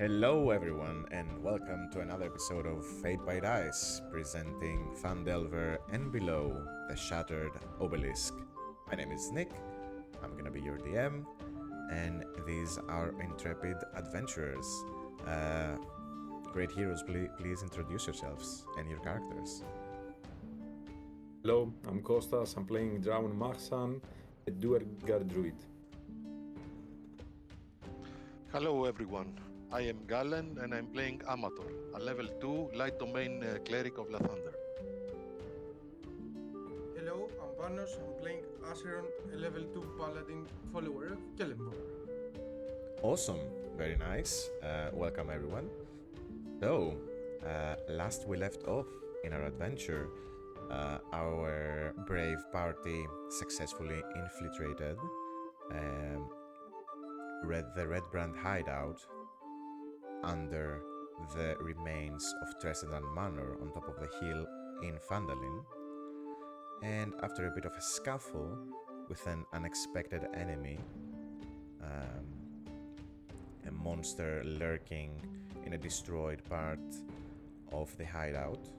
Hello, everyone, and welcome to another episode of Fate by Dice, presenting Phandelver and Below, the Shattered Obelisk. My name is Nick, I'm gonna be your DM, and these are intrepid adventurers. Great heroes, please introduce yourselves and your characters. Hello, I'm Kostas. I'm playing Drawen Mahsan, a Duergar Druid. Hello everyone, I am Galen and I'm playing Amator, a level 2 light domain cleric of Lathander. Hello, I'm Panos. I'm playing Acheron, a level 2 Paladin follower of Kellenborg. Awesome, very nice. Welcome, everyone. So, last we left off in our adventure, our brave party successfully infiltrated the Redbrand hideout under the remains of Tresedan Manor on top of the hill in Phandelver. And after a bit of a scuffle with an unexpected enemy, a monster lurking in a destroyed part of the hideout,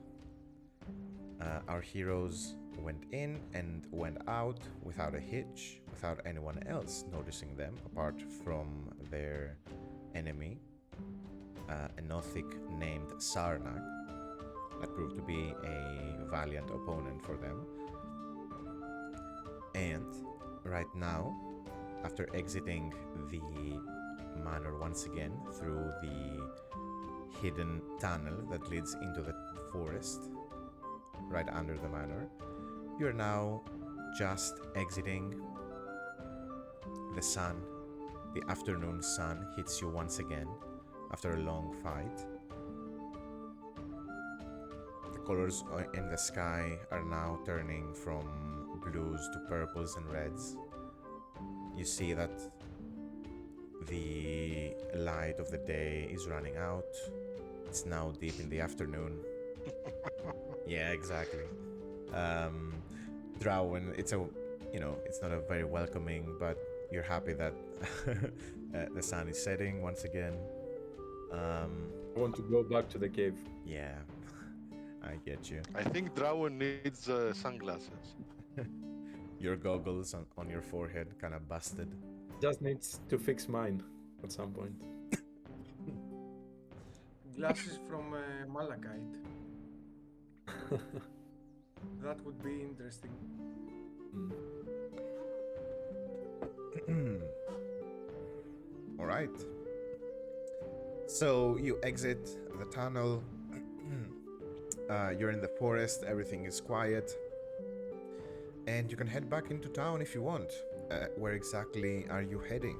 our heroes went in and went out without a hitch, without anyone else noticing them apart from their enemy, a Nothic named Sarnak, that proved to be a valiant opponent for them. And right now, after exiting the manor once again through the hidden tunnel that leads into the forest right under the manor, you're now just exiting. The sun, the afternoon sun, hits you once again after a long fight. The colors in the sky are now turning from blues to purples and reds. You see that the light of the day is running out. It's now deep in the afternoon. Yeah, exactly. Drawen, it's not a very welcoming, but you're happy that the sun is setting once again. I want to go back to the cave. Yeah, I get you. I think Drawen needs sunglasses. Your goggles on your forehead kind of busted. Just needs to fix mine at some point. Glasses from Malachite. That would be interesting. All right. So you exit the tunnel. You're in the forest. Everything is quiet, and you can head back into town if you want. Where exactly are you heading?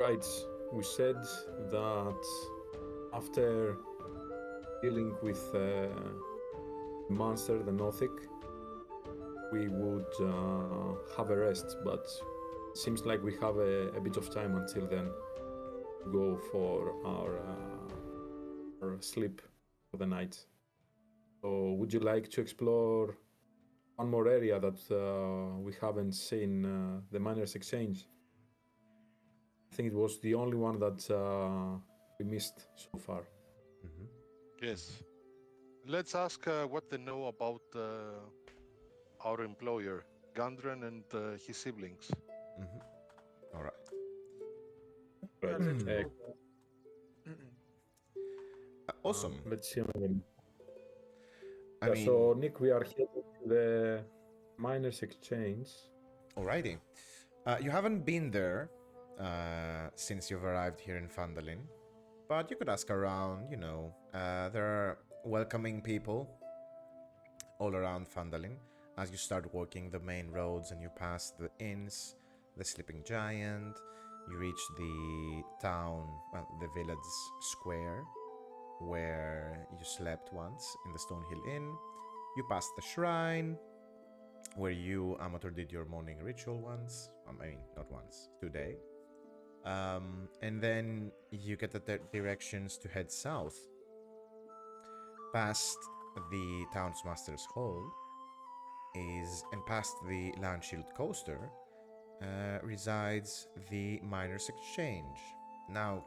Right, we said that after dealing with the monster, the Nothic, we would have a rest, but it seems like we have a bit of time until then to go for our sleep for the night. So would you like to explore one more area that we haven't seen, the Miners' Exchange? I think it was the only one that we missed so far. Mm-hmm. Yes. Let's ask what they know about our employer, Gundren, and his siblings. Mm-hmm. All right. Right. Let's go. Awesome. Let's see. I mean, So Nick, we are headed to the Miners' Exchange. alrighty. You haven't been there since you've arrived here in Phandelver, but you could ask around. There are welcoming people all around Phandelver. As you start walking the main roads and you pass the inns, the Sleeping Giant, you reach the town, the village square, where you slept once in the Stonehill Inn. You pass the shrine, where you, Amator, did your morning ritual once. Not once, today. And then you get the directions to head south. Past the town's master's hall and past the Landshield coaster resides the Miners' Exchange. Now,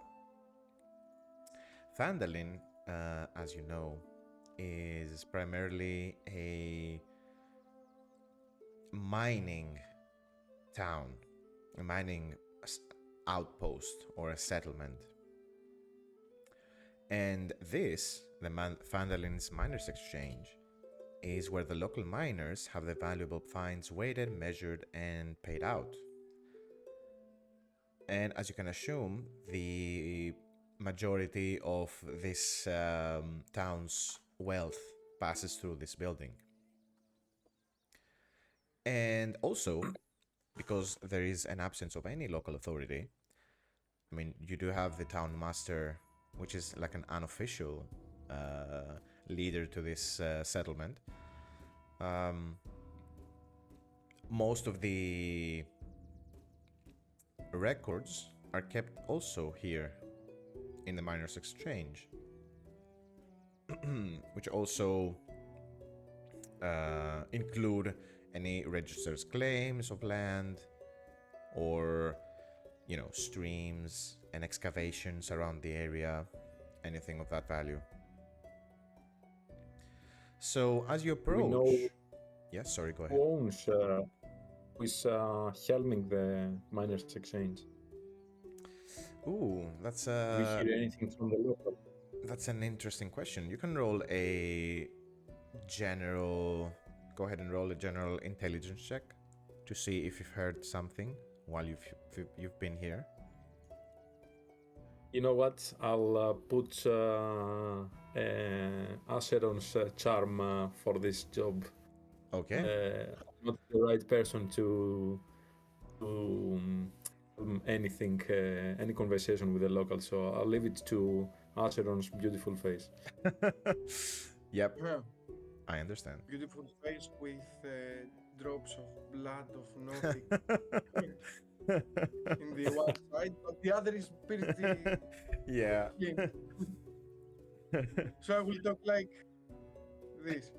Phandalin, as you know, is primarily a mining town, a mining outpost or a settlement. And this, the Phandalin's Miners Exchange, is where the local miners have the valuable finds weighted, measured, and paid out. And as you can assume, the majority of this town's wealth passes through this building. And also, because there is an absence of any local authority, I mean, you do have the town master, which is like an unofficial leader to this settlement. Most of the records are kept also here in the Miners Exchange, which also include any registered claims of land or, you know, streams and excavations around the area, anything of that value. So as you approach... know Yes, sorry, go who ahead. owns, who is helming the Miners Exchange? Ooh, that's Do we hear anything from the local? that's an interesting question. You can roll a general... Go ahead and roll a general intelligence check to see if you've heard something while you've been here. You know what? I'll put Acheron's charm for this job. Okay. I'm not the right person to anything, any conversation with the local, so I'll leave it to Acheron's beautiful face. Yep, Yeah. I understand. Beautiful face with drops of blood of Nordic in the one side, but the other is pretty Yeah. clean. So I will talk like this.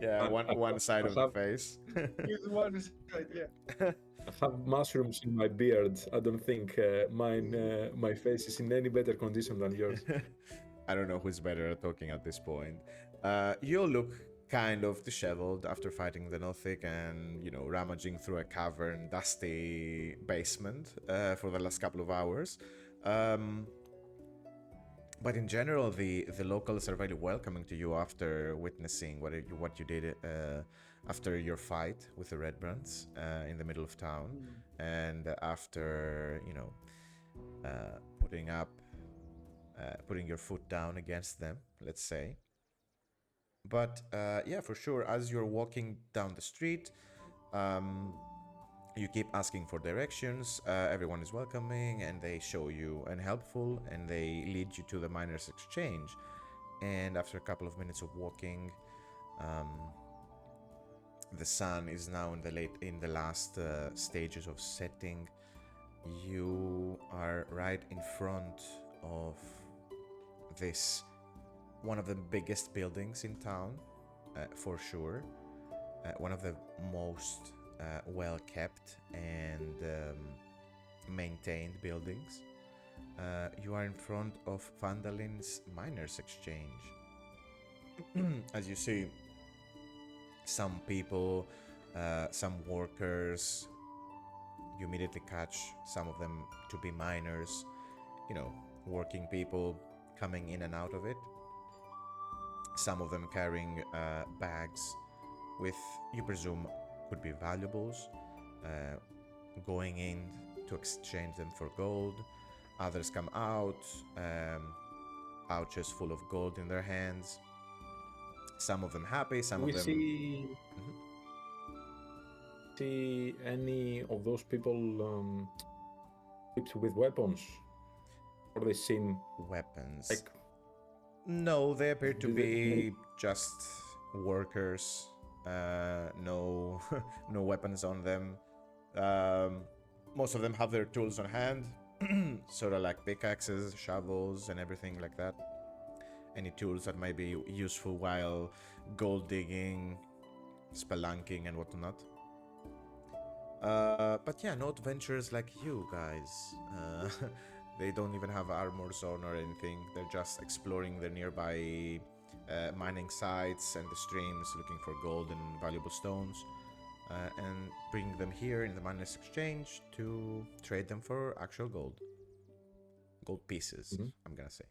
Yeah, one side of the face. With one side, yeah. I have mushrooms in my beard. I don't think my face is in any better condition than yours. I don't know who's better at talking at this point. You look kind of disheveled after fighting the Nothic and, you know, rummaging through a cavern, dusty basement for the last couple of hours. But in general, the locals are very welcoming to you after witnessing what you did after your fight with the Redbrands in the middle of town, and after, you know, putting your foot down against them, let's say. But yeah, for sure, as you're walking down the street, you keep asking for directions. Everyone is welcoming and they show you and helpful, and they lead you to the Miners Exchange. And after a couple of minutes of walking, the sun is now in the last stages of setting. You are right in front of this, one of the biggest buildings in town, for sure. One of the most well kept and maintained buildings. You are in front of Phandalin's Miners Exchange. As you see, some people, some workers, you immediately catch some of them to be miners, you know, working people coming in and out of it. Some of them carrying bags with, you presume, could be valuables, going in to exchange them for gold. Others come out, pouches full of gold in their hands. Some of them happy, some We of them... see any of those people equipped with weapons? Or they seem Weapons. like... No, they appear to Do they- be just workers. No, no weapons on them. Most of them have their tools on hand, sort of like pickaxes, shovels, and everything like that. Any tools that might be useful while gold digging, spelunking, and whatnot. But yeah, no adventurers like you guys. They don't even have armors on or anything. They're just exploring the nearby mining sites and the streams, looking for gold and valuable stones, and bring them here in the miners' exchange to trade them for actual gold. Gold pieces, I'm gonna say.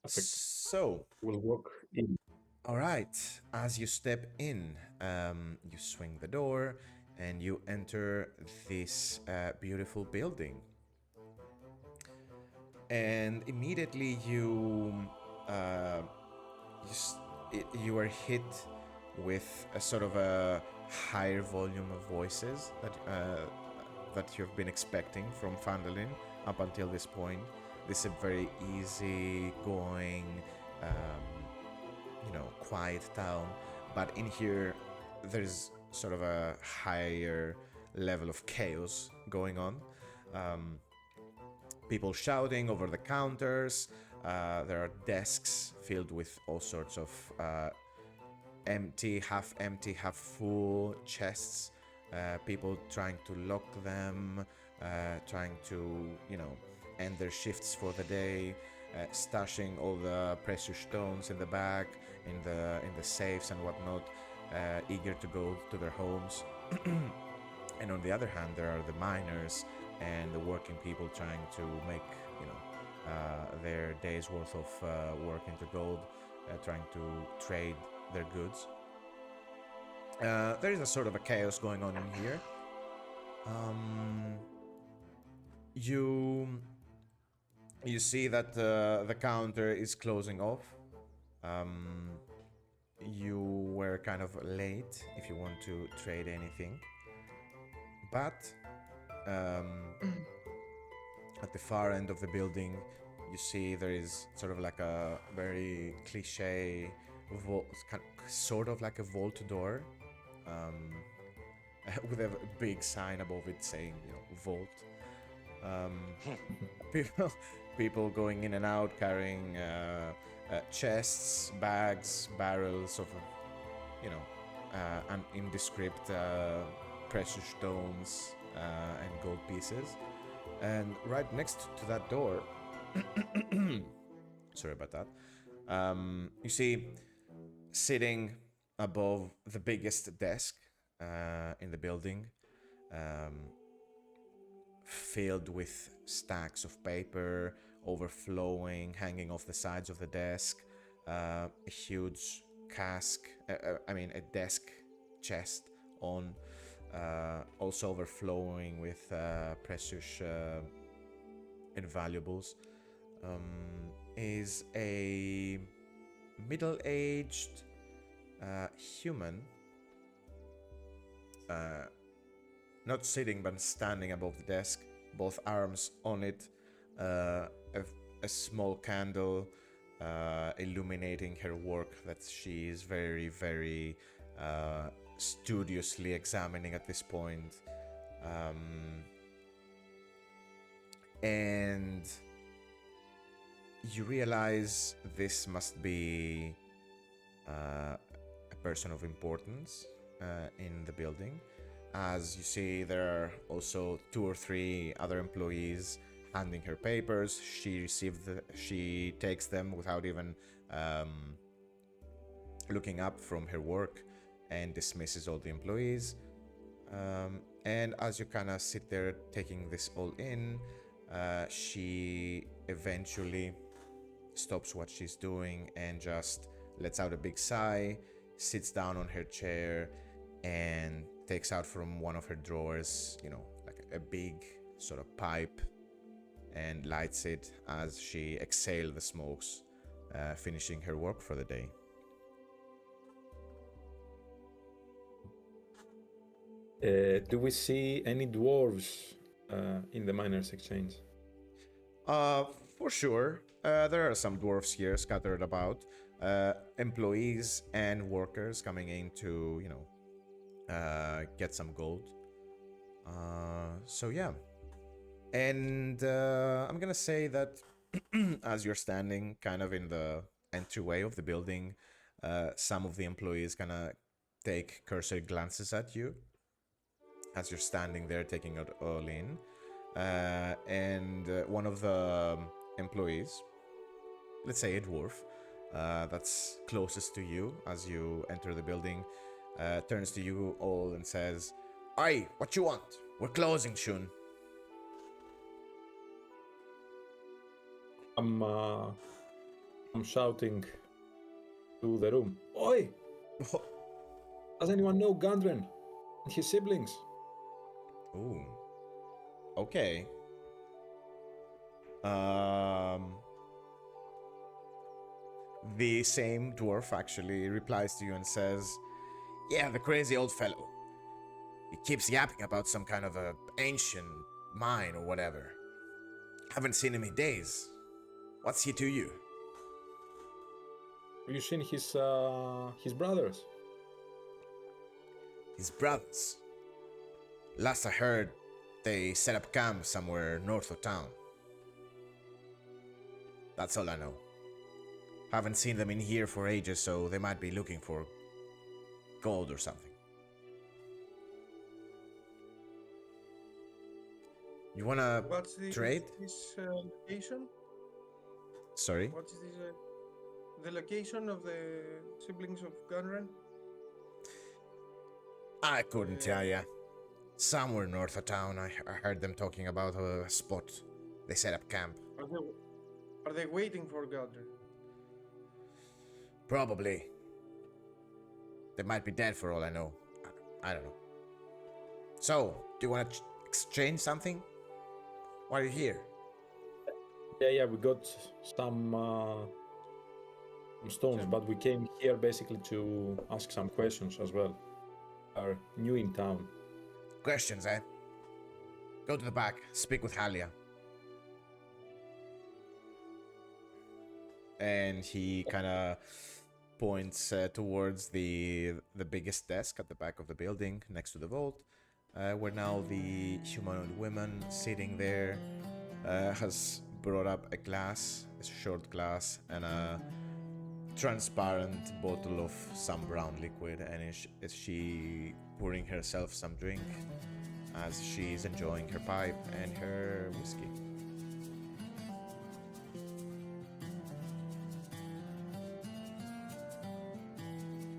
Perfect. So, We'll walk in. all right, as you step in, you swing the door and you enter this beautiful building. And immediately you are hit with a sort of a higher volume of voices that you've been expecting from Phandelver up until this point. This is a very easy going, quiet town, but in here there's sort of a higher level of chaos going on. People shouting over the counters. There are desks filled with all sorts of empty, half full chests. People trying to lock them, trying to, end their shifts for the day, stashing all the precious stones in the back, in the safes and whatnot, eager to go to their homes. And on the other hand, there are the miners and the working people trying to make, their day's worth of work into gold, trying to trade their goods. There is a sort of a chaos going on in here. You see that the counter is closing off. You were kind of late if you want to trade anything. But at the far end of the building, you see there is sort of like a very cliche sort of like a vault door, with a big sign above it saying, vault. People going in and out carrying chests, bags, barrels of, an indescript precious stones and gold pieces. And right next to that door, sorry about that, you see sitting above the biggest desk in the building, filled with stacks of paper, overflowing, hanging off the sides of the desk, a huge a desk chest on, also overflowing with precious and valuables, is a middle-aged human, not sitting but standing above the desk, both arms on it, a small candle illuminating her work that she is very, very studiously examining at this point. And you realize this must be a person of importance in the building, as you see there are also 2 or 3 other employees handing her papers. She takes them without even looking up from her work and dismisses all the employees. And as you kind of sit there taking this all in, she eventually stops what she's doing and just lets out a big sigh, sits down on her chair, and takes out from one of her drawers, like a big sort of pipe, and lights it as she exhales the smokes, finishing her work for the day. Do we see any dwarves in the miners' exchange? For sure. There are some dwarves here scattered about. Employees and workers coming in to, get some gold. So yeah. And I'm gonna say that as you're standing kind of in the entryway of the building, some of the employees kind of take cursory glances at you. as you're standing there taking it all in. And one of the employees, let's say a dwarf, that's closest to you as you enter the building, turns to you all and says, "Aye, what you want? We're closing soon." I'm shouting to the room. Oi! Does anyone know Gundren and his siblings? Ooh. Okay. The same dwarf actually replies to you and says, "Yeah, the crazy old fellow. He keeps yapping about some kind of a ancient mine or whatever. Haven't seen him in days. What's he to you?" Have you seen his brothers? His brothers. Last I heard, they set up camp somewhere north of town. That's all I know. Haven't seen them in here for ages, so they might be looking for gold or something. You wanna What's trade? this location? Sorry? What is this, the location of the siblings of Gunren? I couldn't tell ya. Somewhere north of town, I heard them talking about a spot. They set up camp. Are they waiting for Gunren? Probably. They might be dead for all I know. I don't know. So, do you want to exchange something? Why are you here? Yeah, we got some stones, but we came here basically to ask some questions as well. Are new in town. Questions, eh? Go to the back. Speak with Halia. And he kind of points towards the biggest desk at the back of the building, next to the vault, where now the humanoid woman sitting there has brought up a glass, a short glass, and a transparent bottle of some brown liquid, and is she pouring herself some drink as she's enjoying her pipe and her whiskey.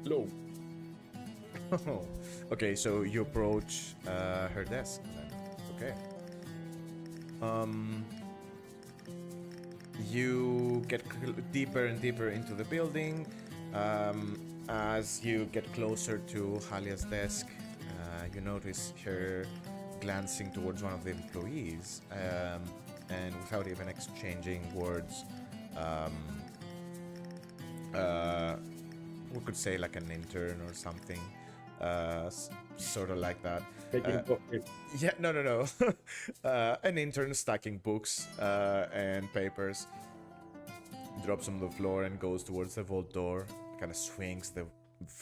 Hello. Okay, so you approach her desk then. Okay. You get deeper and deeper into the building. As you get closer to Halia's desk, you notice her glancing towards one of the employees, and without even exchanging words, we could say like an intern or something, sort of like that. Taking coffee. Yeah, no. An intern stacking books and papers drops on the floor and goes towards the vault door. Kind of swings the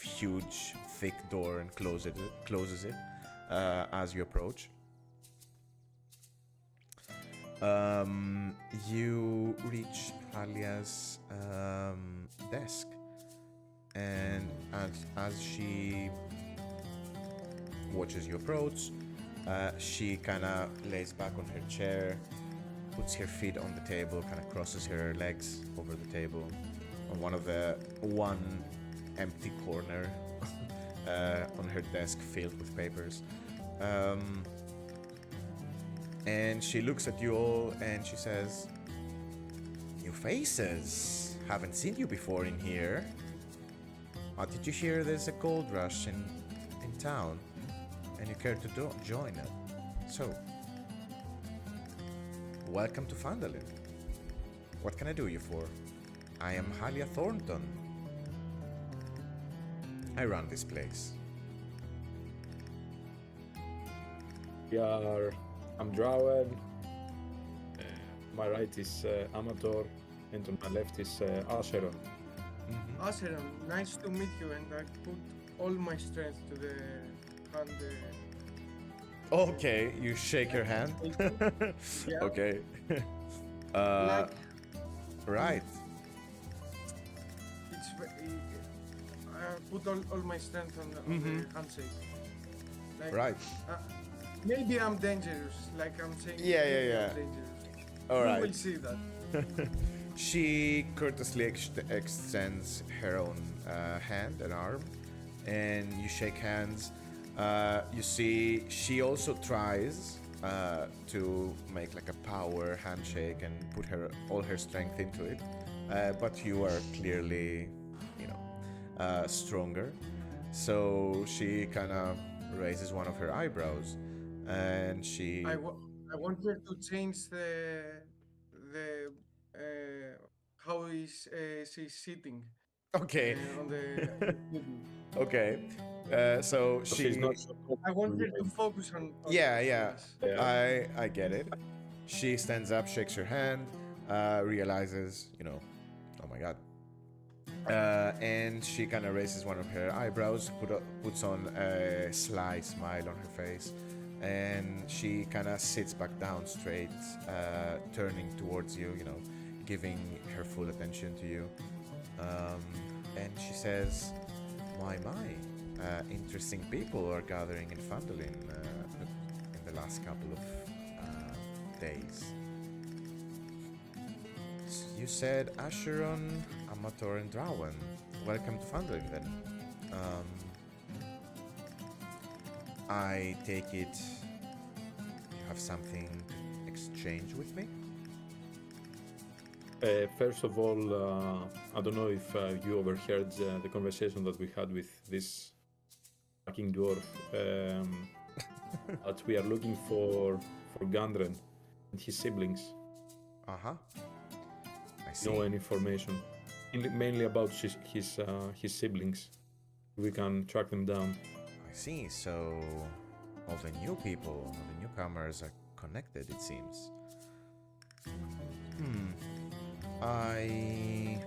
huge, thick door and closes it as you approach. You reach Halia's desk, and as she watches you approach, she kind of lays back on her chair, puts her feet on the table, kind of crosses her legs over the table on one empty corner on her desk filled with papers. And she looks at you all and she says, "New faces. Haven't seen you before in here. Did you hear there's a gold rush in town? And you care to join it? So, welcome to Phandelver. What can I do you for? I am Halia Thornton. I run this place." I'm Drawen. My right is Amator, and on my left is Acheron. Acheron, nice to meet you, and I put all my strength to the hand. Okay, you shake her hand. Yeah. Okay. Like, Right. I put all my strength on the handshake. Like, Right. Maybe I'm dangerous, like I'm saying. Yeah, maybe yeah, I'm yeah. dangerous. All We right. will see that. She courteously extends her own hand and arm, and you shake hands. You see, she also tries to make like a power handshake and put all her strength into it, but you are clearly, stronger. So she kind of raises one of her eyebrows, and she. I want her to change the how is she's sitting Okay. on the table. Okay. So So she's she. not so I want her comfortable to yet. focus on Yeah, yeah. us. Yeah. I get it. She stands up, shakes her hand, realizes, oh my god. And she kind of raises one of her eyebrows, puts on a sly smile on her face, and she kind of sits back down straight, turning towards you, giving her full attention to you. And she says, my, interesting people are gathering in Phandelver in the last couple of days. You said Acheron, Amator, and Drawen. Welcome to Phandelver then. I take it you have something to exchange with me? First of all, I don't know if you overheard the conversation that we had with this fucking dwarf. But we are looking for Gundren and his siblings. Uh-huh. I see. No any information, mainly about his siblings. We can track them down. I see. So all the new people, all the newcomers are connected, it seems. I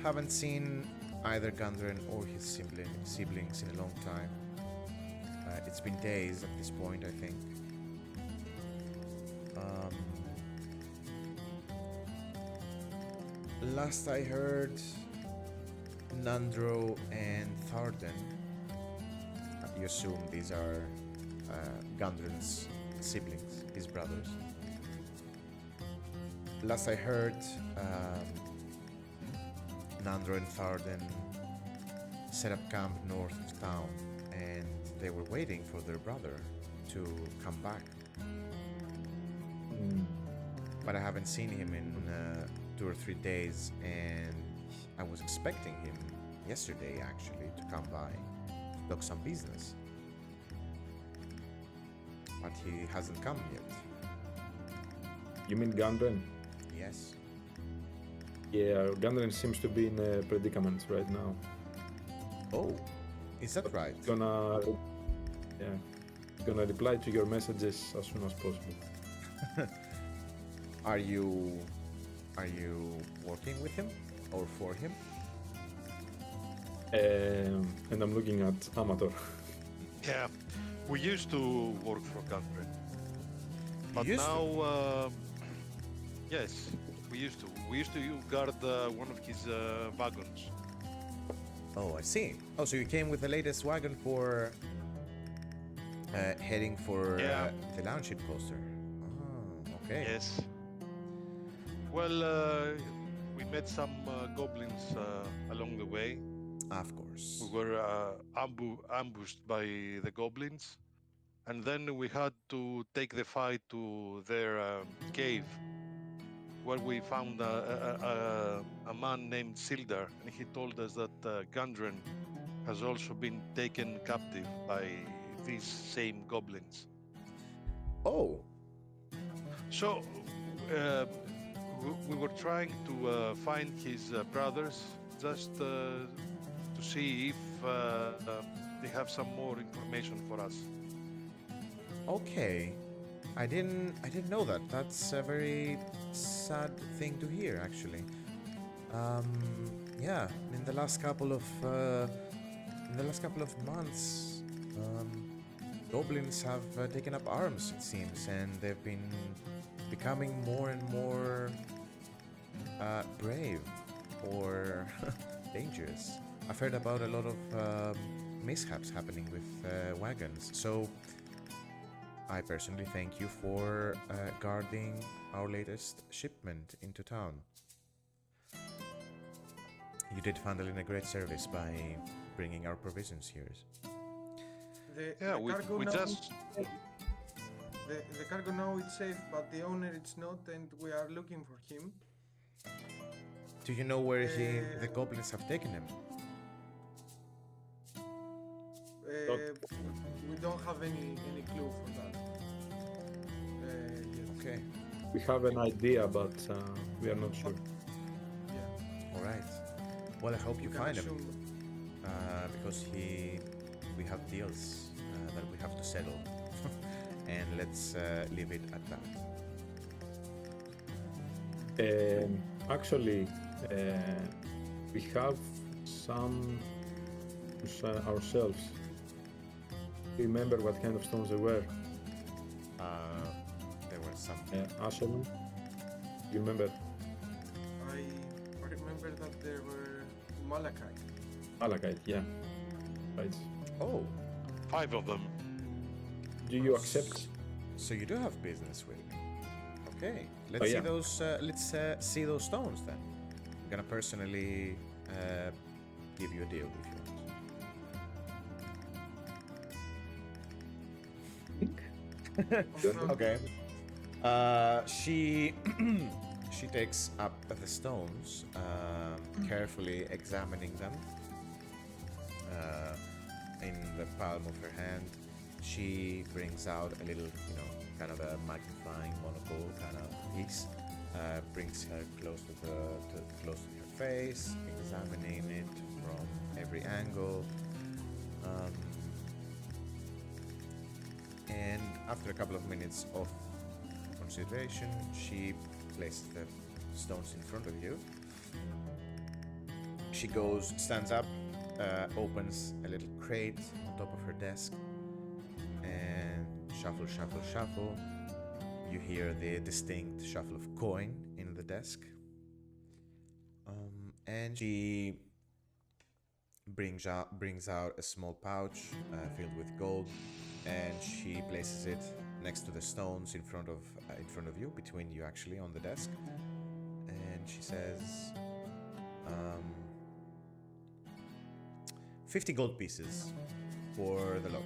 haven't seen either Gundren or his siblings in a long time. It's been days at this point, I think. Last I heard, Nandro and Tharden. You assume these are Gundren's siblings, his brothers. Last I heard, Nandro and Tharden set up camp north of town, and they were waiting for their brother to come back. But I haven't seen him in 2 or 3 days, and I was expecting him yesterday actually to come by to talk some business. But he hasn't come yet. You mean Gundren? Yes. Yeah, Gundren seems to be in a predicament right now. Oh, is that right? Gonna reply to your messages as soon as possible. Are you working with him or for him? And I'm looking at Amator. Yeah, we used to work for Gundren, but used to? now, yes, we used to. We used to guard one of his wagons. Oh, I see. Oh, so you came with the latest wagon for heading for Yeah. the Launchit poster. Oh, okay. Yes. Well, we met some goblins along the way. Of course. We were ambushed by the goblins, and then we had to take the fight to their cave, where we found a man named Sildar, and he told us that Gundren has also been taken captive by these same goblins. Oh, So we were trying to find his brothers, just to see if they have some more information for us. okay. I didn't know that. That's a very sad thing to hear, actually. Yeah. In the last couple of months, goblins have taken up arms, it seems, and they've been becoming more and more brave or dangerous. I've heard about a lot of mishaps happening with wagons. So I personally thank you for guarding our latest shipment into town. You did Phandelver a great service by bringing our provisions here. Yeah, we now just the cargo now is safe, but the owner it's not, and we are looking for him. Do you know where the goblins have taken him? We don't have any clue for that. Yet. Okay. We have an idea, but we are not sure. Yeah. All right. Well, I hope you can find him. assume- Because we have deals that we have to settle. And let's leave it at that. Actually, we have some ourselves. Remember what kind of stones they were? There were some. Acheron? You remember? I remember that there were malachite. Malachite, yeah. Right. Oh, 5 of them. Do you accept? so you do have business with me. Okay, let's see yeah. those. Let's see those stones then. I'm gonna personally give you a deal if you want. Okay. She she takes up the stones, carefully examining them. In the palm of her hand, she brings out a little, kind of a magnifying monocle kind of piece. Brings her close to close to her face, examining it from every angle. And after a couple of minutes of consideration, she places the stones in front of you. She stands up, opens a little crate on top of her desk, and shuffle, shuffle, shuffle. You hear the distinct shuffle of coin in the desk. And she brings out a small pouch filled with gold, and she places it next to the stones in front of you, between you actually, on the desk. And she says, 50 gold pieces for the lot,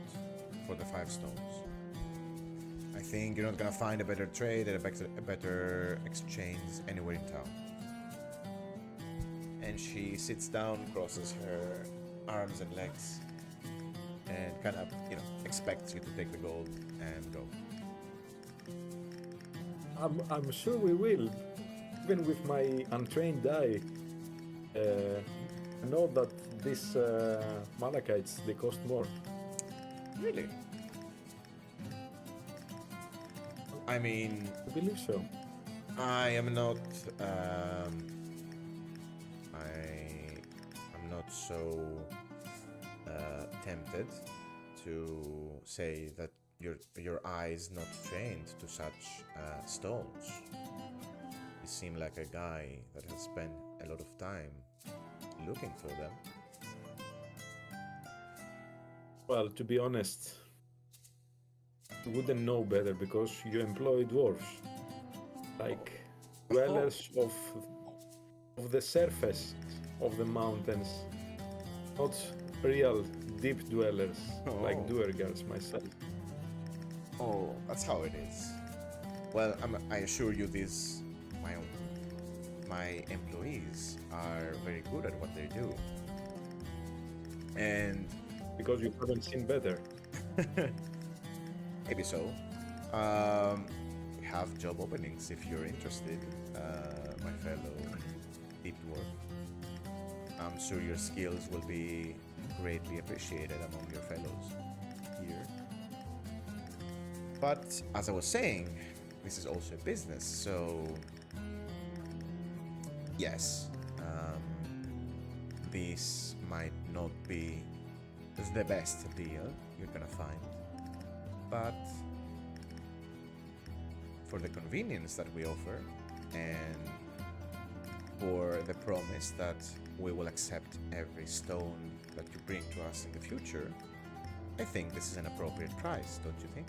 for the 5 stones. I think you're not gonna find a better trade and a better exchange anywhere in town. And she sits down, crosses her arms and legs, and kind of, expects you to take the gold and go. I'm sure we will. Even with my untrained eye, I know that these malachites, they cost more. Really? I mean, I believe so. I am not. I'm not so tempted to say that your eye is not trained to such stones. You seem like a guy that has spent a lot of time looking for them. Well, to be honest, you wouldn't know better because you employ dwarves, like dwellers of the surface of the mountains, not real deep dwellers like Duergars myself. Oh, that's how it is. Well, I assure you, my employees are very good at what they do. And Because you haven't seen better. maybe so. We have job openings if you're interested, my fellow deep dwarf. I'm sure your skills will be greatly appreciated among your fellows here. But as I was saying, this is also a business, so yes, this might not be the best deal you're gonna find, but for the convenience that we offer and for the promise that we will accept every stone that you bring to us in the future, I think this is an appropriate price, don't you think?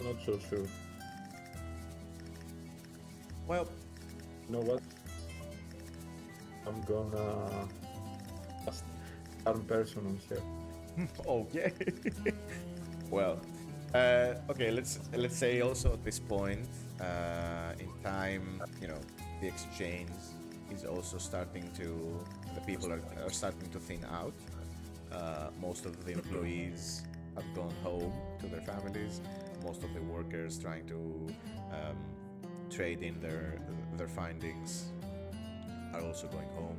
Not so sure. Well, You know what? I'm gonna cast charm person on her. okay. Well, okay. Let's say also at this point in time, you know, the exchange is also starting to. The people are starting to thin out. Most of the employees have gone home to their families. Most of the workers trying to trade in their findings are also going home.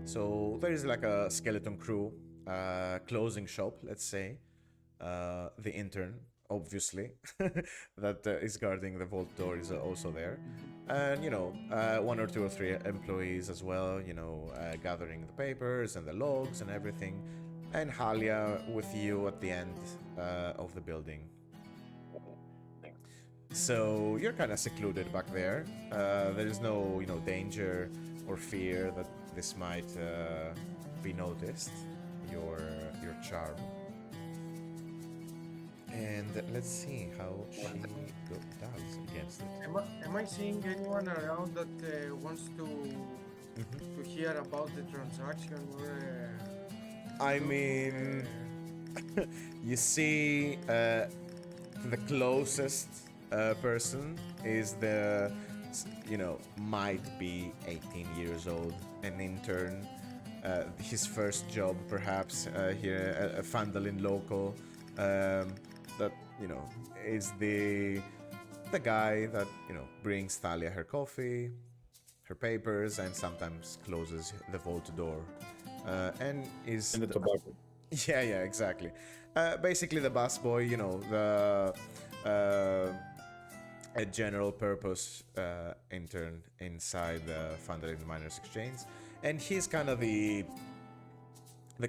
So there is like a skeleton crew, closing shop, let's say. The intern, obviously, that is guarding the vault door is also there. And, you know, one or two or three employees as well, you know, gathering the papers and the logs and everything. And Halia with you at the end of the building. So you're kind of secluded back there. There is no, you know, danger or fear that this might be noticed. Your charm. And let's see how she does against it. Am I seeing anyone around that wants to hear about the transaction or? I mean, you see, the closest person is the, you know, might be 18 years old, an intern, his first job perhaps here, a Phandelver local, that, you know, is the guy that, you know, brings Thalia her coffee, her papers, and sometimes closes the vault door, and is And the tobacco. yeah, exactly. Basically, the busboy, you know, a general purpose intern inside the Phandelver Miners Exchange, and he's kind of the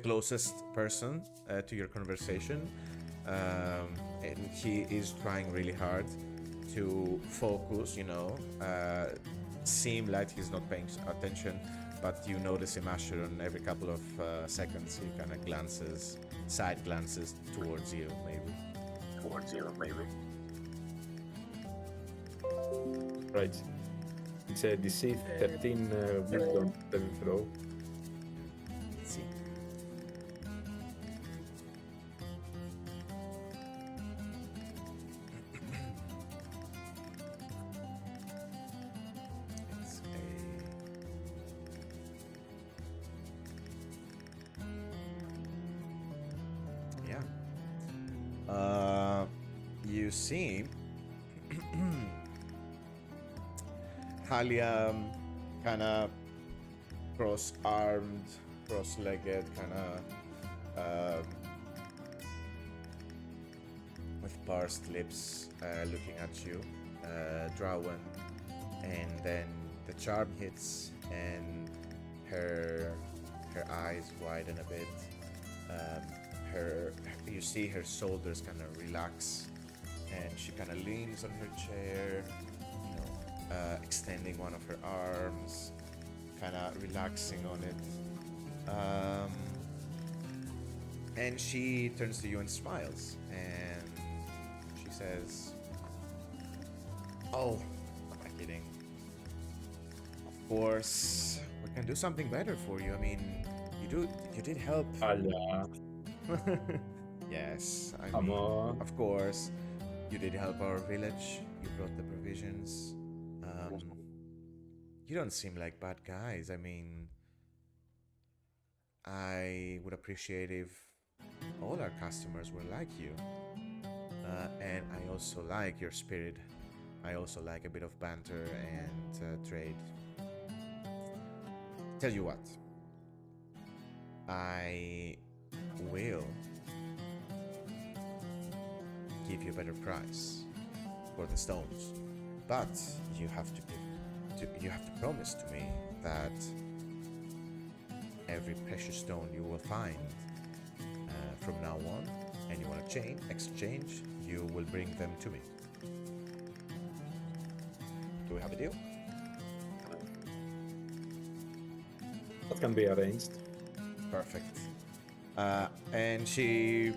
closest person to your conversation, and he is trying really hard to focus, you know, seem like he's not paying attention, but you notice him, Acheron, every couple of seconds he kind of glances, side glances towards you, maybe. Right. It's a DC 13 wisdom saving throw. Let's see. It's you see Halia kind of cross-armed, cross-legged, kind of with parsed lips, looking at you, Drawen, and then the charm hits, and her eyes widen a bit. You see her shoulders kind of relax, and she kind of leans on her chair, you know, extending one of her arms, kind of relaxing on it. And she turns to you and smiles, and she says, "Oh, am I kidding? Of course, we can do something better for you. I mean, you did help." Alia. Yes, I Come mean, on. of course, you did help our village. You brought the provisions. You don't seem like bad guys. I mean, I would appreciate if all our customers were like you. And I also like your spirit. I also like a bit of banter and trade. Tell you what, I will give you a better price for the stones, but you have to promise to me that every precious stone you will find from now on, and you want to exchange, you will bring them to me. Do we have a deal? That can be arranged. Perfect. And she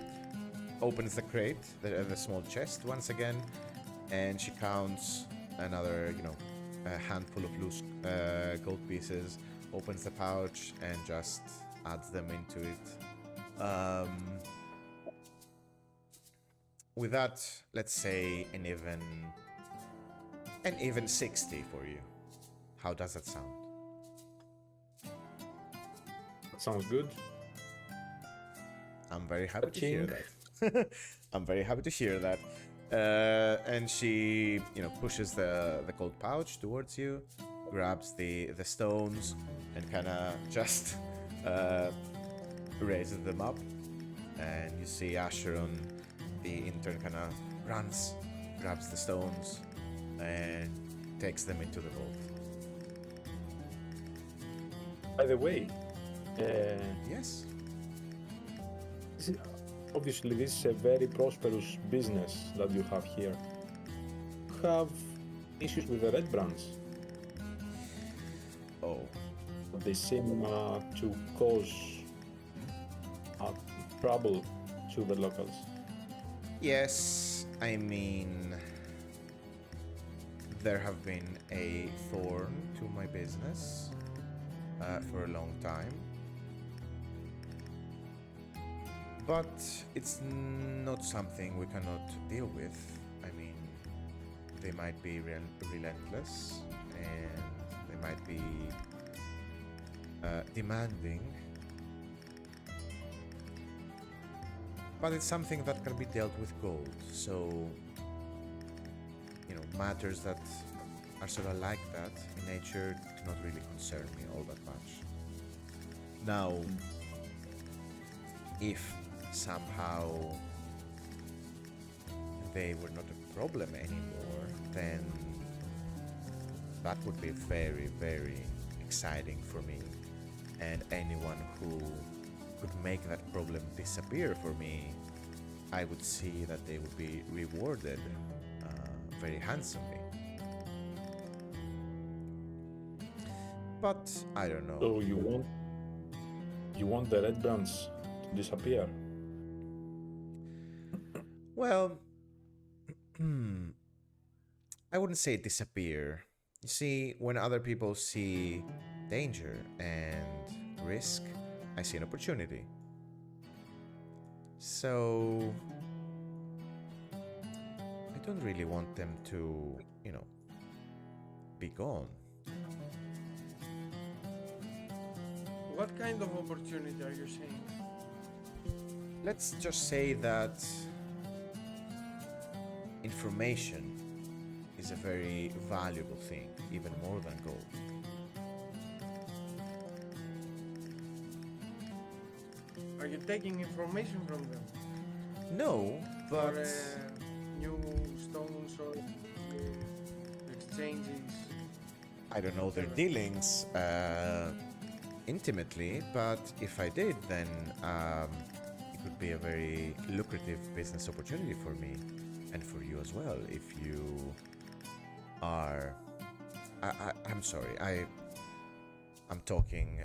opens the crate, the small chest once again, and she counts another, a handful of loose gold pieces, opens the pouch, and just adds them into it. With that, let's say an even 60 for you. How does that sound? That sounds good. I'm very happy to hear that. I'm very happy to hear that. And she, pushes the gold pouch towards you, grabs the stones, and kind of just raises them up. And you see Acheron, the intern, kind of runs, grabs the stones, and takes them into the vault. By the way, Yes. obviously this is a very prosperous business that you have here. You have issues with the Redbrands. Oh. They seem to cause trouble to the locals. Yes, I mean, there have been a thorn to my business for a long time. But it's not something we cannot deal with. I mean, they might be relentless, and they might be demanding. But it's something that can be dealt with gold. So, matters that are sort of like that in nature do not really concern me all that much. Now, if somehow they were not a problem anymore, then that would be very, very exciting for me. And anyone who could make that problem disappear for me, I would see that they would be rewarded very handsomely. But I don't know. So you want the Redbrands to disappear? Well, I wouldn't say disappear. You see, when other people see danger and risk, I see an opportunity. So, I don't really want them to, be gone. What kind of opportunity are you saying? Let's just say that information is a very valuable thing, even more than gold. Are you taking information from them? No, but Or new stones or exchanges? I don't know their dealings intimately, but if I did, then it would be a very lucrative business opportunity for me and for you as well. If you are, I'm sorry, I'm talking,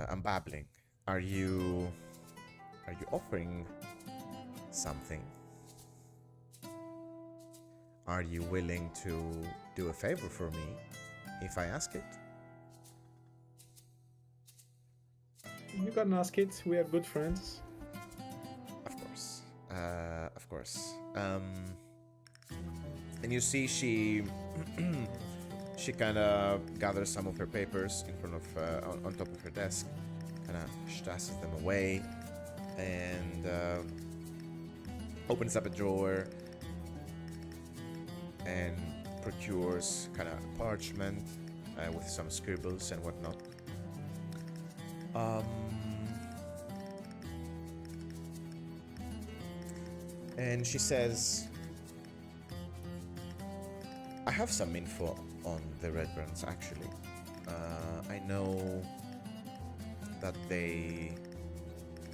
I'm babbling. Are you offering something? Are you willing to do a favor for me if I ask it? You can ask it. We are good friends. Of course. Of course. And you see she kind of gathers some of her papers in front of on top of her desk, kind of stashes them away, and opens up a drawer and procures kind of parchment with some scribbles and whatnot. And she says, I have some info on the Redbrands, actually. I know that they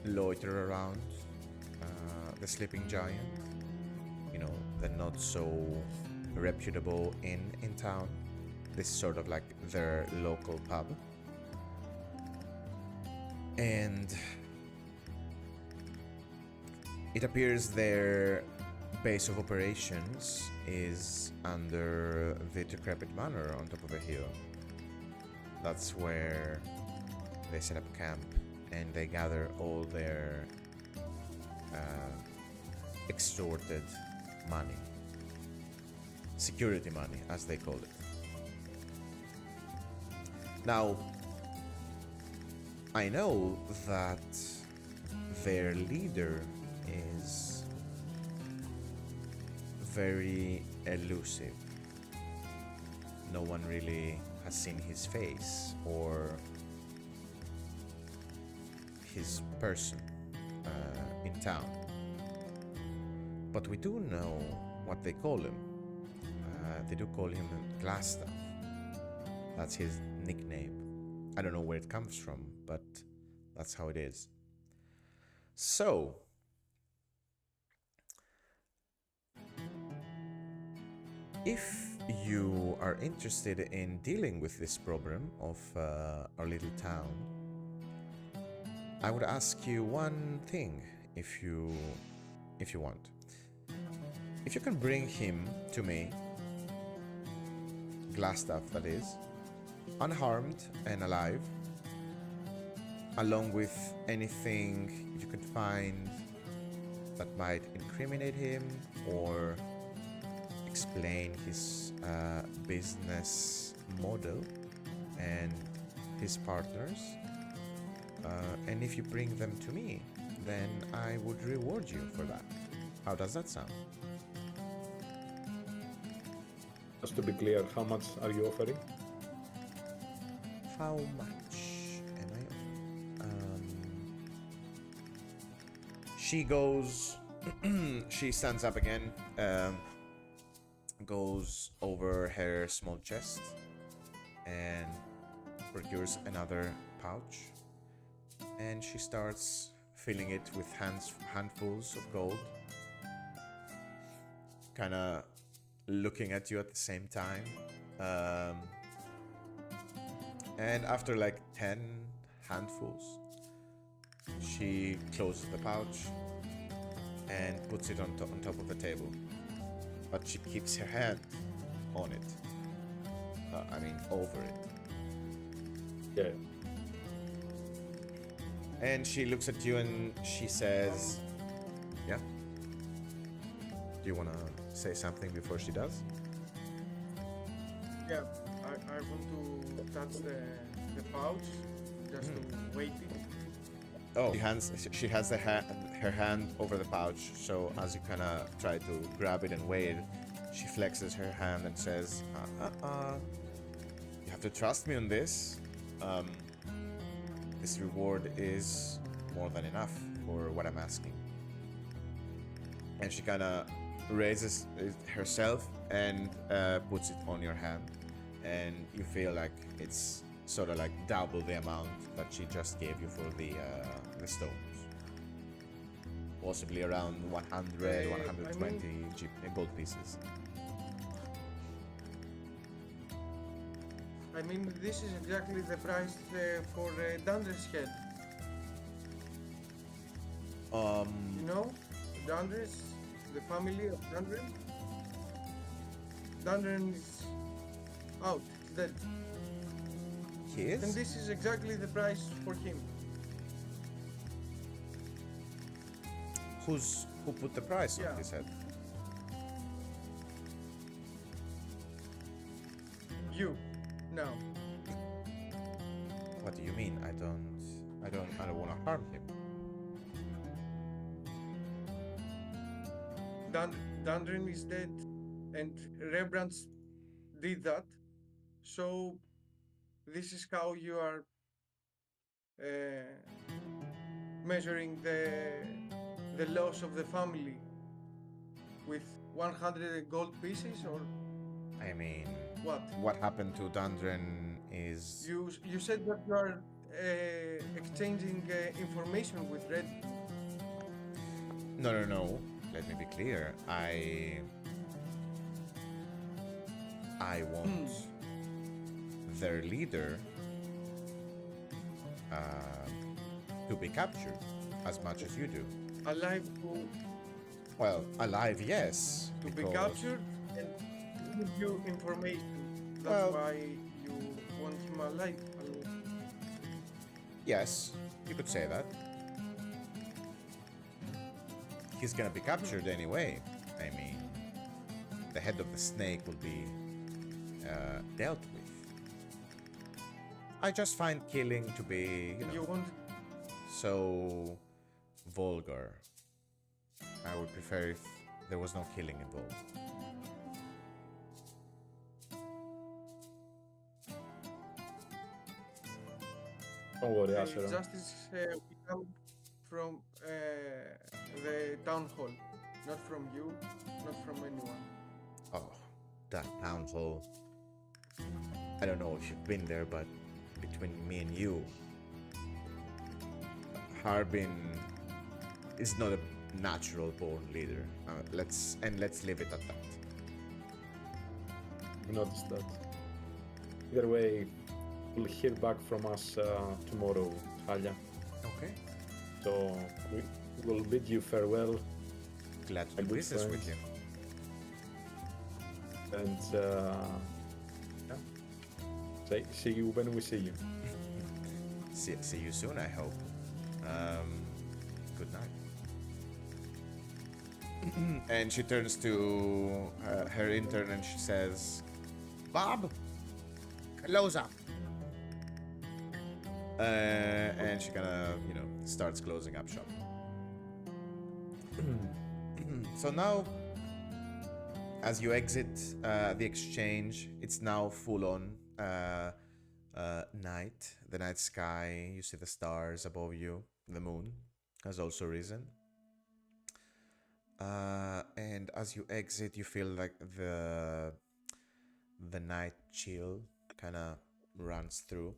loiter around the Sleeping Giant, the not so reputable inn in town. This is sort of like their local pub. And it appears their base of operations is under the decrepit manor on top of a hill. That's where they set up camp and they gather all their extorted money. Security money, as they call it. Now, I know that their leader is very elusive. No one really has seen his face or his person in town. But we do know what they call him. They do call him Glassstaff. That's his nickname. I don't know where it comes from, but that's how it is. So, if you are interested in dealing with this problem of our little town, I would ask you one thing, if you want. If you can bring him to me, Glassstaff that is, unharmed and alive, along with anything you could find that might incriminate him or explain his business model and his partners. And if you bring them to me, then I would reward you for that. How does that sound? Just to be clear, how much are you offering? How much am I offering? She goes... she stands up again, goes over her small chest and procures another pouch, and she starts filling it with handfuls of gold, kind of looking at you at the same time. And after like 10 handfuls, she closes the pouch and puts it on top of the table. But she keeps her hand on it. Over it. Yeah. And she looks at you and she says, yeah? Do you want to say something before she does? Yeah, I want to touch the pouch, just to weight it. Oh, she has her hand over the pouch, so as you kind of try to grab it and weigh it, she flexes her hand and says, you have to trust me on this. This reward is more than enough for what I'm asking. And she kind of raises it herself and puts it on your hand, and you feel like it's sort of like double the amount that she just gave you for the stones. Possibly around 100, 120 gold pieces. I mean, this is exactly the price for Dandre's head. You know, Dandre's, the family of Dandren. Dandren is out, he's dead. He is? And this is exactly the price for him. Who put the price on his head? You. No. What do you mean? I don't want to harm him. Dandren is dead, and Redbrands did that. So this is how you are measuring the loss of the family with 100 gold pieces, or I mean, what? What happened to Dandren is... You said that you are exchanging information with Red. No. Let me be clear. I want their leader to be captured as much as you do. Alive Well, alive, yes. To be Because, captured and give you information. That's well, why you want him alive. yes, you could say that. He's gonna be captured anyway. I mean, the head of the snake will be dealt with. I just find killing to be, You want so vulgar. I would prefer if there was no killing involved. Don't worry, Acheron. justice will come from the town hall, not from you, not from anyone. Oh, that town hall. I don't know if you've been there, but between me and you, Harbin is not a natural born leader. Let's leave it at that. I've noticed that. Either way, we'll hear back from us tomorrow, Halya. Okay. So we will bid you farewell, Glad to My do good business with friends. you. and see you when we see you. See you soon, I hope. Good night. And she turns to her intern and she says, Bob, close up. And she kind of, starts closing up shop. So now, as you exit the exchange, it's now full on night. The night sky, you see the stars above you. The moon has also risen. And as you exit, you feel like the night chill kind of runs through.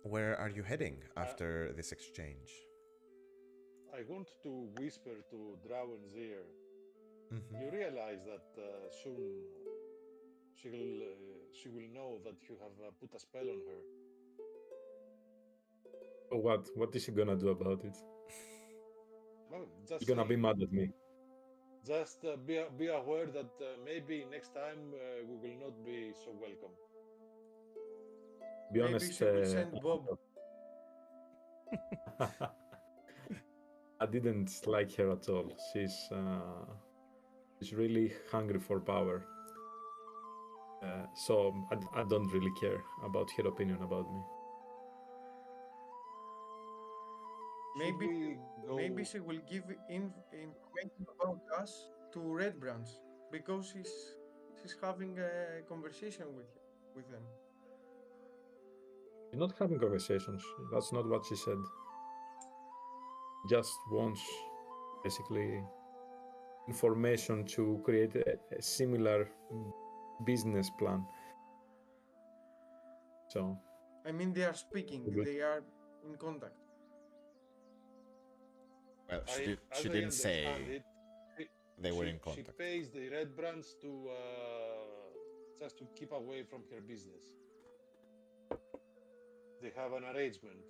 Where are you heading after this exchange? I want to whisper to Drawen's ear. Mhm. You realize that soon she will know that you have put a spell on her. Oh, what is she gonna do about it? Well, just You're gonna be saying. mad at me. Just be aware that maybe next time we will not be so welcome. Be Maybe honest, she will send Bob. I didn't like her at all. She's really hungry for power. So I don't really care about her opinion about me. Should we go? Maybe she will give information about us to Redbrands because she's having a conversation with them. She's not having conversations. That's not what she said. Just wants basically information to create a similar business plan. So I mean, they are speaking. Good. They are in contact. Well, As she I didn't say understand it, they were she, in contact. She pays the Redbrands to just to keep away from her business. They have an arrangement,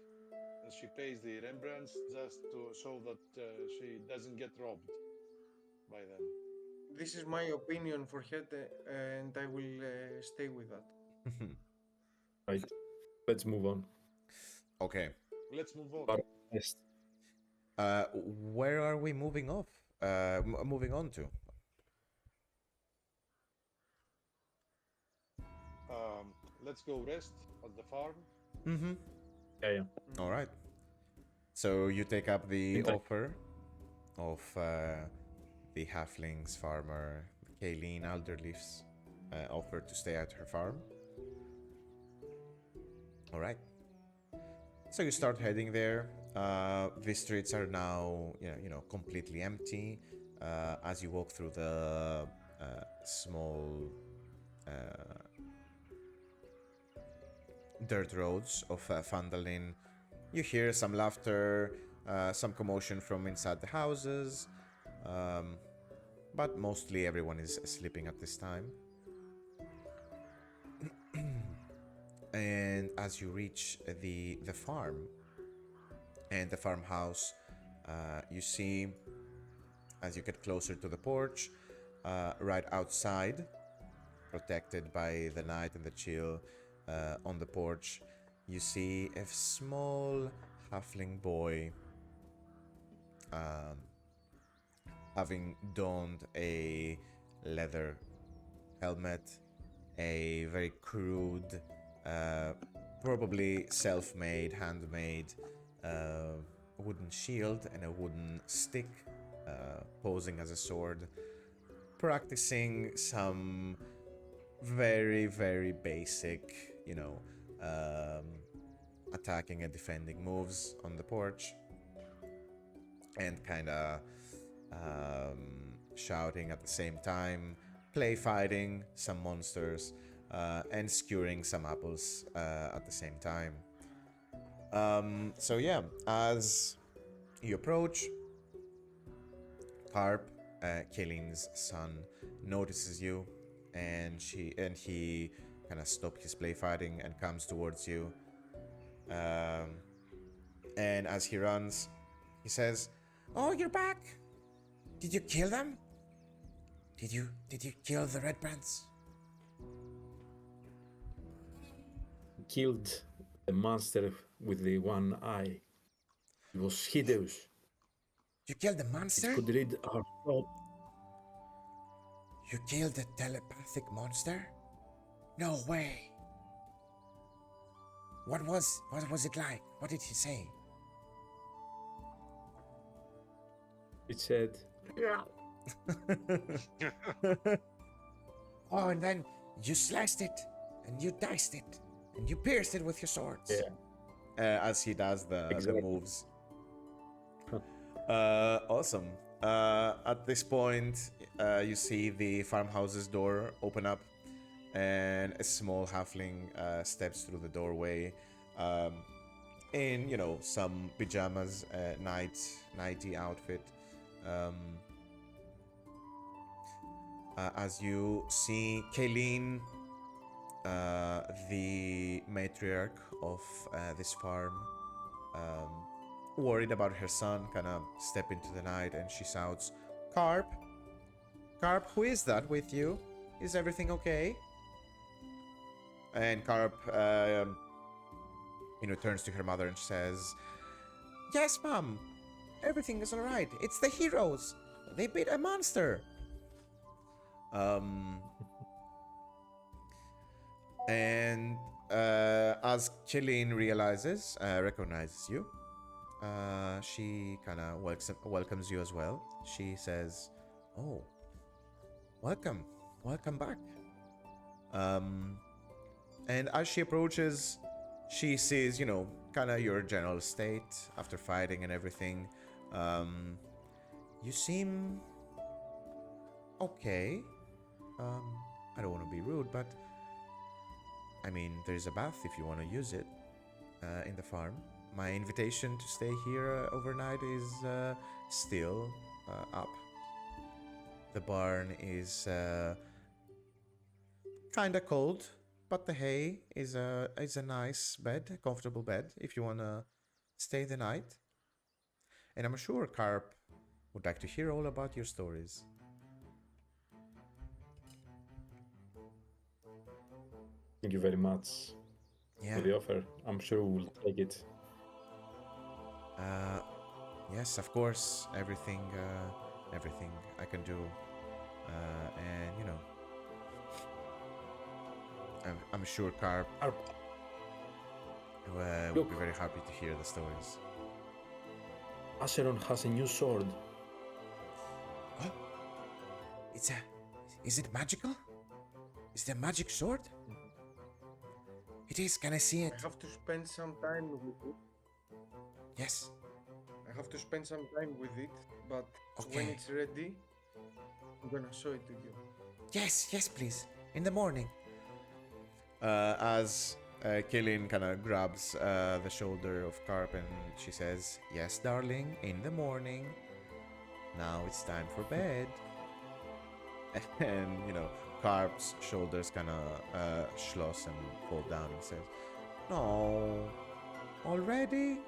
and she pays the Redbrands just so that she doesn't get robbed by them. This is my opinion for her, and I will stay with that. right, let's move on. Okay. Let's move on. But yes, Where are we moving off? Moving on to? Let's go rest at the farm. Mm-hmm. yeah. All right. So you take up the Okay. offer of the halflings farmer Kayleen Alderleaf's offer to stay at her farm. All right. So you start heading there. The streets are now, completely empty. As you walk through the small dirt roads of Phandelver, you hear some laughter, some commotion from inside the houses, but mostly everyone is sleeping at this time. And as you reach the farm and the farmhouse, You see, as you get closer to the porch, right outside, protected by the night and the chill on the porch, you see a small halfling boy having donned a leather helmet, a very crude, probably self-made, handmade wooden shield and a wooden stick, posing as a sword, practicing some very, very basic, attacking and defending moves on the porch, and kind of shouting at the same time, play fighting some monsters, and skewering some apples at the same time. So yeah, as you approach, Carp, Kaelin's son, notices you, and he kind of stops his play fighting and comes towards you. And as he runs, he says, "Oh, you're back! Did you kill them? Did you kill the Redbrands?" Killed the monster with the one eye. It was Hideout. You killed the It monster? could read our thought. You killed the telepathic monster? No way. What was it like? What did he say? It said, Oh, and then you sliced it, and you diced it, and you pierced it with your swords. yeah. As he does the Exactly. moves. Awesome. At this point, you see the farmhouse's door open up, and a small halfling steps through the doorway, in some pajamas, nighty outfit. As you see Kaelin, the matriarch of this farm, worried about her son, kind of step into the night, and she shouts, Carp, who is that with you? Is everything okay?" And Carp, turns to her mother and says, "Yes, Mom, everything is alright. It's the heroes. They beat a monster." And as Chilin recognizes you, she kind of welcomes you as well. She says, "Oh, welcome back." And as she approaches, she sees, kind of your general state after fighting and everything. You seem okay. I don't want to be rude, but I mean, there's a bath if you want to use it in the farm. My invitation to stay here overnight is still up. The barn is kind of cold, but the hay is a nice bed, a comfortable bed if you want to stay the night. And I'm sure Carp would like to hear all about your stories. Thank you very much Yeah. for the offer. I'm sure we'll take it. Yes, of course. Everything I can do, and I'm sure Carp will Look. be very happy to hear the stories. Acheron has a new sword. Oh, is it magical? Is it a magic sword? It is. Can I see it? I have to spend some time with it. Yes. I have to spend some time with it, but when Okay. it's ready, I'm gonna show it to you. Yes, please. In the morning. As Kaelin kind of grabs the shoulder of Carp and she says, "Yes, darling, in the morning. Now it's time for bed." And, Carp's shoulders kind of schloss and fall down and says, "No, already?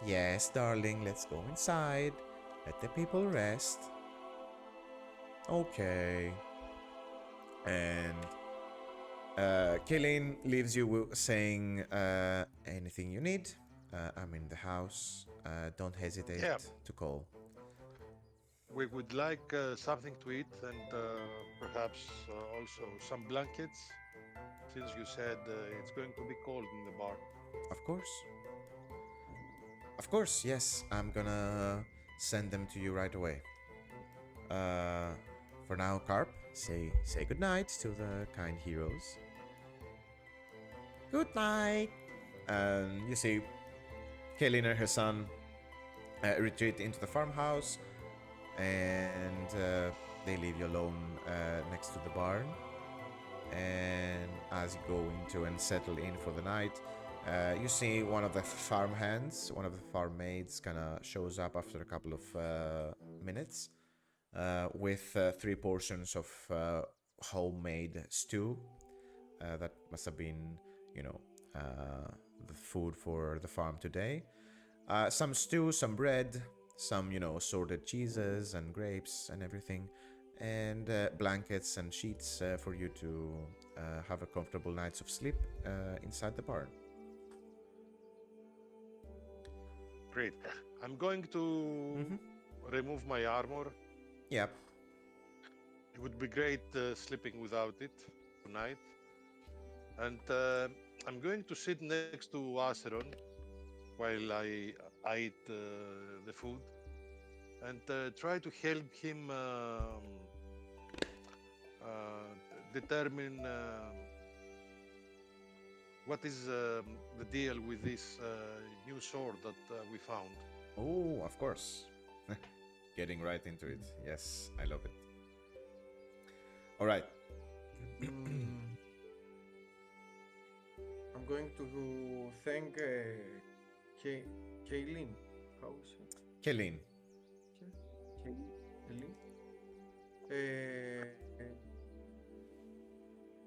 Yes, darling, let's go inside. Let the people rest. Okay. And Kaelin leaves you saying, anything you need, I'm in the house. Don't hesitate Yeah. to call. We would like something to eat and perhaps also some blankets, since you said it's going to be cold in the bar. Of course. Of course, yes. I'm gonna send them to you right away. For now, Carp, say goodnight to the kind heroes. Good night. And you see Kaelin and her son retreat into the farmhouse, and they leave you alone next to the barn. And as you go into and settle in for the night, you see one of the farm hands, one of the farm maids, kind of shows up after a couple of minutes with 3 portions of homemade stew. That must have been, the food for the farm today. Some stew, some bread, some, assorted cheeses and grapes and everything, and blankets and sheets for you to have a comfortable nights of sleep inside the barn. Great. I'm going to remove my armor. Yep. It would be great sleeping without it tonight. And I'm going to sit next to Acheron while I eat the food and try to help him determine what is the deal with this new sword that we found. Oh, of course. Getting right into it. Yes, I love it. All right. I'm going to thank Kaelin. How is it? Kaelin. Kaelin?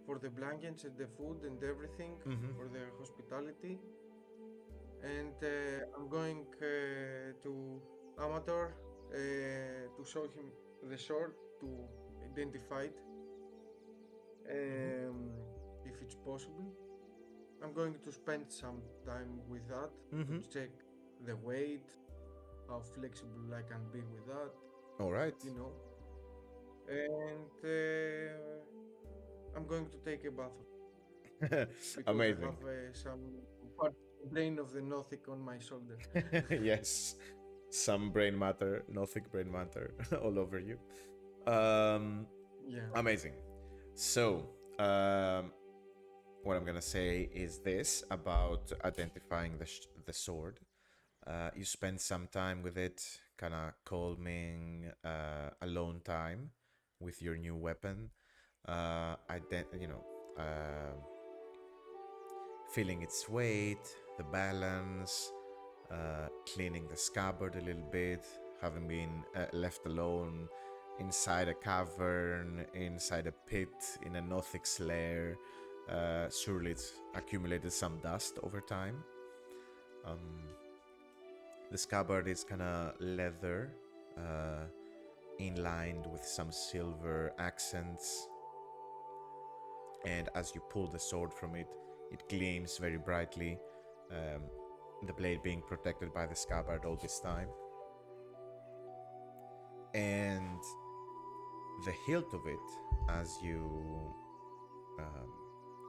For the blankets and the food and everything, for the hospitality. And I'm going to Amator to show him the sword to identify it, if it's possible. I'm going to spend some time with that to check the weight, how flexible I can be with that. All right. And I'm going to take a bath because Amazing. I have some part brain of the Nothic on my shoulder. Yes, some brain matter, Nothic brain matter all over you. Amazing. So, what I'm gonna say is this about identifying the sword. You spend some time with it, kind of calming, alone time with your new weapon. Feeling its weight, the balance, cleaning the scabbard a little bit, having been left alone inside a cavern, inside a pit, in a Nothic's lair. Surely it's accumulated some dust over time. The scabbard is kind of leather, inlined with some silver accents. And as you pull the sword from it, it gleams very brightly, the blade being protected by the scabbard all this time. And the hilt of it, as you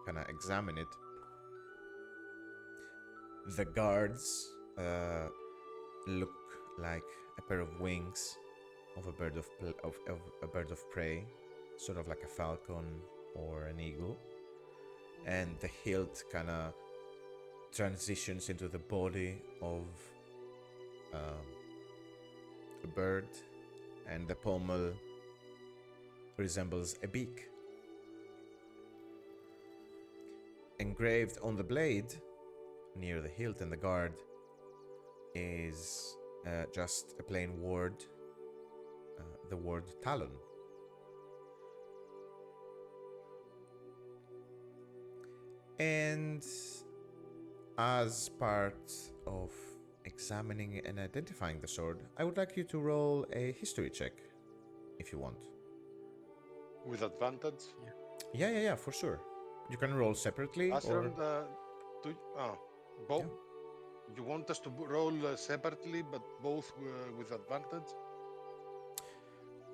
kind of examine it, the guards look like a pair of wings of a bird of prey, sort of like a falcon or an eagle, and the hilt kind of transitions into the body of a bird, and the pommel resembles a beak. Engraved on the blade, near the hilt and the guard, is just a plain word, the word Talon. And as part of examining and identifying the sword, I would like you to roll a history check, if you want. With advantage. Yeah, for sure. You can roll separately, or... Acheron, both. Yeah. You want us to roll separately, but both with advantage?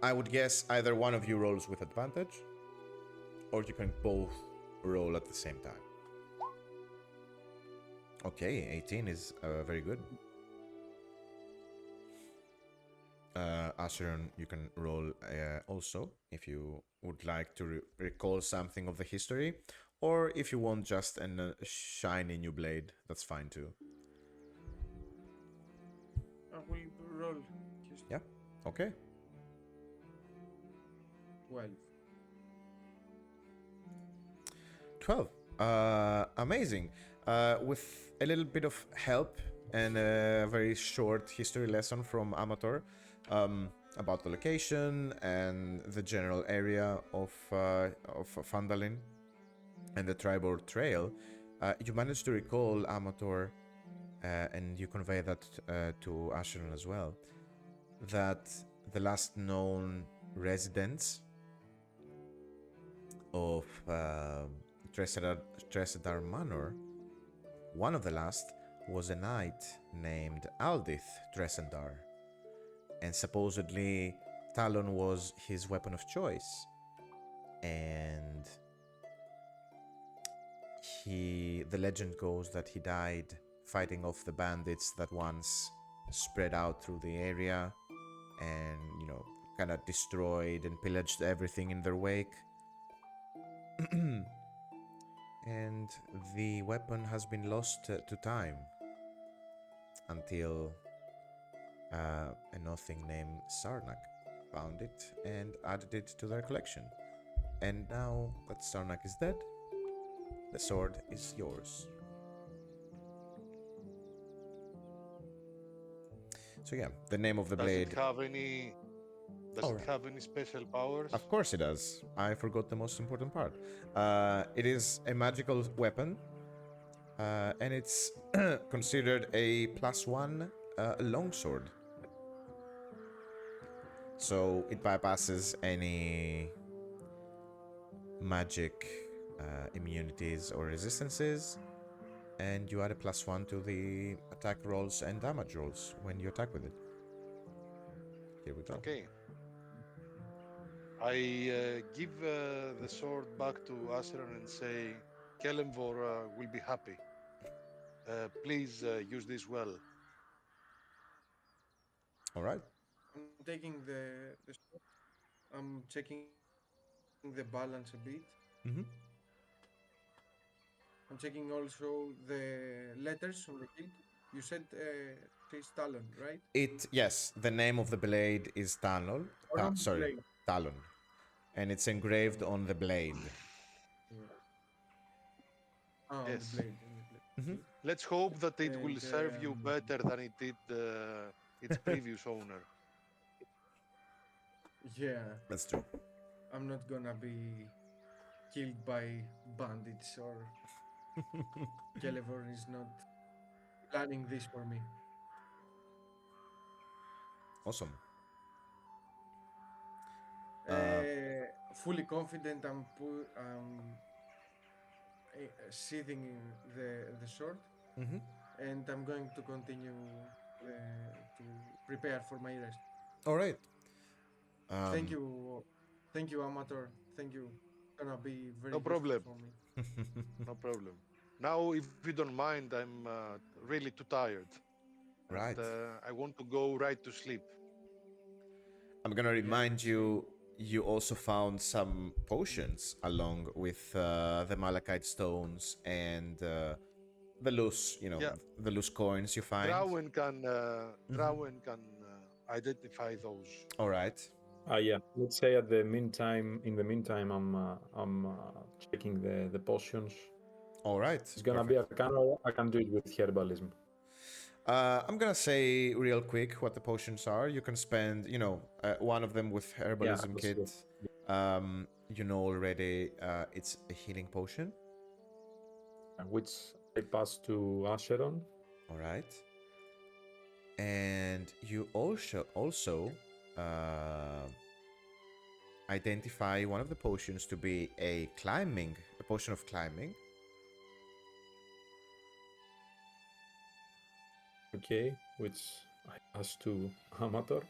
I would guess either one of you rolls with advantage, or you can both roll at the same time. Okay, 18 is very good. Acheron, you can roll also if you would like to recall something of the history, or if you want just a shiny new blade, that's fine too. I will roll. Yeah, okay. 12. 12. Amazing. With a little bit of help and a very short history lesson from Amator about the location and the general area of Phandelver and the Tribord Trail, you managed to recall, Amator, and you convey that to Acheron as well, that the last known residents of Tresedar Manor, one of the last was a knight named Aldith Tresendar, and supposedly Talon was his weapon of choice, and the legend goes that he died fighting off the bandits that once spread out through the area and, kind of destroyed and pillaged everything in their wake. And the weapon has been lost to time until a nothing named Sarnak found it and added it to their collection. And now that Sarnak is dead, the sword is yours. So yeah, the name of the blade... Does it have any special powers? Of course it does. I forgot the most important part. It is a magical weapon, and it's considered a +1 longsword. So it bypasses any magic immunities or resistances, and you add a +1 to the attack rolls and damage rolls when you attack with it. Here we go. Okay. I give the sword back to Acheron and say, Kelemvor will be happy. Please use this well. All right. I'm taking the sword. I'm checking the balance a bit. Mm-hmm. I'm checking also the letters on the hilt. You said it's Talon, right? Yes, the name of the blade is Talon. Blade. Talon. And it's engraved on the blade. Yeah. On Yes. the blade. Mm-hmm. Let's hope that it will serve you better than it did its previous owner. Yeah. That's true. I'm not gonna be killed by bandits or Kelevor is not planning this for me. Awesome. Fully confident I'm sheathing the sword, and I'm going to continue to prepare for my rest. All right. Thank you, Amator. Thank you. Gonna be very No problem. useful for me. No problem. Now, if you don't mind, I'm really too tired. Right. And, I want to go right to sleep. I'm gonna remind you, you also found some potions along with the malachite stones and the loose, the loose coins you find. Drawen can identify those. All right. Yeah. Let's say in the meantime, I'm checking the potions. All right. It's gonna be Arcana. I can do it with herbalism. I'm gonna say real quick what the potions are. You can spend, one of them with herbalism kit. You know already, it's a healing potion, which I pass to Acheron. All right. And you also identify one of the potions to be a potion of climbing. Okay, which I pass to Amator,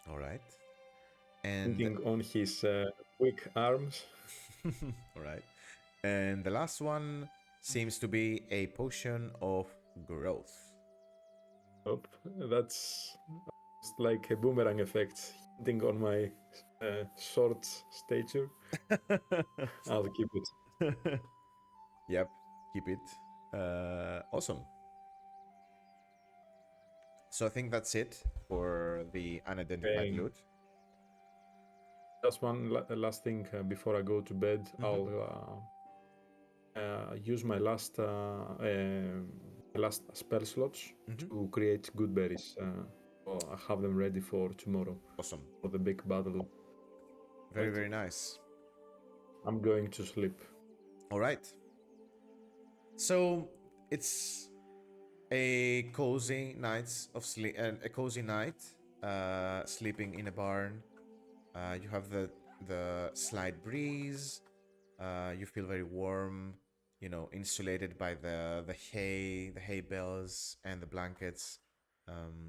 All right. And thinking on his weak arms. all right. And the last one seems to be a potion of growth. Oh, that's like a boomerang effect, hinting on my short stature. I'll keep it. Yep, keep it. Awesome. So I think that's it for the unidentified Okay. loot. Just one last thing before I go to bed. I'll use my last spell slots to create good berries. So I have them ready for tomorrow. Awesome. For the big battle. Very, very nice. I'm going to sleep. All right. So it's a cozy night of sleep, and a cozy night, sleeping in a barn. You have the slight breeze. You feel very warm. You know, insulated by the hay bales, and the blankets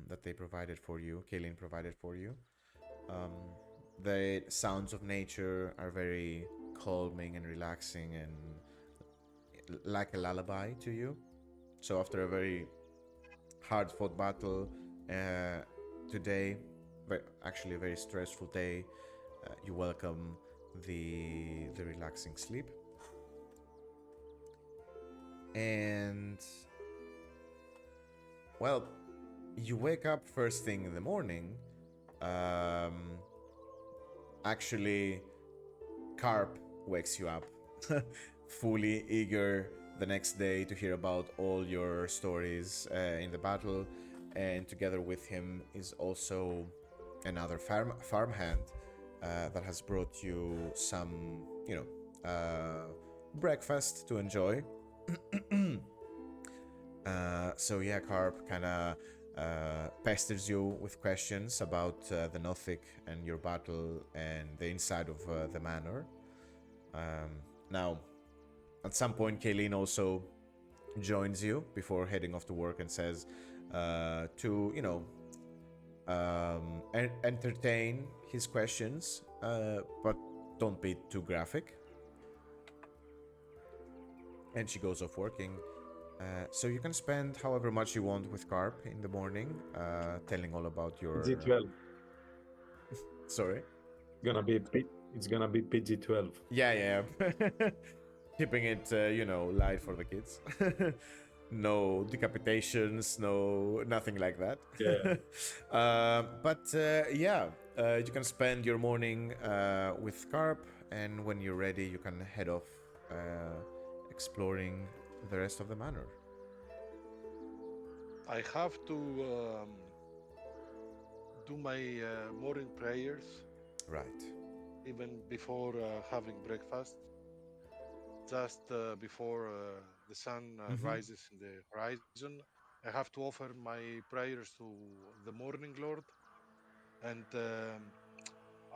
that they provided for you. Kaylin provided for you. The sounds of nature are very calming and relaxing, and like a lullaby to you. So after a very hard-fought battle today, but actually a very stressful day, you welcome the relaxing sleep. And well, you wake up first thing in the morning. Actually, Carp wakes you up, fully eager the next day to hear about all your stories in the battle. And together with him is also another farmhand that has brought you some, breakfast to enjoy. So yeah, Carp kind of pesters you with questions about the Nothic and your battle and the inside of the manor. Now, at some point, Kaylin also joins you before heading off to work and says to, entertain his questions, but don't be too graphic. And she goes off working. So you can spend however much you want with Carp in the morning, telling all about your... PG-12. Sorry? It's gonna be PG-12. Yeah. Keeping it, light for the kids. No decapitations, nothing like that. Yeah. You can spend your morning with Carp, and when you're ready, you can head off exploring the rest of the manor. I have to do my morning prayers. Right. Even before having breakfast. Just before the sun rises in the horizon, I have to offer my prayers to the Morning Lord and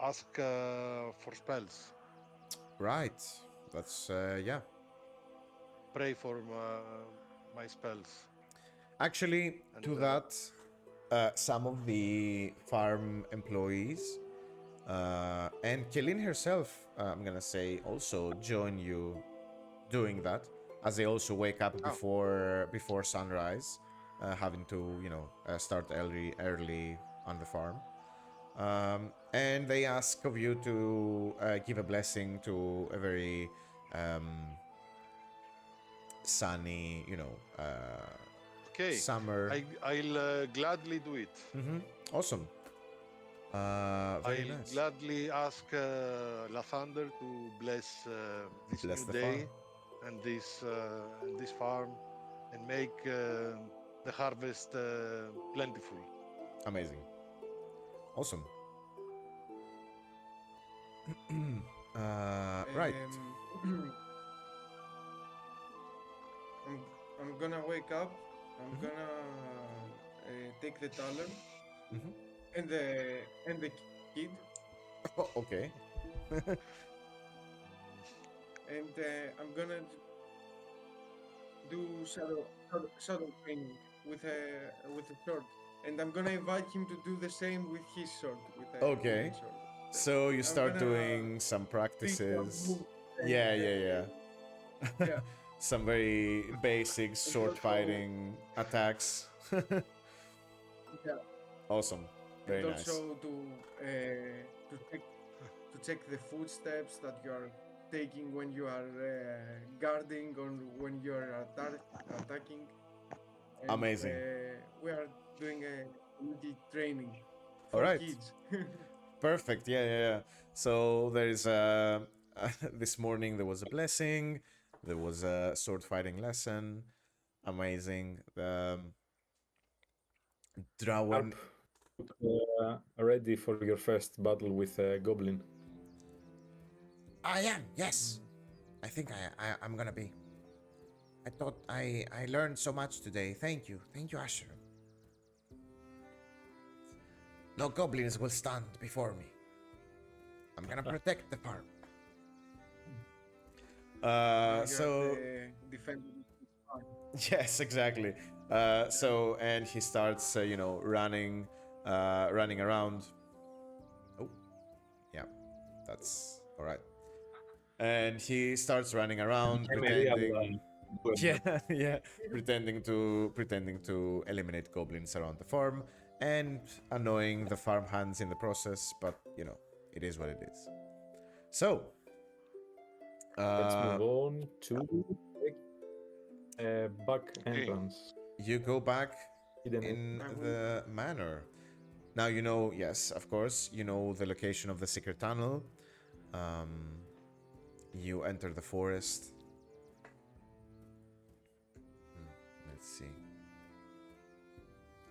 ask for spells. Right. That's, Pray for my spells. Actually, And, to that, some of the farm employees and Kaylin herself, I'm gonna say, also join you doing that, as they also wake up before sunrise, having to start early on the farm. And they ask of you to give a blessing to a very sunny, okay, summer. I'll gladly do it. Awesome. Very I'll nice. gladly ask Lathander to bless this Bless new the day farm. and this farm and make the harvest plentiful. Amazing. Awesome. Right. I'm gonna wake up. I'm gonna take the taller Mm-hmm. and the kid, Oh, okay. and I'm gonna do shadow training with a sword, and I'm gonna invite him to do the same with his sword, with a Okay. golden sword. So you I'm start gonna doing some teach some practices. moves Yeah, and yeah, yeah. yeah, Some very basic and sword also fighting attacks. yeah, Awesome. and Very nice. also to check the footsteps that you are taking when you are guarding or when you are attacking, and Amazing. we are doing a little training All for right. kids. Perfect. Yeah, yeah, yeah. So there's this morning there was a blessing. There was a sword fighting lesson. Amazing. Drawen. Harp, ready for your first battle with a goblin. I am. Yes. I think I'm gonna be. I thought I learned so much today. Thank you. Thank you, Asher. No goblins will stand before me. I'm gonna protect the farm. Now you are So the defender. yes, exactly. And he starts, running around. Oh, yeah, that's all right. And he starts running around, I'm a real pretending. Duergar. Yeah, yeah, pretending to eliminate goblins around the farm and annoying the farm hands in the process. But it is what it is. So, Let's move on to back Okay. entrance. you go back Hidden. in I will. the manor. Now yes, of course, the location of the secret tunnel. You enter the forest. Let's see.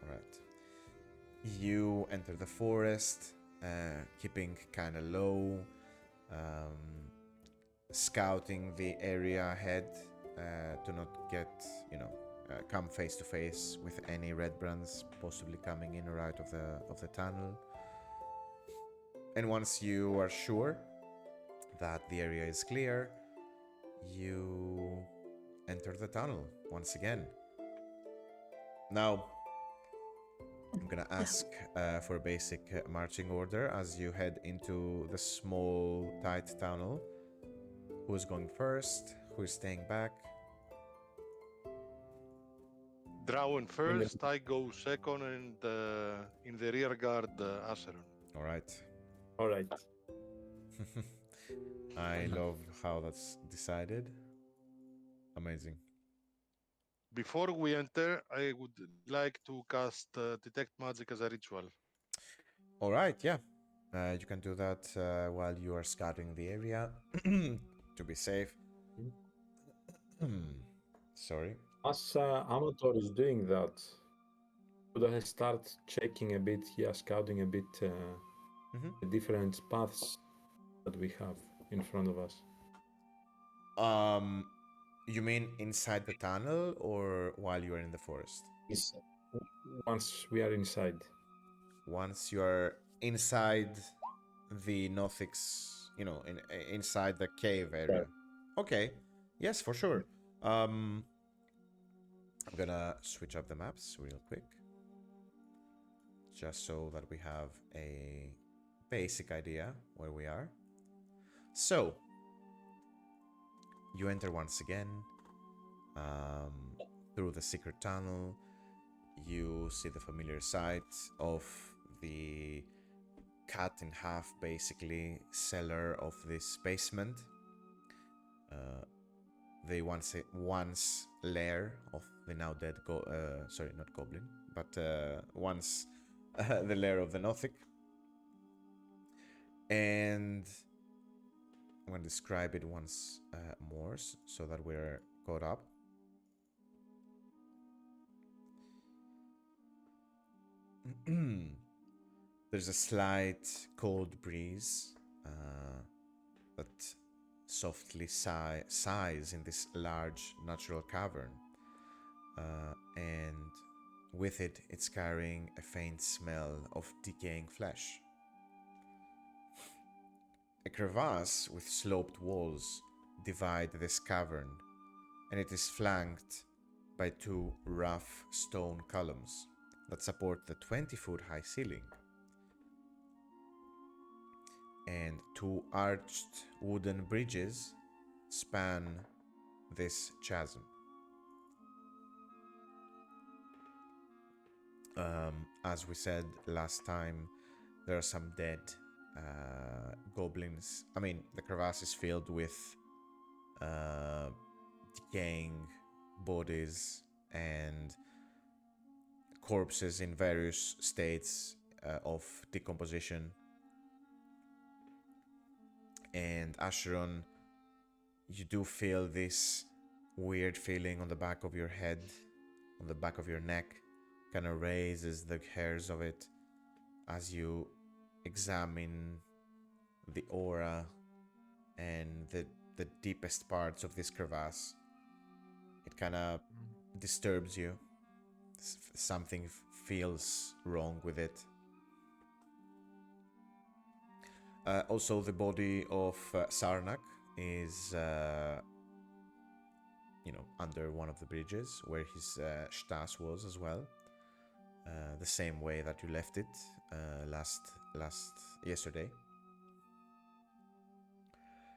All right. You enter the forest, keeping kind of low, scouting the area ahead to not get, come face to face with any Redbrands possibly coming in or out of the tunnel. And once you are sure that the area is clear, you enter the tunnel once again. Now, I'm gonna ask for a basic marching order as you head into the small, tight tunnel. Who's going first? Who's staying back? Drawen first, I go second, and in the rear guard, Acheron. All right. All right. I love how that's decided. Amazing. Before we enter, I would like to cast Detect Magic as a ritual. All right, yeah. You can do that while you are scouting the area to be safe. Sorry. As Amator is doing that, could I start checking a bit, scouting a bit the different paths that we have in front of us? You mean inside the tunnel or while you are in the forest? Once we are inside. Once you are inside the Nothix, inside the cave area. Okay. Yes, for sure. I'm gonna switch up the maps real quick, just so that we have a basic idea where we are. So, you enter once again through the secret tunnel. You see the familiar sight of the cut in half, basically, cellar of this basement. The once lair of the now dead sorry, not goblin, but once the lair of the Nothic. And I'm going to describe it once more so that we're caught up. There's a slight cold breeze that softly sighs in this large natural cavern. And With it, it's carrying a faint smell of decaying flesh. A crevasse with sloped walls divide this cavern, and it is flanked by two rough stone columns that support the 20-foot high ceiling, and two arched wooden bridges span this chasm. As we said last time, there are some dead goblins. I mean, the crevasse is filled with decaying bodies and corpses in various states of decomposition. And Acheron, you do feel this weird feeling on the back of your head, on the back of your neck, kind of raises the hairs of it as you examine the aura and the deepest parts of this crevasse. It kind of disturbs you. Something feels wrong with it. Also, the body of Sarnak is, under one of the bridges where his Stas was as well. The same way that you left it yesterday.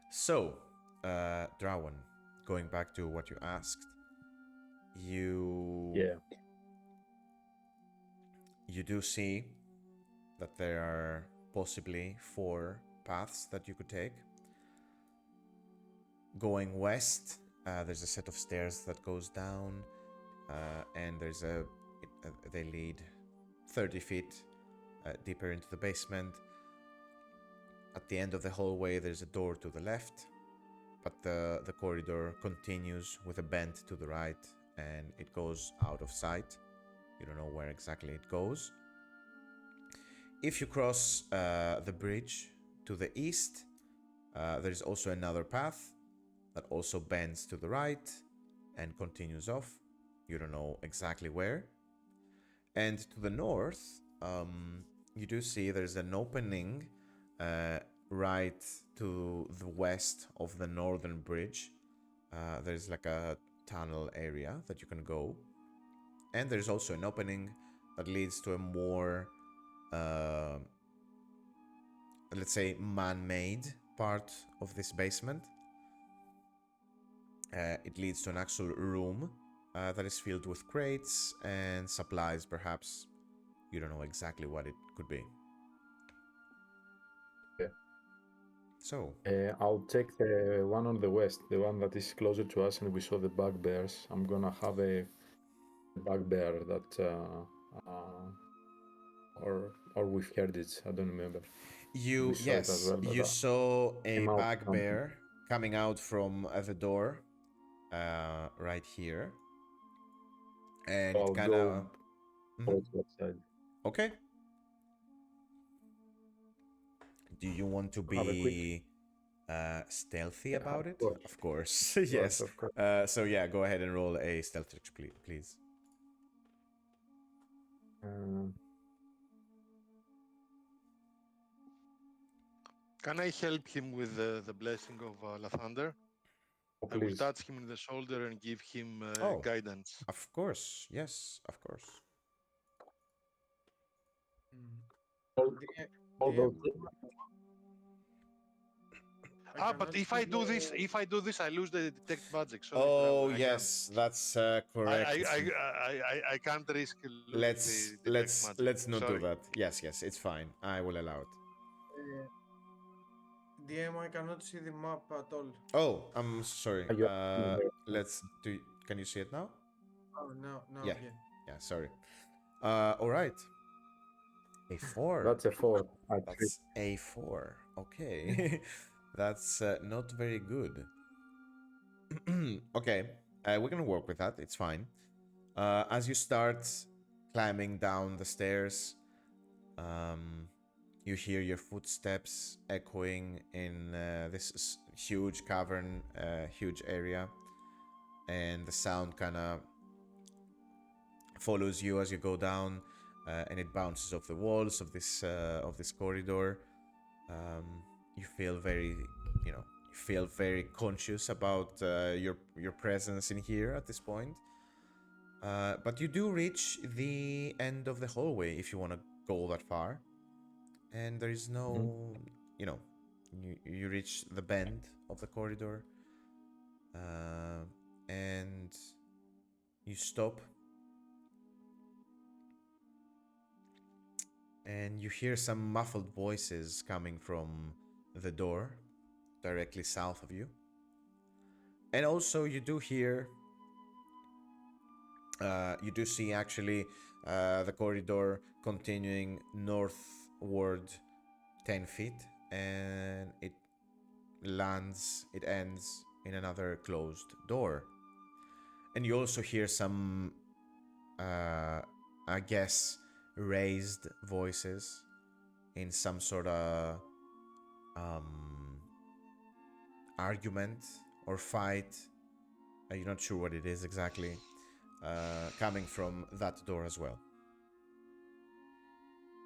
So, Drawen, going back to what you asked, you do see that there are possibly 4 paths that you could take. Going west, there's a set of stairs that goes down, and they lead 30 feet deeper into the basement. At the end of the hallway, there's a door to the left, but the corridor continues with a bend to the right, and it goes out of sight. You don't know where exactly it goes. If you cross the bridge to the east, there's also another path that also bends to the right and continues off. You don't know exactly where. And to the north, you do see there's an opening right to the west of the northern bridge. There's like a tunnel area that you can go. And there's also an opening that leads to a more, let's say, man-made part of this basement. It leads to an actual room that is filled with crates and supplies, perhaps. You don't know exactly what it could be. Yeah. So, I'll take the one on the west, the one that is closer to us, and we saw the bugbears. I'm gonna have a bugbear that, or we've heard it. I don't remember. you saw a bugbear coming out from the door, right here, and it kind of. Okay. Do you want to be stealthy about it? Of course. Yes. Of course. So yeah, go ahead and roll a stealth check, please. Can I help him with the blessing of Lathander? I will touch him in the shoulder and give him guidance. Of course. Yes, of course. But if I do this, I lose the detect magic. Sorry, yes, that's correct. I can't risk losing the detect magic. Let's not do that. Yes, it's fine. I will allow it. DM, I cannot see the map at all. Oh, I'm sorry. Can you see it now? Oh, no, yeah. Sorry. All right. A 4. That's a 4. That's a 4. Okay. That's not very good. Okay. We're gonna work with that. It's fine. As you start climbing down the stairs, you hear your footsteps echoing in this huge cavern, huge area, and the sound kind of follows you as you go down, and it bounces off the walls of this corridor. You feel very, conscious about your presence in here at this point. But you do reach the end of the hallway if you want to go that far, and there is no, you reach the bend of the corridor, and you stop, and you hear some muffled voices coming from the door directly south of you. And also you do hear, you do see actually the corridor continuing northward 10 feet, and it ends in another closed door. And you also hear some, I guess, raised voices in some sort of argument or fight. You're not sure what it is exactly, coming from that door as well.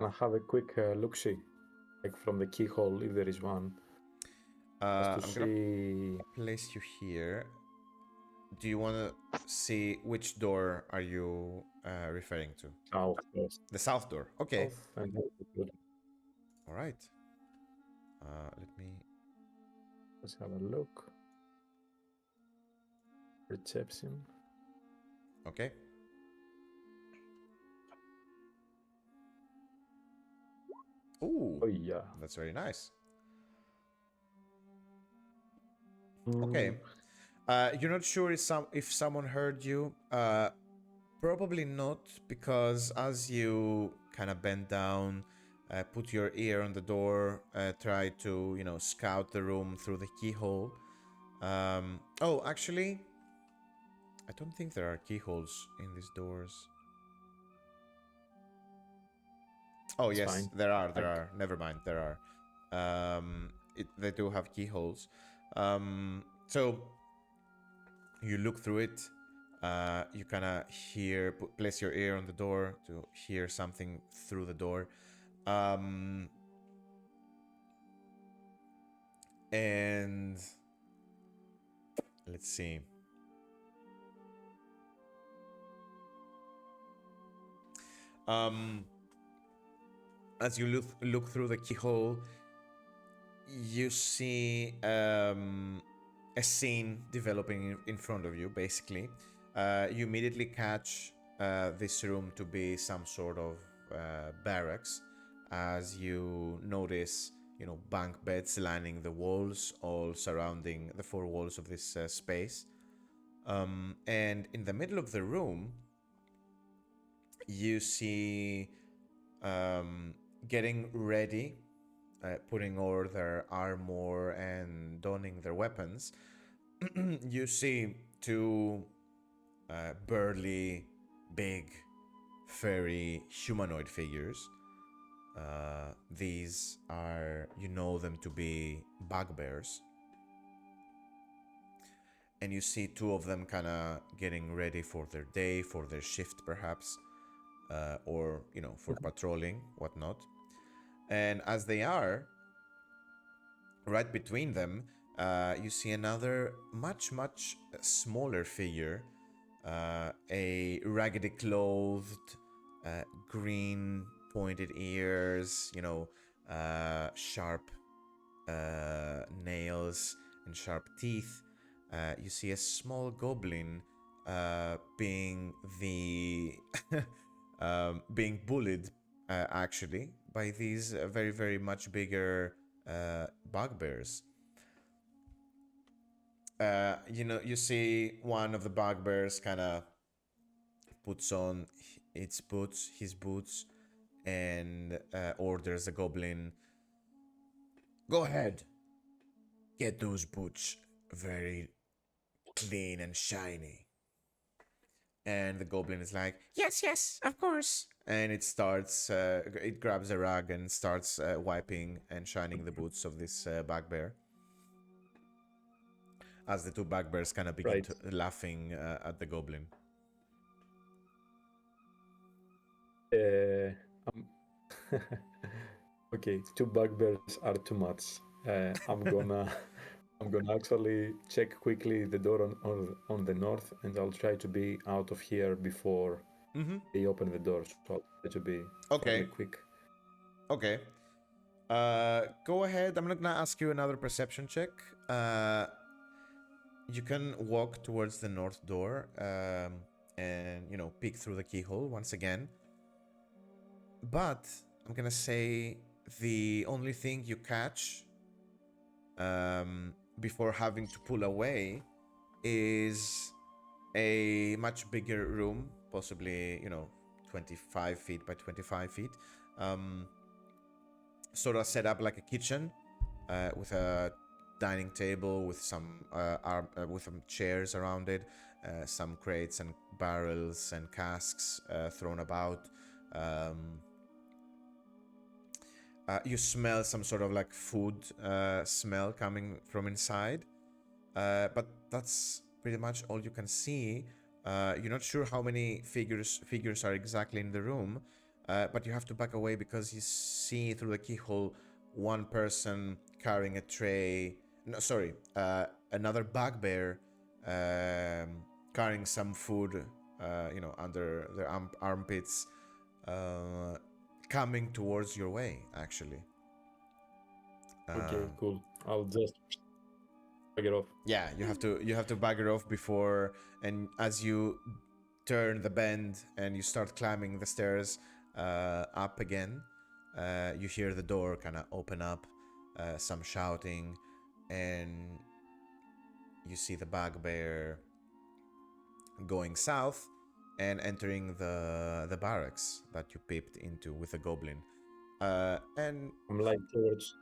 I'll have a quick look-see, like from the keyhole, if there is one. I'm Just to gonna see. place you here. Do you want to see which door are you referring to? South, yes. The south door. Okay. South and north. All right. Let me. Let's have a look. Reception. Okay. Ooh, Oh yeah. that's very nice. Okay. You're not sure if someone heard you. Probably not, because as you kind of bend down, put your ear on the door, try to, scout the room through the keyhole. Oh, actually, I don't think there are keyholes in these doors. Oh, It's yes, fine. there are. Never mind, there are. They do have keyholes. So you look through it. You kind of place your ear on the door to hear something through the door. And let's see. As you look through the keyhole, you see a scene developing in front of you, basically. You immediately catch this room to be some sort of barracks, as you notice, bunk beds lining the walls, all surrounding the four walls of this space. And in the middle of the room, you see getting ready, putting on their armor and donning their weapons. You see two burly, big, furry humanoid figures. These are, you know them to be bugbears. And you see two of them kind of getting ready for their day, for their shift perhaps, or, for patrolling, whatnot. And as they are, right between them, you see another much, much smaller figure, a raggedy clothed, green pointed ears, sharp nails and sharp teeth. You see a small goblin being being bullied, actually, by these very, very much bigger bugbears. You see one of the bugbears kind of puts on his boots, and orders the goblin, "Go ahead, get those boots very clean and shiny." And the goblin is like, "Yes, yes, of course." And it grabs a rag and starts wiping and shining the boots of this bugbear. As the two bugbears kind of begin Right. laughing at the goblin. I'm okay, 2 bugbears are too much. I'm gonna I'm gonna actually check quickly the door on the north, and I'll try to be out of here before they open the door. So I'll try to be fairly Okay. quick. Okay. Go ahead. I'm not gonna ask you another perception check. You can walk towards the north door, and peek through the keyhole once again. But I'm gonna say the only thing you catch before having to pull away is a much bigger room, possibly 25 feet by 25 feet, sort of set up like a kitchen, with a dining table with some with some chairs around it, some crates and barrels and casks thrown about. You smell some sort of like food smell coming from inside, but that's pretty much all you can see. You're not sure how many figures are exactly in the room, but you have to back away because you see through the keyhole one person carrying a tray. No, sorry, another bugbear carrying some food, under their armpits, coming towards your way, actually. Okay, cool. I'll just get off. Yeah, you have to bugger off before, and as you turn the bend and you start climbing the stairs up again, you hear the door kind of open up, some shouting, and you see the bugbear going south and entering the barracks that you peeped into with a goblin. And I'm like towards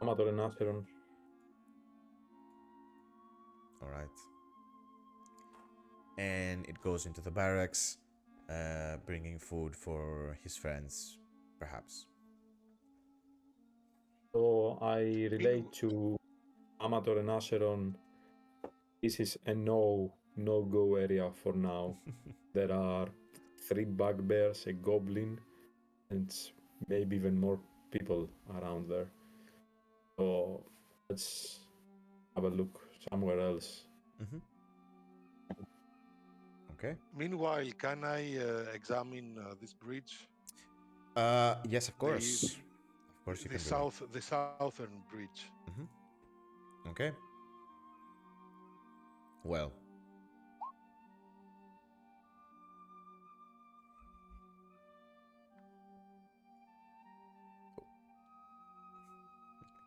Amator and Acheron. all right. And it goes into the barracks, bringing food for his friends, perhaps. So I relate to Amator and Acheron. This is a no-go area for now. There are 3 bugbears, a goblin, and maybe even more people around there. So let's have a look somewhere else. Mm-hmm. Okay. Meanwhile, can I examine this bridge? Yes, of course. Of course, you can do that. The southern bridge. Mm-hmm. Okay. Well.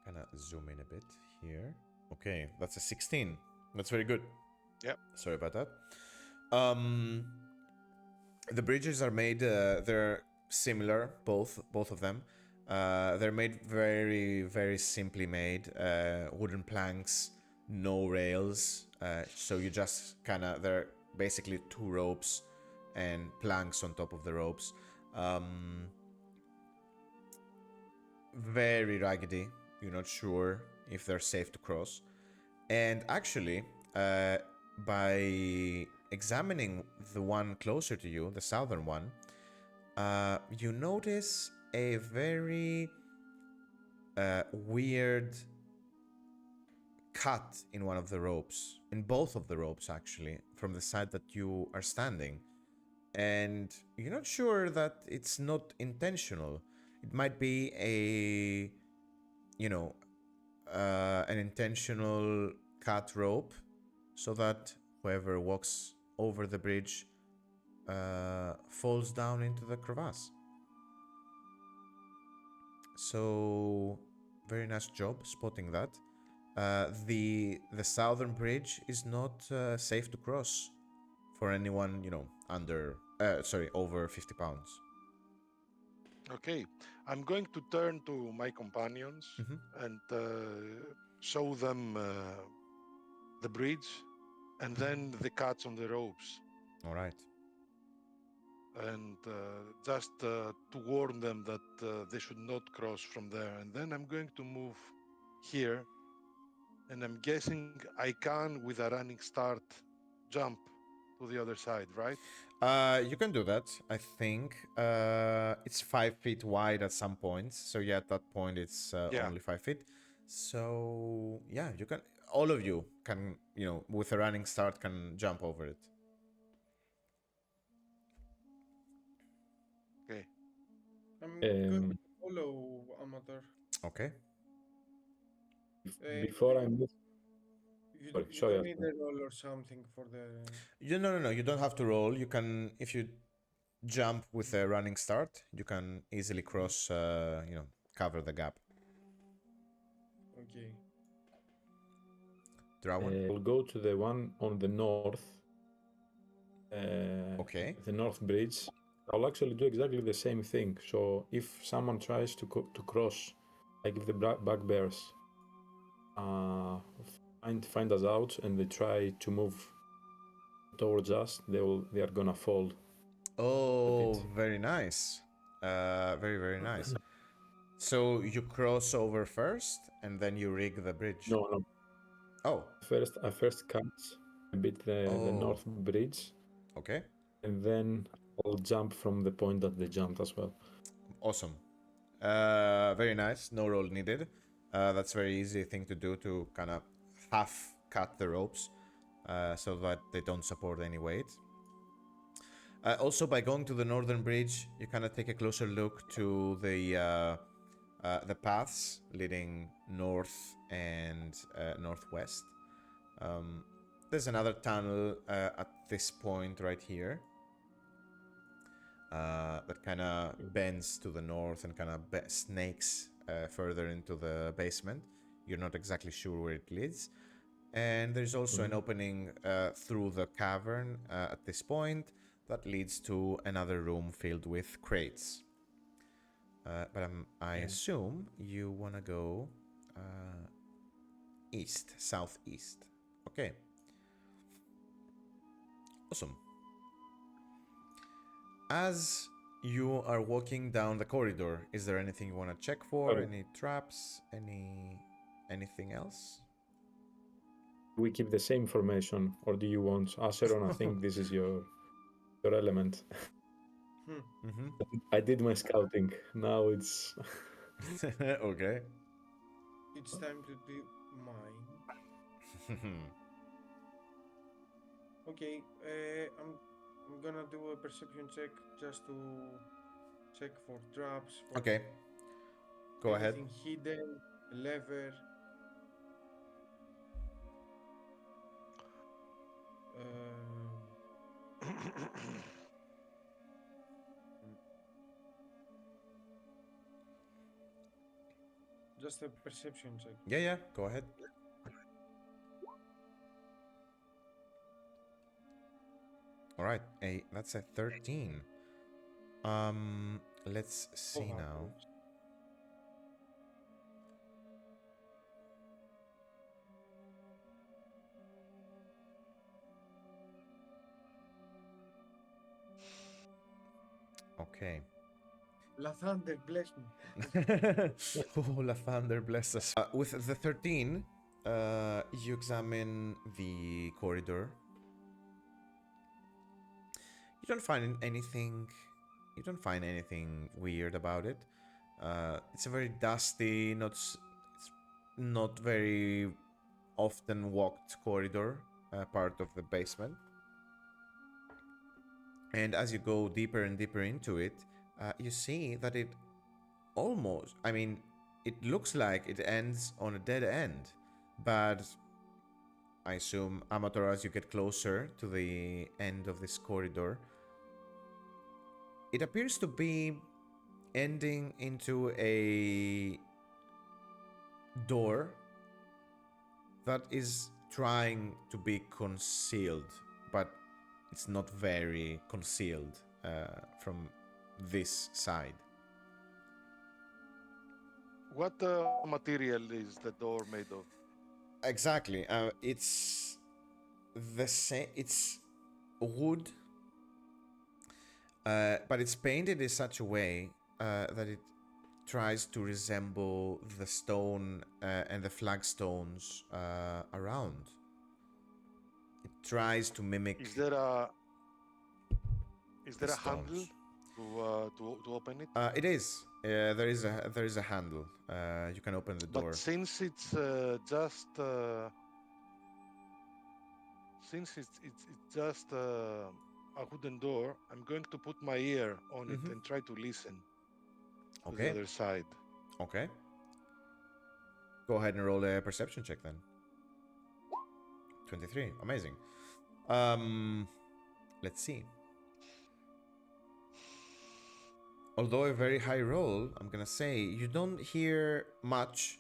Kind of zoom in a bit here. Okay, that's a 16. That's very good. Yeah. Sorry about that. The bridges are made. They're similar, both of them. They're made very, very simply made. Wooden planks, no rails. So you just they're basically 2 ropes and planks on top of the ropes. Very raggedy. You're not sure if they're safe to cross. And actually, by examining the one closer to you, the southern one, you notice a very weird cut in one of the ropes, in both of the ropes actually, from the side that you are standing. And you're not sure that it's not intentional. It might be an intentional cut rope so that whoever walks over the bridge falls down into the crevasse. So, very nice job spotting that. The southern bridge is not safe to cross for anyone, over 50 pounds. Okay, I'm going to turn to my companions and show them the bridge and then the cuts on the ropes. All right. And just to warn them that they should not cross from there. And then I'm going to move here, and I'm guessing I can, with a running start, jump to the other side, right? You can do that, I think. It's 5 feet wide at some points. So yeah, at that point it's Yeah. only 5 feet. So yeah, you can. All of you can, you know, with a running start, can jump over it. Okay. I'm going Um, to follow Amator. Okay. before I move, You sorry, don't need Asma. a roll or something for the. No. You don't have to roll. You can, if you jump with a running start, you can easily cross. You know, cover the gap. Okay. Drawen. I'll go to the one on the north. Okay. The north bridge. I'll actually do exactly the same thing. So if someone tries to cross, like if the bugbears find us out and they try to move towards us, they are gonna fall. Oh, very nice. Very nice. So you cross over first, and then you rig the bridge. No. Oh. I first catch a bit the north bridge. Okay. And then I'll jump from the point that they jumped as well. Awesome. Very nice. No roll needed. That's very easy thing to do to kind of half cut the ropes so that they don't support any weight. Also, by going to the northern bridge, you kind of take a closer look to the paths leading north and northwest. There's another tunnel at this point right here that kind of bends to the north and kind of snakes further into the basement. You're not exactly sure where it leads. And there's also an opening through the cavern at this point that leads to another room filled with crates. But I assume you want to go southeast. Okay. Awesome. As you are walking down the corridor, is there anything you want to check for? Any traps? Anything else? We keep the same formation, or do you want Acheron? I think this is your element. I did my scouting. Now it's Okay. It's time to do mine. Okay. I'm gonna do a perception check just to check for traps. For Okay. Go ahead. anything hidden, lever. Just a perception check. Yeah. Go ahead. All right. That's a 13. Let's see now. Okay. La Thunder, bless me. Oh, La Thunder bless us. With the 13, you examine the corridor. You don't find anything. You don't find anything weird about it. It's a very dusty, it's not very often walked corridor, part of the basement. And as you go deeper and deeper into it, you see that it almost, I mean, it looks like it ends on a dead end, but I assume, Amator, as you get closer to the end of this corridor, it appears to be ending into a door that is trying to be concealed, but it's not very concealed from this side. What material is the door made of? Exactly. It's the same. It's wood, but it's painted in such a way that it tries to resemble the stone and the flagstones around. It tries to mimic. Is there a Is there the a handle stones. to open it? It is. There is a handle. You can open the But door. since it's just a wooden door, I'm going to put my ear on it and try to listen to the Okay. other side. Okay. Go ahead and roll a perception check then. 23. Amazing. Let's see. Although a very high roll, I'm gonna say you don't hear much.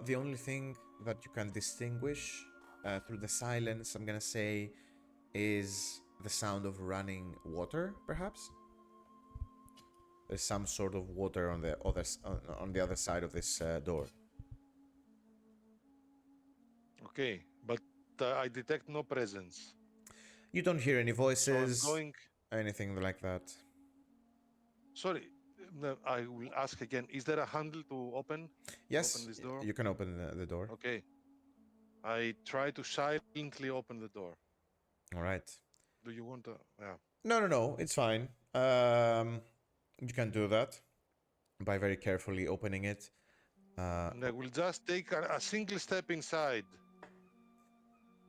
The only thing that you can distinguish through the silence, I'm gonna say, is the sound of running water, perhaps. There's some sort of water on the other side of this door. Okay, but I detect no presence. You don't hear any So I'm voices, going. anything like that. Sorry, no, I will ask again. Is there a handle to open Yes, this door? you can open the door. Okay. I try to silently open the door. All right. Do you want to? Yeah. No, it's fine. You can do that by very carefully opening it. And I will just take a single step inside,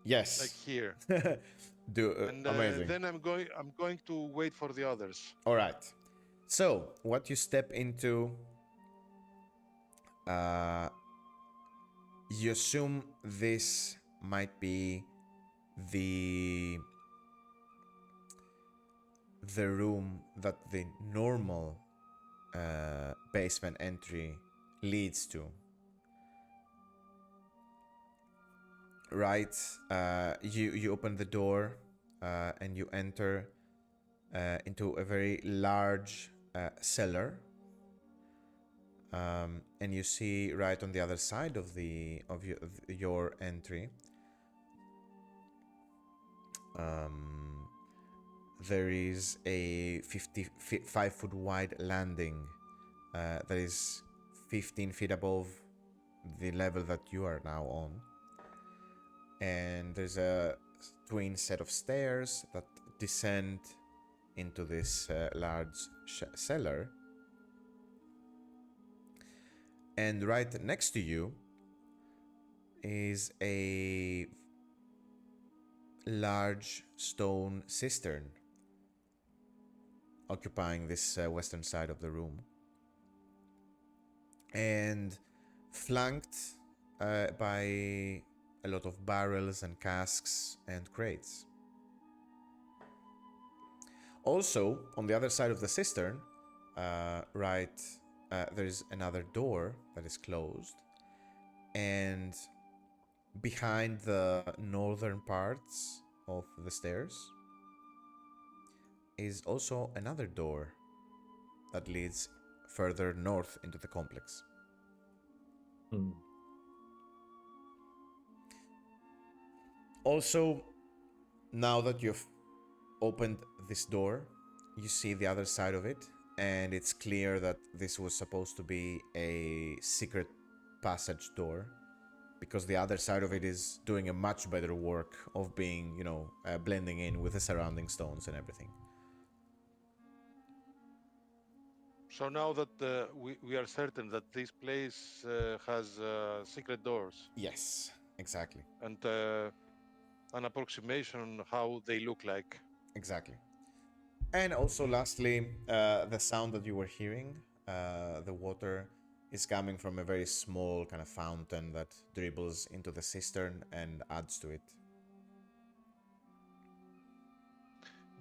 Yes. like here. And Amazing. then I'm going to wait for the others. All right. So what you step into, you assume this might be the room that the normal basement entry leads to. Right. You open the door and you enter into a very large cellar. And you see right on the other side of your entry, there is a 55-foot wide landing that is 15 feet above the level that you are now on. And there's a twin set of stairs that descend into this large cellar. And right next to you is a large stone cistern occupying this western side of the room. And flanked by a lot of barrels and casks and crates. Also, on the other side of the cistern, there's another door that is closed, and behind the northern parts of the stairs is also another door that leads further north into the complex. Also, now that you've opened this door, you see the other side of it, and it's clear that this was supposed to be a secret passage door, because the other side of it is doing a much better work of being, blending in with the surrounding stones and everything. So now that we are certain that this place has secret doors. Yes, exactly. And an approximation on how they look like. Exactly. And also, lastly, the sound that you were hearing, the water is coming from a very small kind of fountain that dribbles into the cistern and adds to it.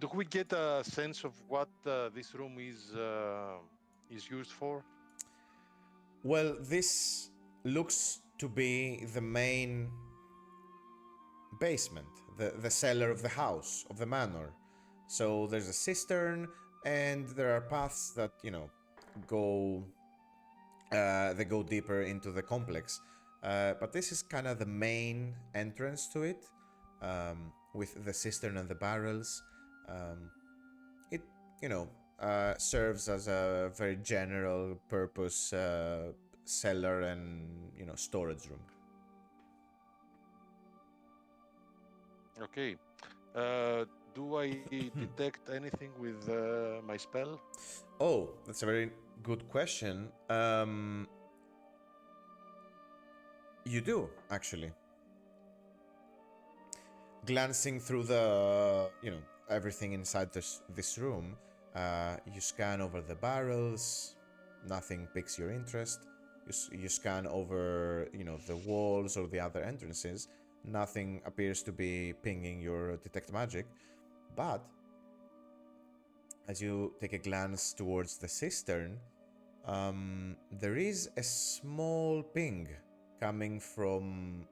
Do we get a sense of what this room is used for? Well, this looks to be the main basement, the cellar of the house, of the manor. So there's a cistern, and there are paths that, they go deeper into the complex. But this is kind of the main entrance to it, with the cistern and the barrels. It, serves as a very general purpose cellar and, storage room. Okay. Do I detect anything with my spell? Oh, that's a very good question. You do, actually. Glancing through the, everything inside this room, you scan over the barrels. Nothing piques your interest. You scan over, the walls or the other entrances. Nothing appears to be pinging your detect magic. But as you take a glance towards the cistern, there is a small ping coming from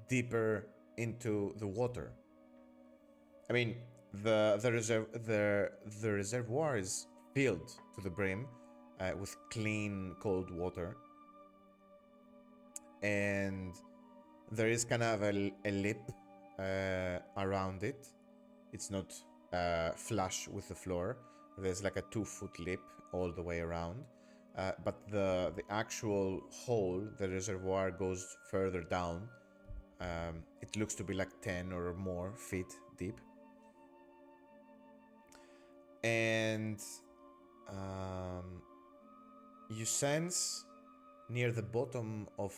deeper into the water. I mean, the reservoir is filled to the brim with clean cold water, and there is kind of a lip around it. It's not flush with the floor. There's like a 2-foot lip all the way around. But the actual hole, the reservoir, goes further down. It looks to be like 10 or more feet deep. And you sense near the bottom of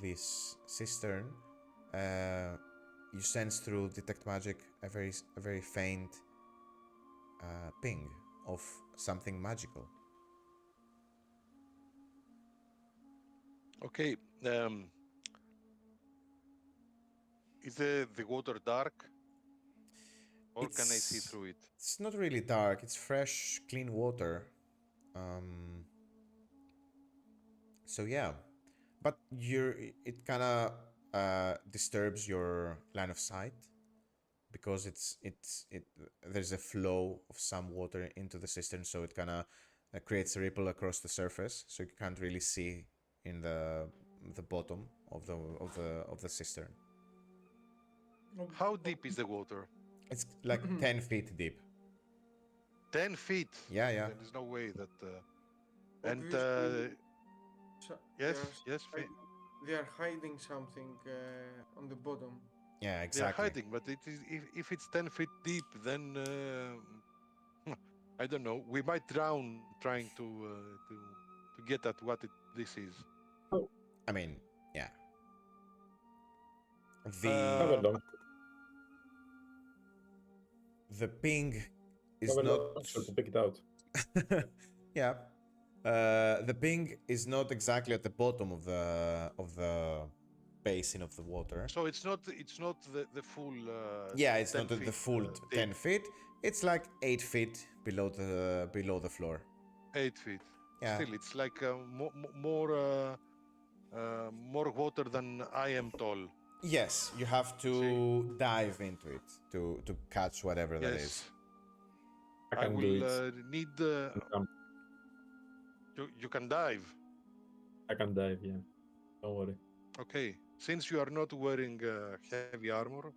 this cistern, you sense through detect magic a very faint ping of something magical. Okay. Is the water dark? Or can I see through it? It's not really dark. It's fresh, clean water. Um, so yeah, but it kind of disturbs your line of sight because there's a flow of some water into the cistern, so it kind of creates a ripple across the surface, so you can't really see in the bottom of the cistern. How deep is the water? It's like 10 feet deep. 10 feet? Yeah, yeah. There is no way that... and they yes, are yes, they are hiding something on the bottom. Yeah, they are exactly. hiding, but it is if it's 10 feet deep, then I don't know. We might drown trying to get at what this is. I mean, yeah. Have a long, The ping is have a not. long shot to pick it out. Yeah. The ping is not exactly at the bottom of the basin of the water. So it's not the full. Yeah, it's 10 not at the feet, full deep. 10 feet. It's like 8 feet below the floor. 8 feet. Yeah. Still, it's like more water than I am tall. Yes, you have to dive into it to catch whatever that is. I can do will it. need. You can dive. I can dive, yeah. Don't worry. Okay. Since you are not wearing heavy armor,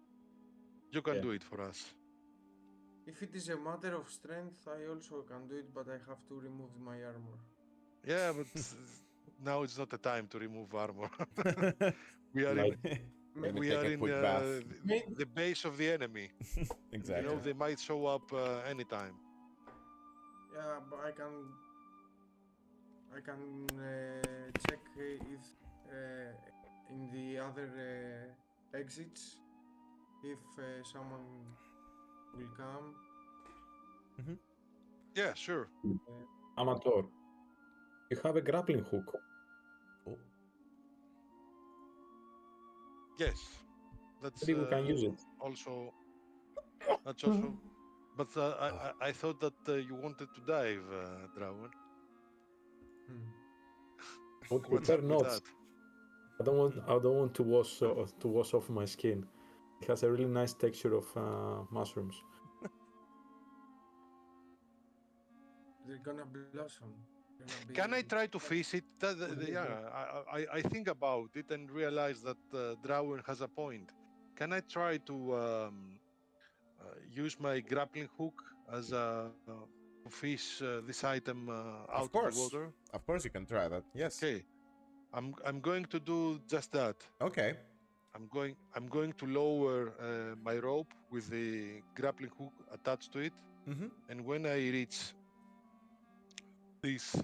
you can do it for us. If it is a matter of strength, I also can do it, but I have to remove my armor. Yeah, but now it's not the time to remove armor. we are Like, in the base of the enemy. Exactly. You know, they might show up anytime. Yeah, but I can check if in the other exits if someone will come. Mm-hmm. Yeah, sure. Amator, you have a grappling hook. Oh. Yes, that's Maybe we can use it. also. That's also. But I thought that you wanted to dive, Drawen. Would What's prefer up with not. that? I don't want to wash off my skin. It has a really nice texture of mushrooms. They're gonna blossom. Can I try to fish it? I think about it and realize that Drawen has a point. Can I try to use my grappling hook as a to fish this item out of the water? Of course, you can try that. Yes. Okay, I'm going to do just that. Okay. I'm going to lower my rope with the grappling hook attached to it, and when I reach this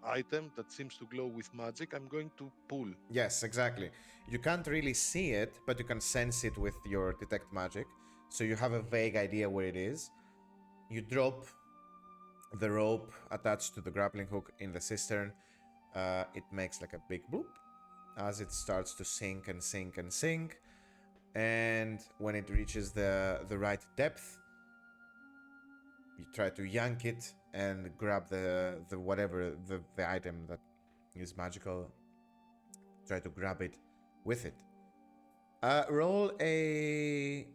item that seems to glow with magic, I'm going to pull. Yes, exactly. You can't really see it, but you can sense it with your detect magic. So you have a vague idea where it is. You drop the rope attached to the grappling hook in the cistern. It makes like a big bloop as it starts to sink and sink and sink. And when it reaches the right depth, you try to yank it and grab the whatever the item that is magical. Try to grab it with it. Roll a.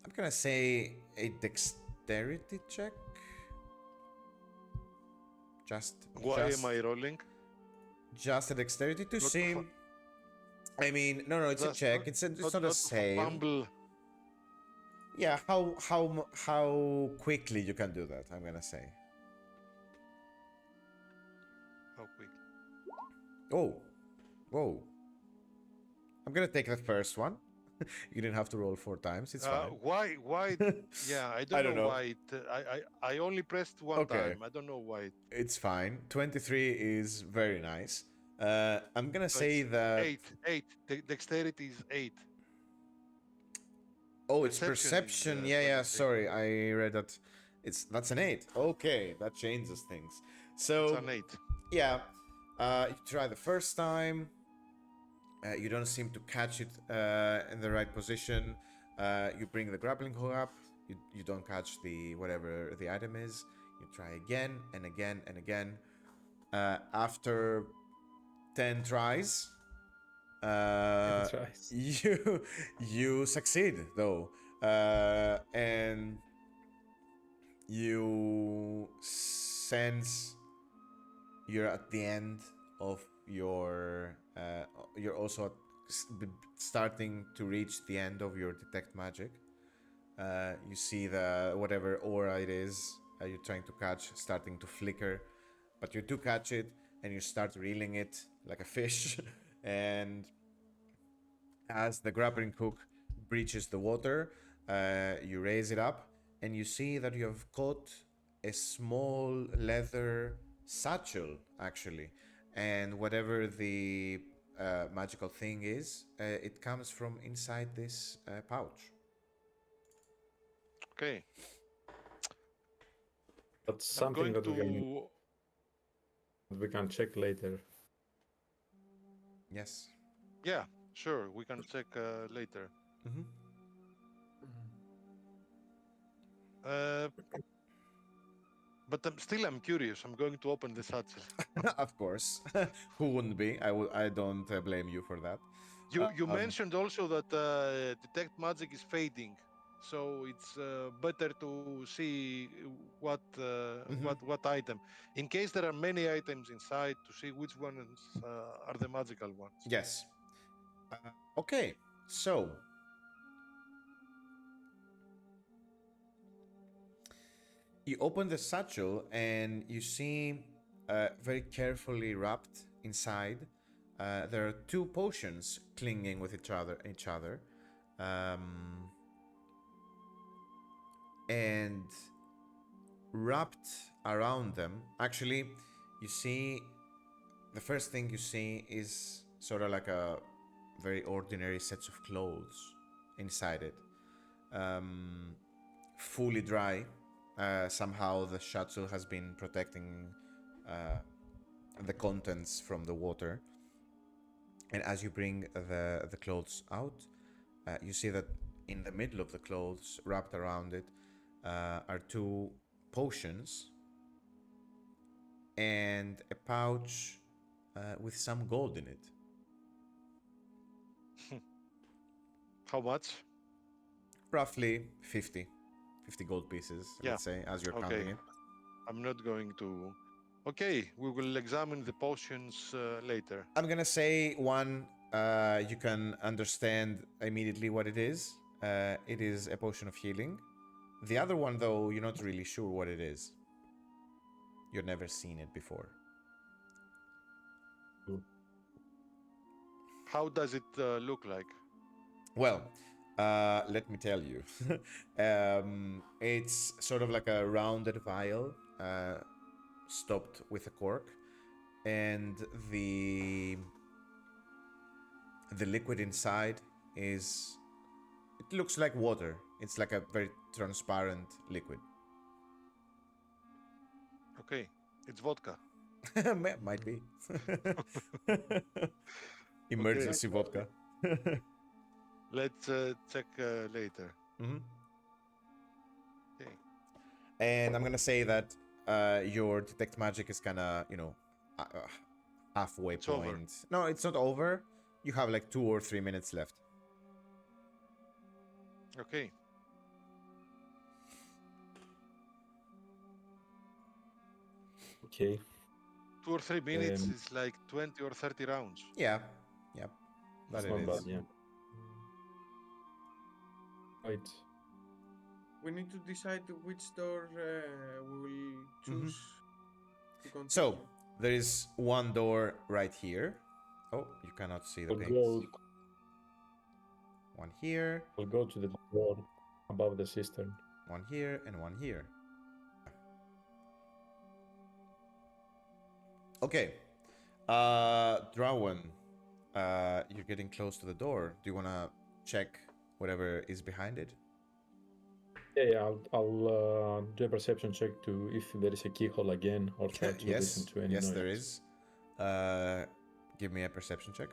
I'm gonna say a dexterity check. Why am I rolling? Just a dexterity to Not see. I mean, no, it's a check. It's not a save. Fumble. Yeah, how quickly you can do that? I'm gonna say. How quick? Oh, whoa. I'm gonna take the first one. You didn't have to roll 4 times. It's fine. Why? Yeah, I don't know why. I only pressed one time. I don't know why. It's fine. 23 is very nice. I'm gonna So say it's that. 8. Dexterity is 8. Oh, it's perception. Yeah. Sorry, I read that. That's an 8. Okay, that changes things. So it's an 8. Yeah, you try the first time. You don't seem to catch it in the right position. You bring the grappling hook up. You don't catch the whatever the item is. You try again and again and again. After 10 tries, you succeed though, and you sense you're at the end of your you're also starting to reach the end of your detect magic. You see the whatever aura it is you're trying to catch starting to flicker, but you do catch it and you start reeling it like a fish. And as the grappling hook breaches the water, you raise it up and you see that you have caught a small leather satchel, actually. And whatever the magical thing is, it comes from inside this pouch. Okay. That's something that we can check later. Yes. Yeah, sure. We can check later. But I'm curious. I'm going to open the satchel. Of course. Who wouldn't be? I don't blame you for that. You mentioned also that detect magic is fading, so it's better to see what item. In case there are many items inside, to see which ones are the magical ones. Yes. Okay. So you open the satchel and you see very carefully wrapped inside. There are 2 potions clinging with each other. And wrapped around them, actually, you see the first thing you see is sort of like a very ordinary sets of clothes inside it. Fully dry. Somehow the satchel has been protecting the contents from the water. And as you bring the clothes out, you see that in the middle of the clothes, wrapped around it, are 2 potions and a pouch with some gold in it. How much? Roughly 50 gold pieces, let's say, as you're counting it. I'm not going to... Okay, we will examine the potions later. I'm gonna say one, you can understand immediately what it is. It is a potion of healing. The other one, though, you're not really sure what it is. You've never seen it before. How does it look like? Well, let me tell you. It's sort of like a rounded vial, stopped with a cork, and the liquid inside is. It looks like water. It's like a very transparent liquid. Okay, it's vodka. Might be. Emergency vodka. Let's check later. Mhm. Okay. And I'm gonna say that your detect magic is kind of, halfway It's over. point. No, it's not over. You have like 2 or 3 minutes left. Okay. Okay. 2 or 3 minutes Um, is like 20 or 30 rounds. Yeah, that That's it not is. bad, yeah. Right. We need to decide which door we will choose to continue. So there is one door right here. Oh, you cannot see the We'll pinks. go, One here, we'll go to the door above the cistern. one here, and one here. Okay. Drawen, you're getting close to the door. Do you want to check whatever is behind it? Yeah, I'll do a perception check to if there is a keyhole again, or try to listen to any yes, noise. there is. Give me a perception check.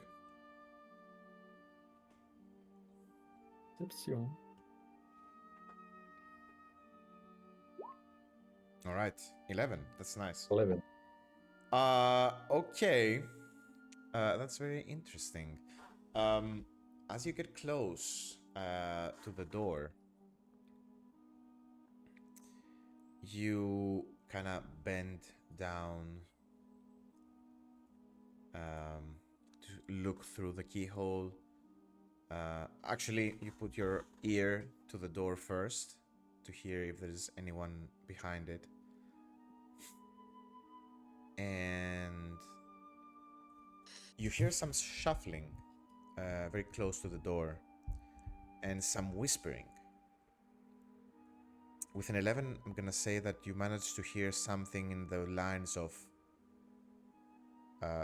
Perception. All right, 11. That's nice. 11. Okay. That's very interesting. As you get close to the door, you kind of bend down to look through the keyhole. Actually, you put your ear to the door first to hear if there's anyone behind it. And you hear some shuffling very close to the door and some whispering. With an 11, I'm gonna say that you managed to hear something in the lines of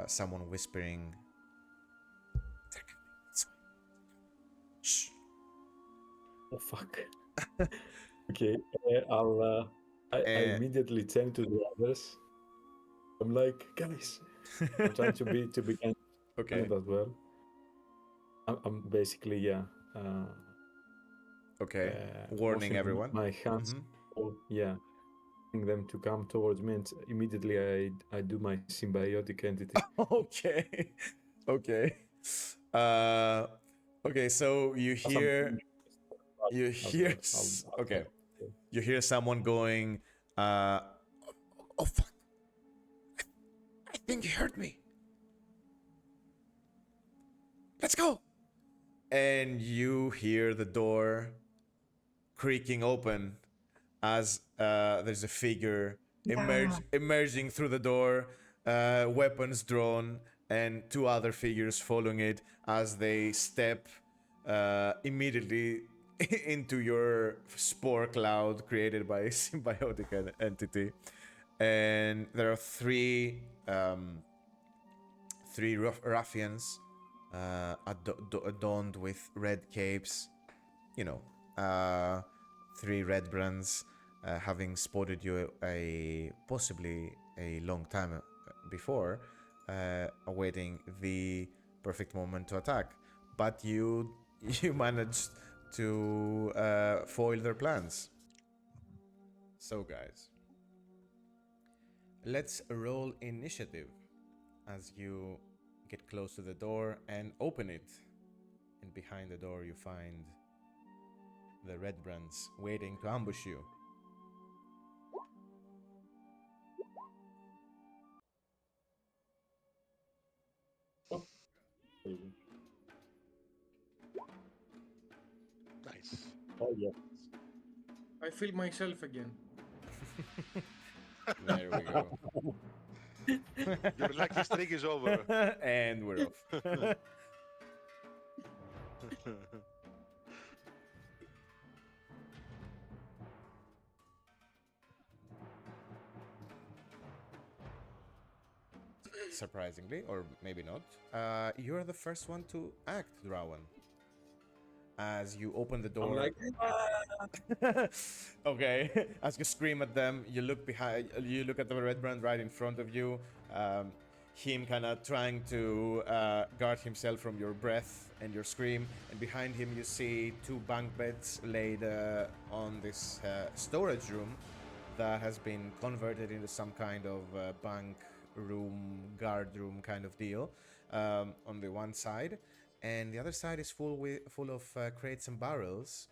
someone whispering. Shh. Oh, fuck. Okay, I immediately turn to the others. I'm like, guys, I'm trying to be kind Okay. as well. I'm basically, yeah. Okay. Warning motioning everyone. My hands, yeah, asking them to come towards me, and immediately I do my symbiotic entity. Okay. Okay. Okay. So you hear. You hear. Okay. You hear someone going. Oh fuck! I think you heard me. Let's go. And you hear the door creaking open as there's a figure emerging through the door, weapons drawn, and 2 other figures following it as they step immediately into your spore cloud created by a symbiotic entity. And there are 3 ruffians adorned with red capes, 3 Redbrands, having spotted you possibly a long time before, awaiting the perfect moment to attack. But you managed to foil their plans. So guys, let's roll initiative as you get close to the door and open it. And behind the door you find the Redbrands waiting to ambush you. Nice. Oh yeah. I feel myself again. There we go. Your lucky streak is over. And we're off. Surprisingly, or maybe not, you're the first one to act, Drawen. As you open the door. I'm like, okay. As you scream at them, you look behind. You look at the Redbrand right in front of you. Him kind of trying to guard himself from your breath and your scream. And behind him, you see two bunk beds laid on this storage room that has been converted into some kind of bunk room, guard room kind of deal on the one side. And the other side is full of crates and barrels,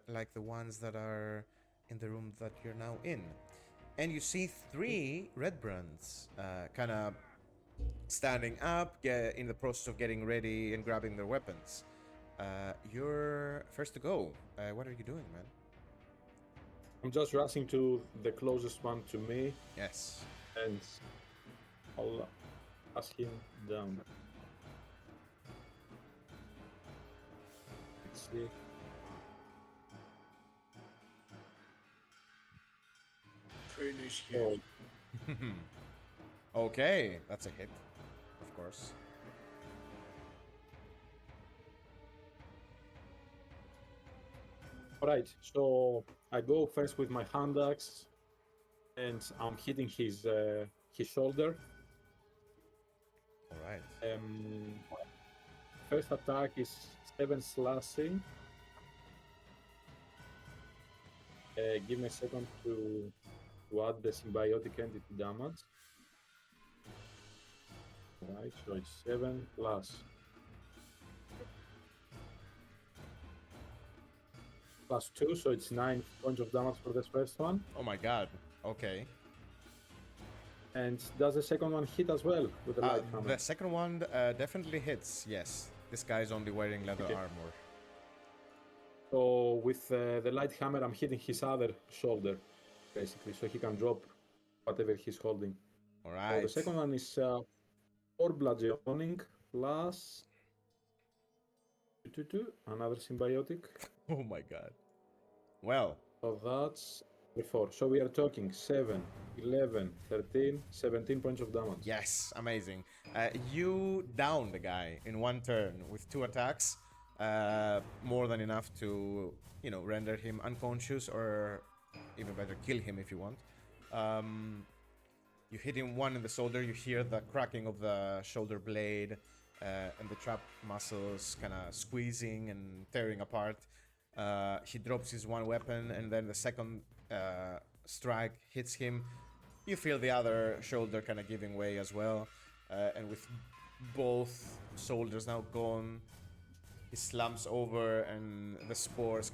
like the ones that are in the room that you're now in. And you see three Redbrands kind of standing up, in the process of getting ready and grabbing their weapons. You're first to go. What are you doing, man? I'm just rushing to the closest one to me, Yes. and I'll ask him down. Let's see. Finish Oh, him. Okay, that's a hit, of course. alright, so I go first with my hand axe, and I'm hitting his shoulder. All right. First attack is 7 slashing. Give me a second to add the symbiotic entity damage. Alright, so it's 7 plus 2, so it's 9 points of damage for this first one. Oh my god. Okay. And does the second one hit as well with the light hammer? The second one definitely hits, yes. This guy's only wearing leather armor. So with the light hammer, I'm hitting his other shoulder, basically, so he can drop whatever he's holding. All right. So the second one is 4 bludgeoning plus 2, another symbiotic. Oh my god. Well. So that's 4. So we are talking 7, 11, 13, 17 points of damage. Yes, amazing. You down the guy in one turn with 2 attacks. More than enough to, render him unconscious, or even better, kill him if you want. You hit him one in the shoulder. You hear the cracking of the shoulder blade and the trap muscles kind of squeezing and tearing apart. He drops his one weapon, and then the second strike hits him. You feel the other shoulder kind of giving way as well. And with both shoulders now gone, he slumps over, and the spores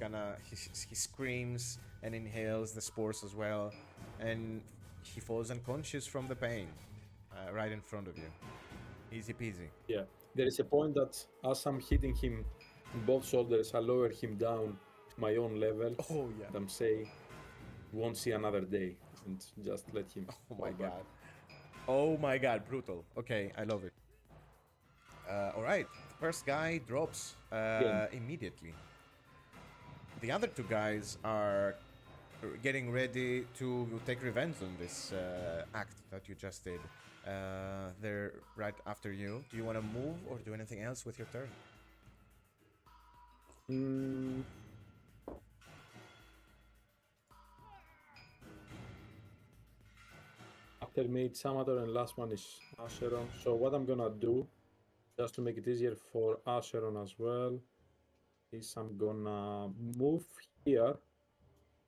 he screams and inhales the spores as well. And he falls unconscious from the pain right in front of you. Easy peasy. Yeah. There is a point that as I'm hitting him in both shoulders, I lower him down to my own level. Oh, yeah. And I'm saying, won't see another day. And just let him. Oh my god. Oh my god, brutal. Okay, I love it. Alright, the first guy drops immediately. The other two guys are getting ready to take revenge on this act that you just did. They're right after you. Do you want to move or do anything else with your turn? After me, it's Amator, and last one is Acheron. So what I'm gonna do, just to make it easier for Acheron as well, is I'm gonna move here.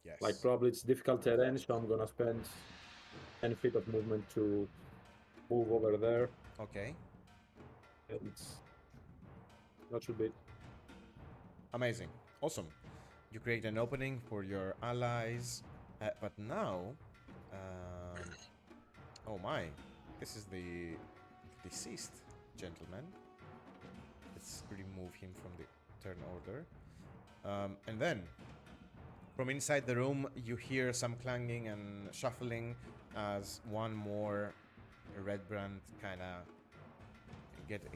Yes. Like, probably it's difficult terrain, so I'm gonna spend 10 feet of movement to move over there. Okay. And that should be it. Amazing. Awesome. You create an opening for your allies, but now... oh my, this is the deceased gentleman. Let's remove him from the turn order. And then, from inside the room, you hear some clanging and shuffling as one more Redbrand kind of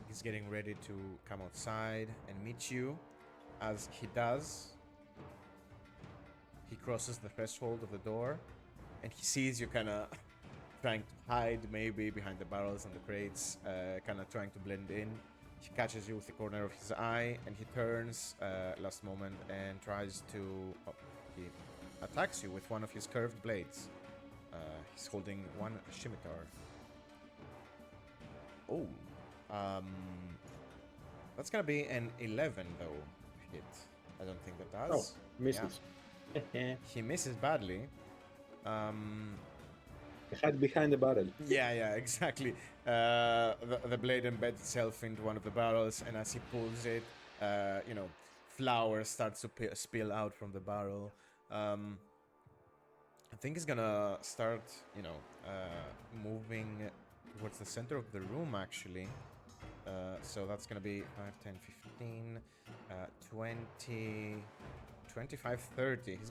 is getting ready to come outside and meet you. As he does, he crosses the threshold of the door, and he sees you kind of trying to hide, maybe behind the barrels and the crates, kind of trying to blend in. He catches you with the corner of his eye, and he turns last moment and tries to. He attacks you with one of his curved blades. He's holding one scimitar. Oh, that's gonna be an 11 though hit. I don't think that does. Oh, misses. Yeah. He misses badly. Hide behind the barrel. Yeah, exactly. The blade embeds itself into one of the barrels, and as he pulls it, flour starts to spill out from the barrel. I think he's gonna start, moving towards the center of the room, actually. So that's gonna be 5, 10, 15, 20, 25, 30. He's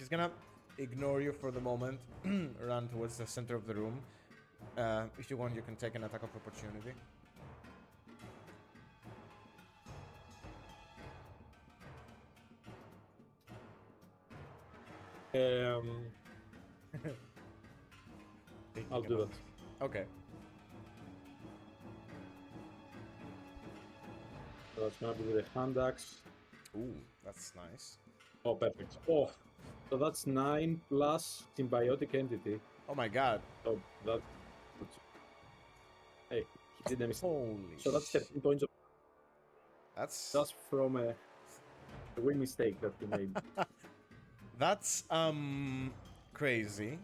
gonna ignore you for the moment, run towards the center of the room. If you want, you can take an attack of opportunity. I'll do that. Okay. So that's gonna be with a hand axe. Ooh, that's nice. Oh, perfect. Oh, so that's 9 plus symbiotic entity. Oh my god. So that. Hey, he did a mistake. Holy So that's 13 points of. That's That's from a win mistake that we made. That's crazy.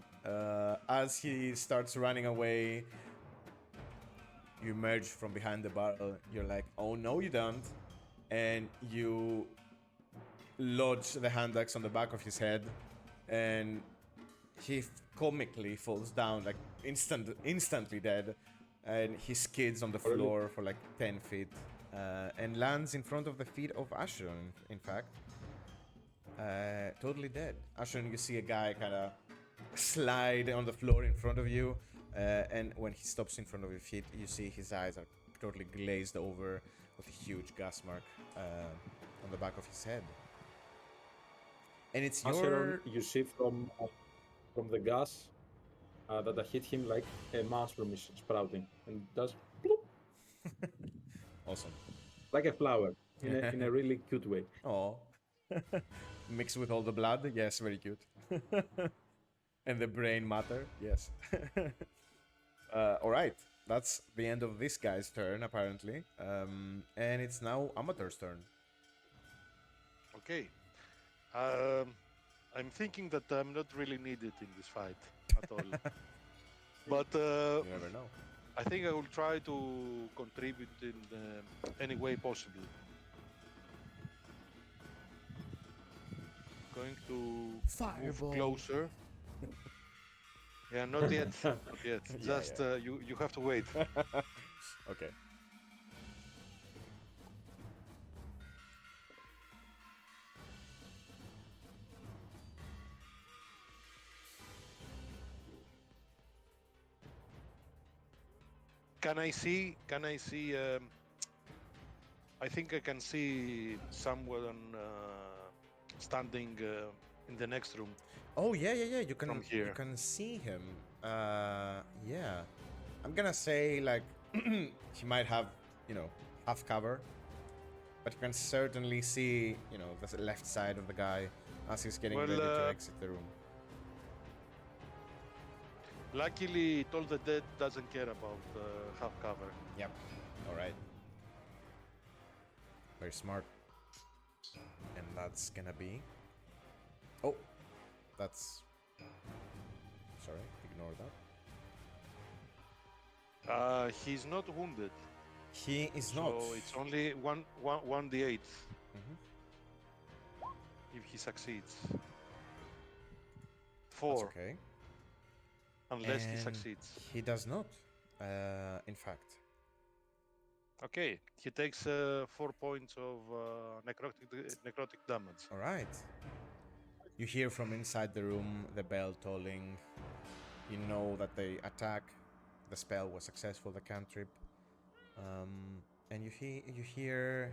As he starts running away, you emerge from behind the barrel. You're like, oh no, you don't, and you lodge the hand axe on the back of his head, and he comically falls down, like instantly dead, and he skids on the floor for like 10 feet, and lands in front of the feet of Acheron. In fact. Totally dead. Acheron, you see a guy kind of slide on the floor in front of you, and when he stops in front of your feet, you see his eyes are totally glazed over with a huge gas mark on the back of his head. And it's Acheron, you see from the gas that I hit him like a mushroom is sprouting and does bloop. Awesome. Like a flower in a really cute way. Oh. Mixed with all the blood, yes, very cute. And the brain matter, yes. Alright, that's the end of this guy's turn, apparently. And it's now Amator's turn. Okay. I'm thinking that I'm not really needed in this fight at all. But You never know. I think I will try to contribute in any way possible. Going to Fireball. move closer. Yeah, not yet. Not yet. Just you have to wait. Okay. Can I see? I think I can see someone standing in the next room. Oh yeah. You can From here. You can see him. Yeah. I'm gonna say like he might have half cover, but you can certainly see the left side of the guy as he's getting ready to exit the room. Luckily, Toll the Dead doesn't care about half cover. Yep. All right. Very smart. And that's gonna be. Oh, that's. Sorry, ignore that. He's not wounded. He is So not. it's only 1d8 Mhm. if he succeeds. That's 4 okay. unless he And succeeds. He does not. In fact. Okay, he takes 4 points of necrotic damage. All right. You hear from inside the room the bell tolling. You know that the attack, the spell was successful, the cantrip. and you hear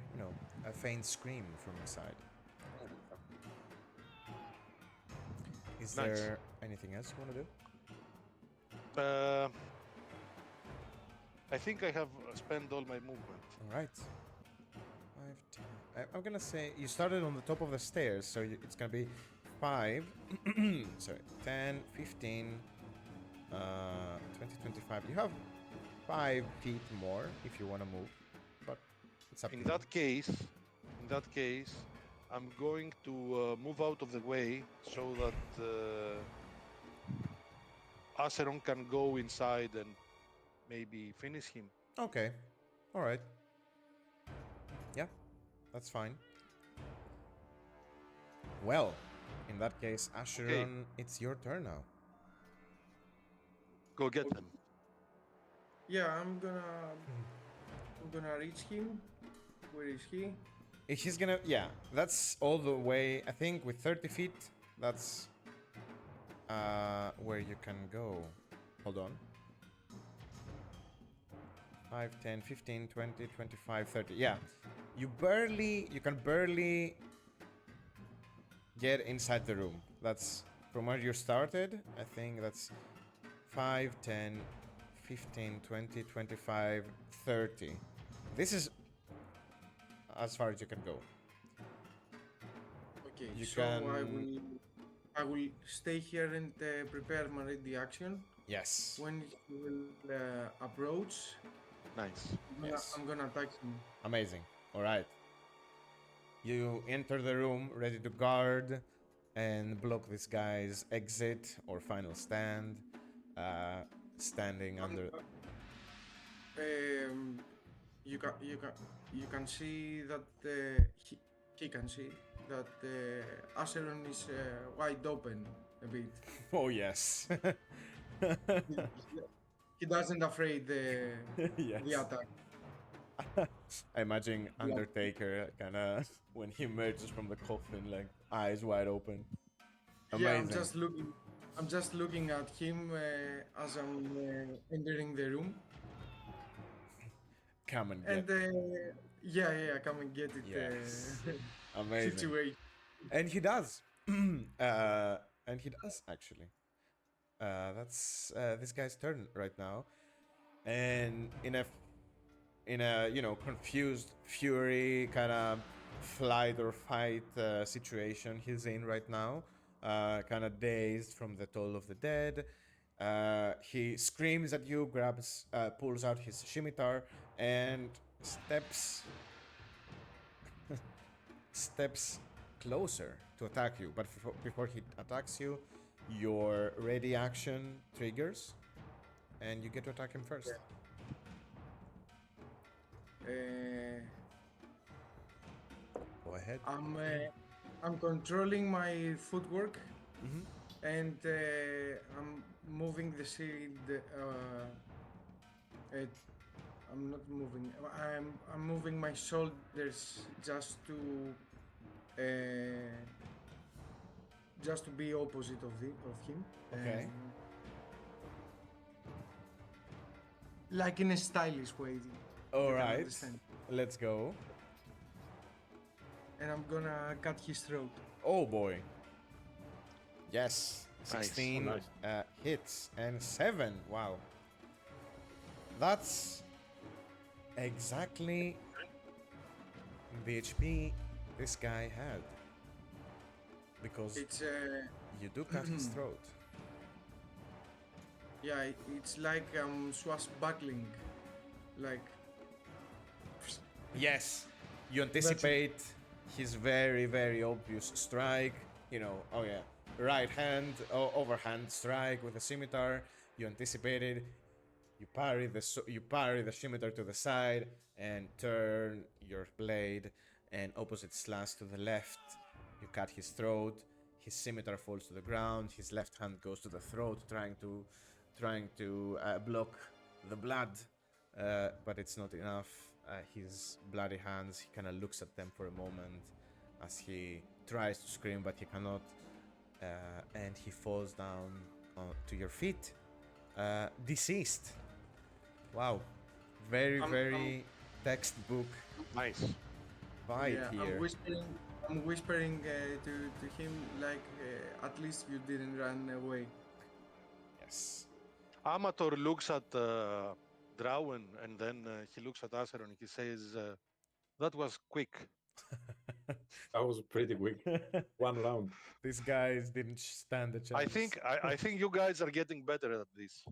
a faint scream from inside. Is Nice. there anything else you want to do? I think I have spent all my movement. All right. 5, 10. I'm gonna say you started on the top of the stairs, so it's gonna be 5. Sorry, 10, 15, 20, 25. You have 5 feet more if you want to move, but it's up In to you. that case, I'm going to move out of the way so that Acheron can go inside and maybe finish him. Okay. All right. Yeah, that's fine. Well, in that case, Acheron, it's your turn now. Go get them. Yeah, I'm gonna reach him. Where is he? He's gonna, yeah, that's all the way. I think with 30 feet, that's where you can go. Hold on. 5, 10, 15, 20, 25, 30. Yeah, you can barely get inside the room. That's from where you started. I think that's 5, 10, 15, 20, 25, 30. This is as far as you can go. Okay, You so can- I will stay here and prepare my ready action. Yes. When he will approach, Nice. Yes. I'm gonna attack him. Amazing. All right. You enter the room ready to guard and block this guy's exit or final stand. Standing under. You can see that he can see that Acheron is wide open a bit. Oh yes. He doesn't afraid Yes. the attack. I imagine Undertaker kind of when he emerges from the coffin, like eyes wide open. Amazing. Yeah, I'm just looking at him as I'm entering the room. Come and get. And yeah, come and get it. Yes. Amazing. Situation. And he does. And he does actually. That's this guy's turn right now, and in a confused fury kind of flight or fight situation he's in right now, kind of dazed from the toll of the dead. He screams at you, pulls out his scimitar, and steps closer to attack you. But before he attacks you, your ready action triggers, and you get to attack him first. Go ahead. I'm controlling my footwork, Mhm. and I'm moving the shield. I'm not moving. I'm moving my shoulders just to be opposite of him. Okay. Like in a stylish way. All you can right. understand. Let's go. And I'm gonna cut his throat. Oh boy. Yes. Nice. 16 Oh, nice. hits and 7. Wow. That's exactly the HP this guy had. Because It's you do cut his throat. yeah, it's like I'm swashbuckling, like Yes, you anticipate his very, very obvious strike. Oh yeah, right hand, overhand strike with a scimitar. You anticipate it. You parry the scimitar to the side and turn your blade, and opposite slash to the left. You cut his throat. His scimitar falls to the ground. His left hand goes to the throat, trying to block the blood, but it's not enough. His bloody hands, he kind of looks at them for a moment as he tries to scream, but he cannot, and he falls down to your feet, deceased. Wow, very textbook Nice. fight Yeah, here. I'm whispering to him like, at least you didn't run away. Yes. Amator looks at Drawen and then he looks at Acheron and he says, that was quick. That was pretty quick. One round. These guys didn't stand a chance. I think you guys are getting better at this.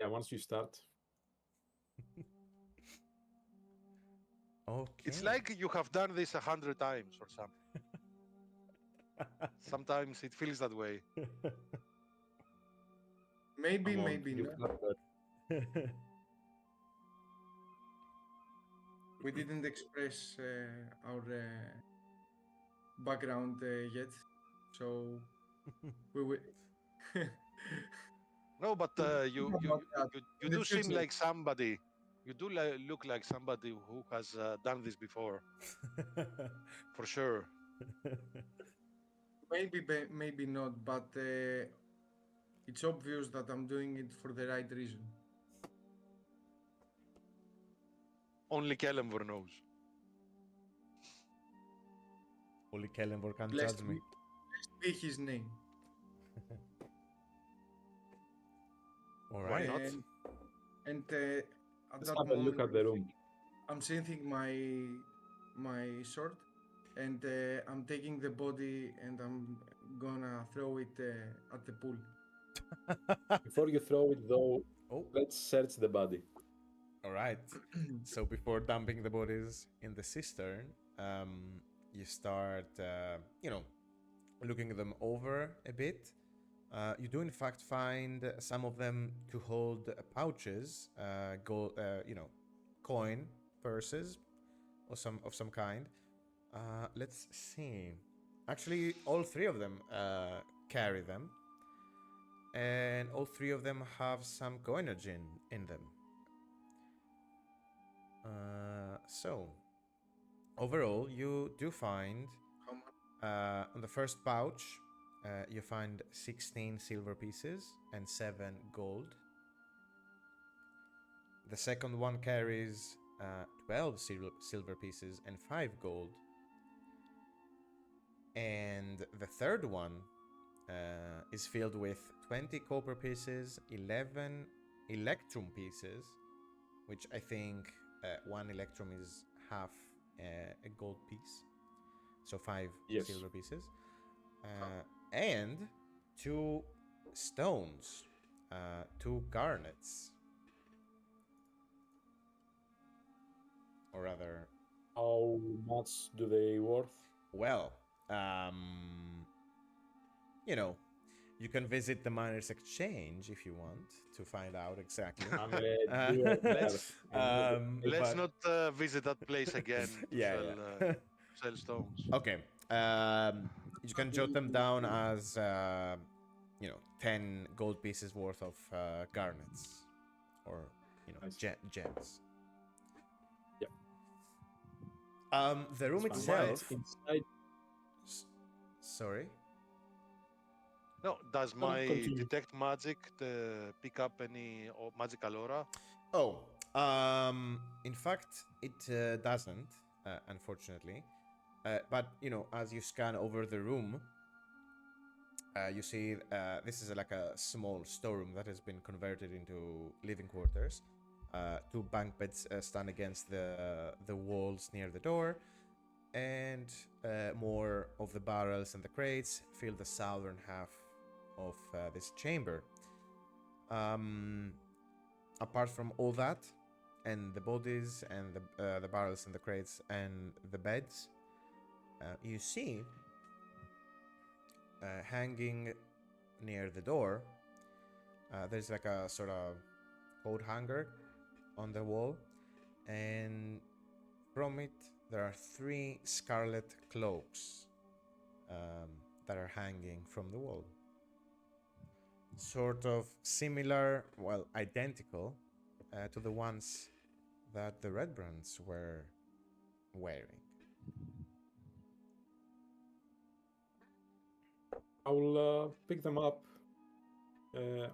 Yeah, once you start. Okay. It's like you have done this 100 times or something. Sometimes it feels that way. Maybe, Come on, maybe you not. got that. We didn't express our background yet, so we will. No, but you About that in the do seem future. like somebody. You do look like somebody who has done this before, for sure. Maybe, maybe not, but it's obvious that I'm doing it for the right reason. Only Kellenvor knows. Only Kellenvor can Blessed judge me. be his name. All Why right. not? And at Let's that have a moment, look at the room. I'm synthing my sword, and I'm taking the body and I'm gonna throw it at the pool. Before you throw it, though, Oh, let's search the body. all right. So before dumping the bodies in the cistern, you start, looking them over a bit. You do in fact find some of them to hold pouches, gold, coin purses, or some kind. Let's see. Actually, all three of them carry them, and all three of them have some coinage in them. So, overall, you do find How much? on the first pouch, you find 16 silver pieces and 7 gold. The second one carries 12 silver pieces and 5 gold. And the third one is filled with 20 copper pieces, 11 electrum pieces, which I think one electrum is half a gold piece. So 5 Yes. silver pieces. And 2 stones, 2 garnets. Or rather, How much do they worth? well, you can visit the miners' exchange if you want to find out exactly. I'm a Duergar. Let's but- not visit that place again to Yeah, sell, yeah. sell stones. Okay. You can jot them down as 10 gold pieces worth of garnets, or Nice. gems. Yeah. The room It's fine. itself. Inside, Sorry. No, does No, my continue. detect magic pick up any magical aura? Oh, in fact, it doesn't, unfortunately. But as you scan over the room, you see this is like a small storeroom that has been converted into living quarters. 2 bunk beds stand against the walls near the door, and more of the barrels and the crates fill the southern half of this chamber. Apart from all that, and the bodies and the barrels and the crates and the beds, you see hanging near the door, there's like a sort of coat hanger on the wall, and from it there are 3 scarlet cloaks that are hanging from the wall. Sort of similar, well, identical to the ones that the Redbrands were wearing. I'll pick them up.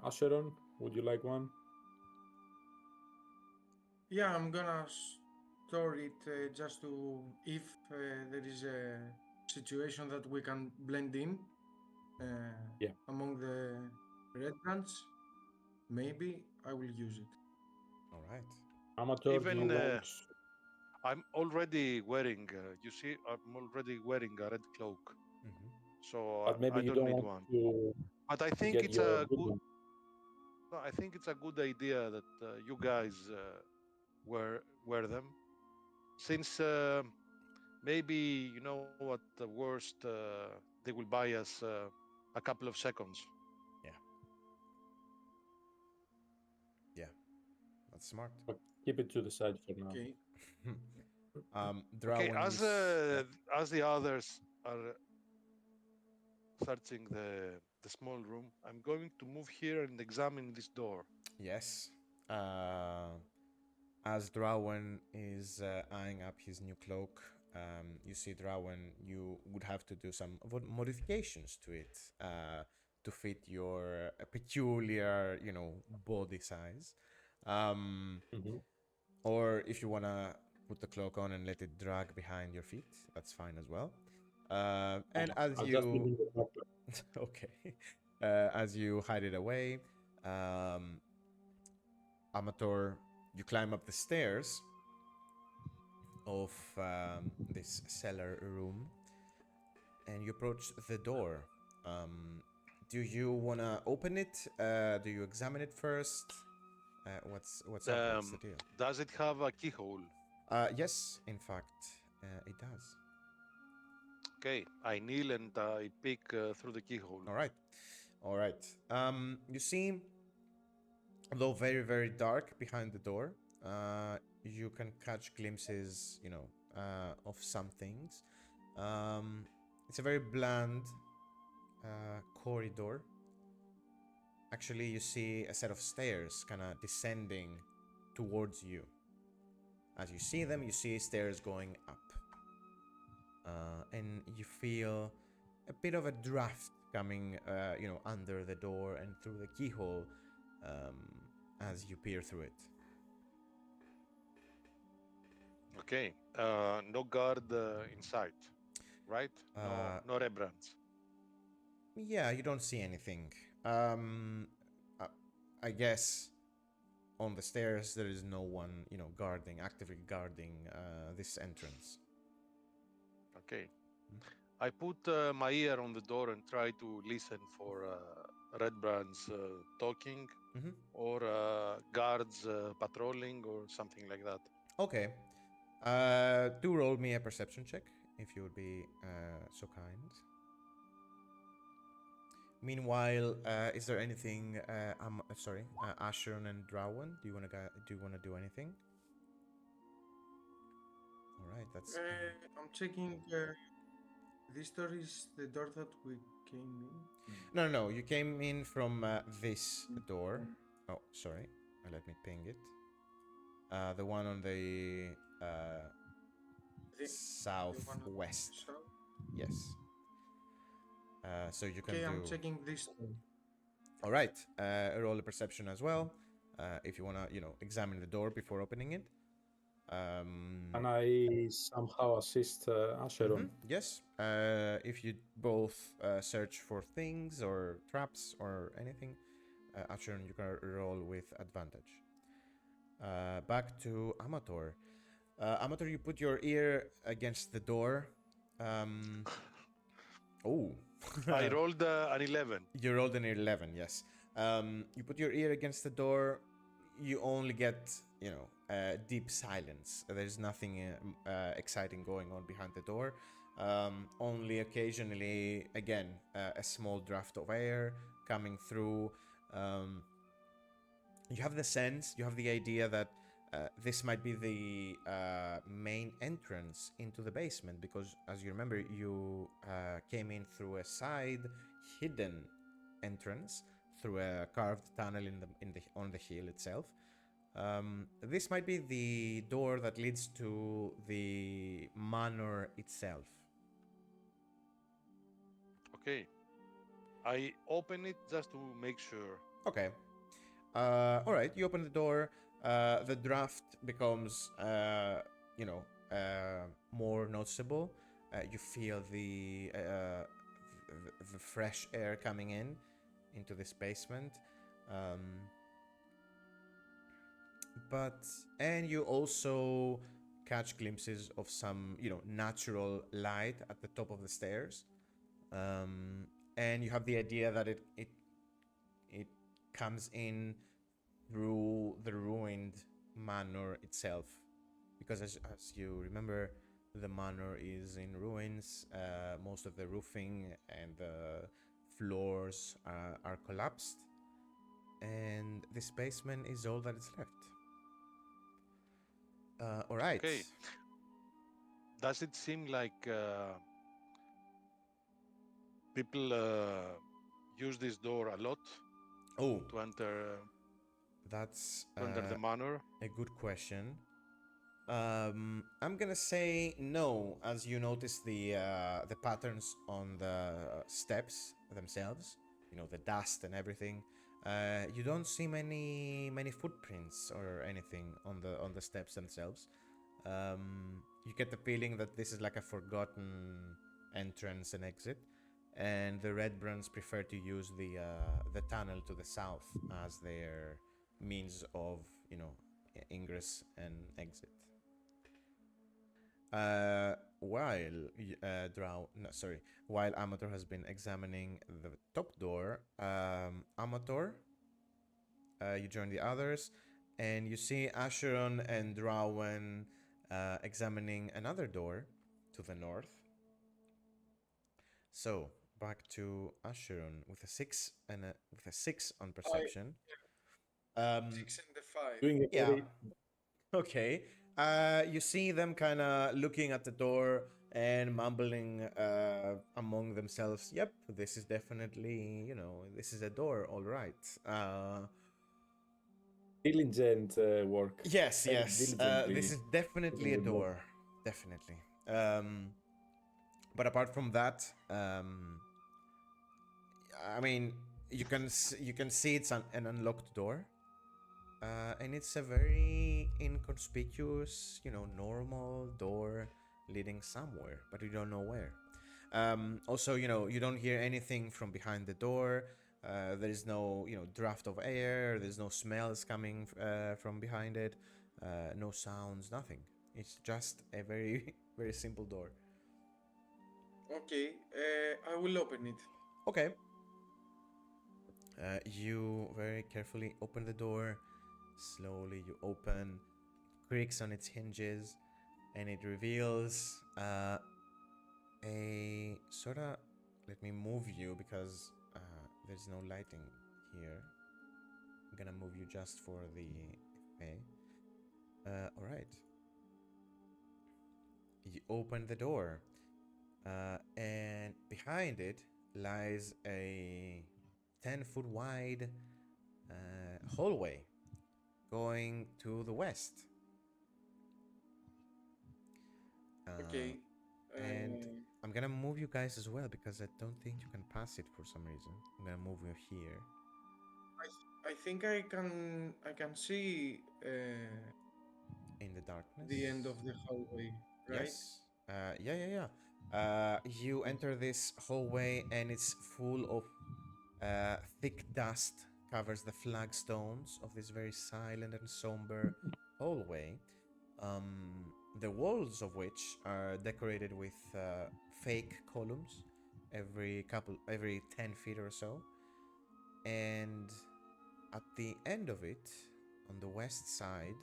Acheron, would you like one? Yeah, I'm gonna store it just to if there is a situation that we can blend in Yeah. among the Redbrands. Maybe I will use it. All right. Amateur, do you Even want? I'm already wearing. You see, I'm already wearing a red cloak, Mm-hmm. so But maybe I you don't don't need want one. to But I think get it's your a good good. one. No, I think it's a good idea that you guys wear them, since maybe you know what the worst they will buy us a couple of seconds. Yeah. Yeah. That's smart. But keep it to the side for now. Okay. Okay, Drawen, yeah. as the others are searching the small room, I'm going to move here and examine this door. Yes. As Drawen is eyeing up his new cloak, you see Drawen, you would have to do some modifications to it to fit your peculiar, body size. Mhm. Or if you want to put the cloak on and let it drag behind your feet, that's fine as well. And as I'll just leave you it in the backpack. okay, as you hide it away, um, Amator, you climb up the stairs of this cellar room, and you approach the door. Do you wanna open it? Do you examine it first? What's up? What's the deal? Does it have a keyhole? Yes, in fact, it does. Okay, I kneel and I peek through the keyhole. All right, all right. You see, though very very dark behind the door, you can catch glimpses, of some things. It's a very bland corridor. Actually, you see a set of stairs kind of descending towards you. As you see them, you see stairs going up. And you feel a bit of a draft coming, under the door and through the keyhole as you peer through it. Okay, no guard in sight, right? Uh, No Redbrands. yeah, you don't see anything. Um, uh, I guess on the stairs there is no one, actively guarding this entrance. Okay. I put my ear on the door and try to listen for Redbrands talking Mm-hmm. or guards patrolling or something like that. Okay. Do roll me a perception check, if you would be so kind. Meanwhile, is there anything? Acheron and Drawen. Do you wanna do anything? All right, that's I'm checking. This door is the door that we came in. no. You came in from this door. Oh, sorry. Let me ping it. The one on the The one on southwest. the south. Yes. So you can Okay, I'm do. checking this. All right. Roll a perception as well. If you wanna, examine the door before opening it. Can I somehow assist Acheron? Yes. If you both search for things or traps or anything, Acheron, you can roll with advantage. Back to Amator. Amator, you put your ear against the door. Oh. I rolled an 11. You rolled an 11, yes. You put your ear against the door, you only get, deep silence. There's nothing exciting going on behind the door. Only occasionally, again, a small draft of air coming through. You have the sense, you have the idea that this might be the main entrance into the basement because, as you remember, you came in through a side hidden entrance through a carved tunnel on the hill itself. This might be the door that leads to the manor itself. Okay. I open it just to make sure. Okay. All right. You open the door. the draft becomes, more noticeable. You feel the fresh air coming in into this basement. And you also catch glimpses of some, natural light at the top of the stairs. And you have the idea that it comes in through the ruined manor itself, because as you remember, the manor is in ruins. Most of the roofing and the floors are collapsed, and this basement is all that is left. All right. Okay. Does it seem like people use this door a lot Oh, to enter that's the manor? a good question. I'm gonna say no, as you notice the patterns on the steps themselves. The dust and everything. You don't see many footprints or anything on the steps themselves. You get the feeling that this is like a forgotten entrance and exit, and the Redbrands prefer to use the tunnel to the south as their means of ingress and exit. While Amator has been examining the top door, Amator, you join the others, and you see Acheron and Drawen examining another door to the north. So back to Acheron with a 6 on perception. 6 and the 5. Doing a Yeah. very Okay. You see them kind of looking at the door and mumbling among themselves. Yep, this is definitely, this is a door, all right. diligent work. Yes, Very yes. diligently This is definitely a opening the door. door. Definitely. But apart from that, I mean, you can see it's an unlocked door. And it's a very inconspicuous, normal door leading somewhere, but you don't know where. Also, you don't hear anything from behind the door. There is no, draft of air. There's no smells coming from behind it. No sounds, nothing. It's just a very, very simple door. Okay, I will open it. Okay. You very carefully open the door. Slowly you open, creaks on its hinges, and it reveals a sort of. Let me move you because there's no lighting here. I'm gonna move you just for the. Okay. All right. You open the door, and behind it lies a 10-foot wide hallway going to the west. Okay. And I'm gonna move you guys as well because I don't think you can pass it for some reason. I'm gonna move you here. I think I can see In the darkness. the end of the hallway, right? Yes. Yeah. You enter this hallway and it's full of thick dust, covers the flagstones of this very silent and somber hallway. The walls of which are decorated with fake columns every 10 feet or so. And at the end of it, on the west side,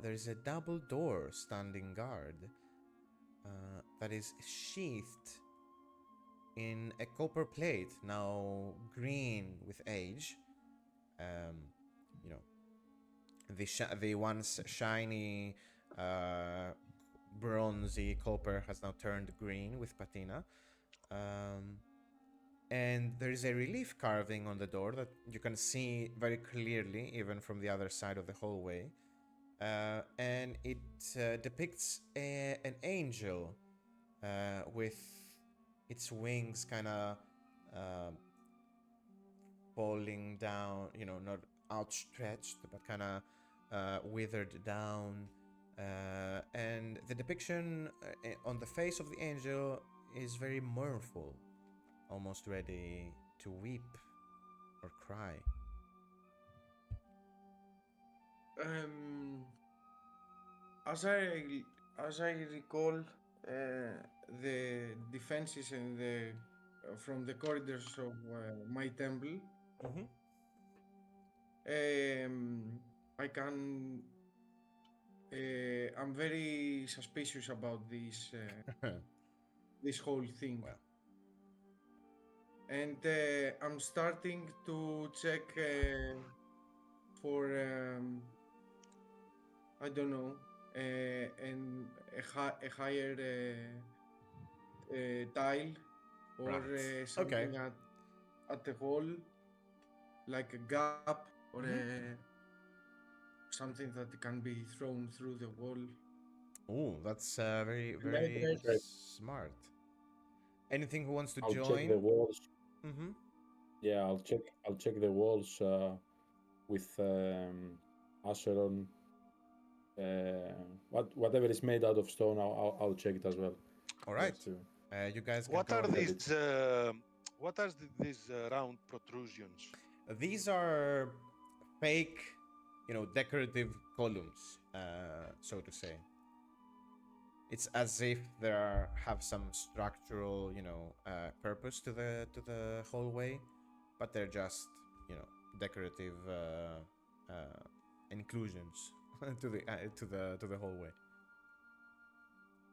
there is a double door standing guard that is sheathed in a copper plate, now green with age. You know, the once shiny, bronzy copper has now turned green with patina. And there is a relief carving on the door that you can see very clearly, even from the other side of the hallway. And it depicts an angel with its wings kind of falling down, not outstretched, but kind of withered down, and the depiction on the face of the angel is very mournful, almost ready to weep or cry. As I recall, the defenses and the from the corridors of my temple, Mm-hmm. I can. I'm very suspicious about this whole thing, Well, and I'm starting to check for I don't know, and a higher tile or right. Okay. something at the wall, like a gap or Mm-hmm. something that can be thrown through the wall. Oh, that's very, Am I very right? Check. smart. Anything who wants to I'll check the join? walls. Mm-hmm. Yeah, I'll check the walls with Acheron. Whatever is made out of stone, I'll check it as well. All right. Just to You guys can What are go look at ahead. it. these round protrusions? These are fake, decorative columns, so to say. It's as if there have some structural, purpose to the hallway, but they're just, decorative inclusions to the hallway.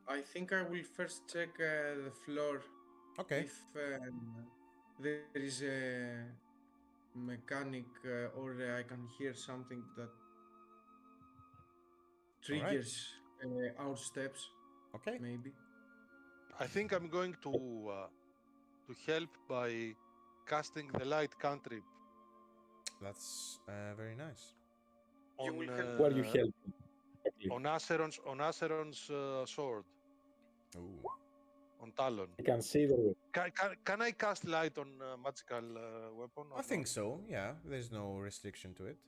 I think I will first check the floor Okay. if there is a mechanic or I can hear something that All right. triggers our steps, Okay. maybe. I think I'm going to help by casting the light cantrip That's very nice. You on will help. where you help me. Exactly. on Acheron's sword Ooh. on Talon. I can see the way. Can I cast light on magical weapon or I think not? so. Yeah. There's no restriction to it.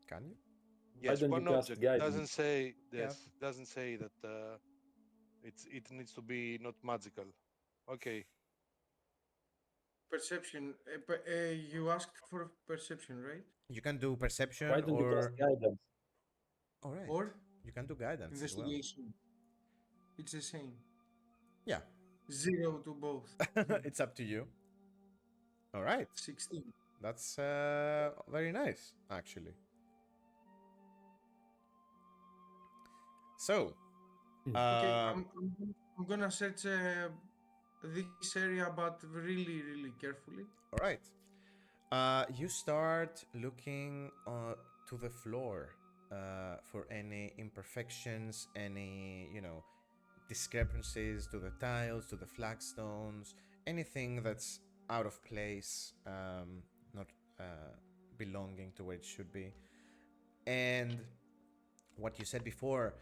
Can you? Why Yes, don't you one cast object guidance? Yeah. doesn't say that it needs to be not magical. Okay, Perception. You asked for perception, right? You can do Why perception don't you cast or. guidance? All right. Or You can do guidance as well. investigation. It's the same. Yeah. 0 to both. It's up to you. All right. 16. That's very nice, actually. So, Okay, uh, I'm gonna search this area, but really, really carefully. all right. You start looking to the floor for any imperfections, any, discrepancies to the tiles, to the flagstones, anything that's out of place, not belonging to where it should be. And what you said before,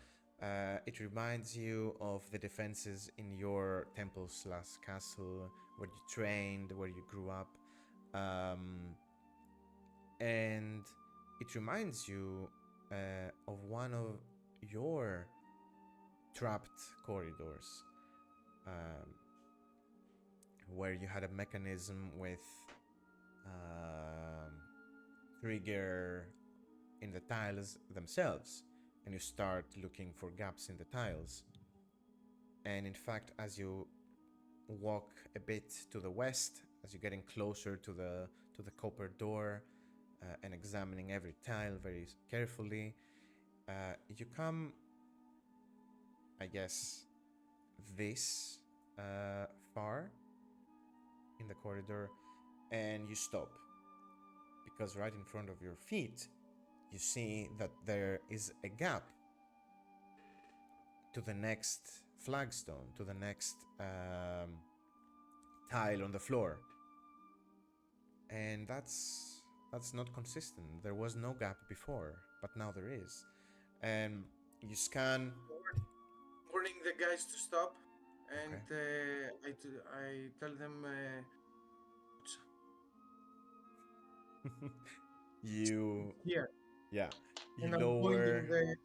it reminds you of the defenses in your temple slash castle where you trained, where you grew up. And it reminds you of one of your trapped corridors, um, where you had a mechanism with um, trigger in the tiles themselves, and you start looking for gaps in the tiles. And in fact, as you walk a bit to the west, as you're getting closer to the copper door, and examining every tile very carefully, you come, I guess, this far in the corridor, and you stop because right in front of your feet, you see that there is a gap to the next flagstone, to the next tile on the floor, and that's not consistent. There was no gap before, but now there is. And you scan. Warning the guys to stop, and Okay. I tell them you here. Yeah, you And I'm lower. pointing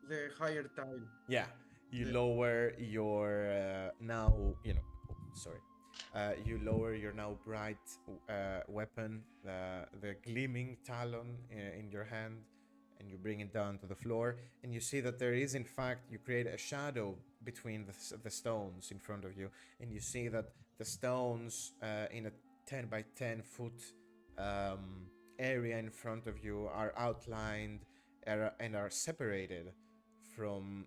the higher tile. Yeah, you The, lower your now. Sorry. You lower your now bright weapon, the gleaming talon in your hand, and you bring it down to the floor. And you see that there is, in fact, you create a shadow between the stones in front of you, and you see that the stones in a 10 by 10 foot area in front of you are outlined and are separated from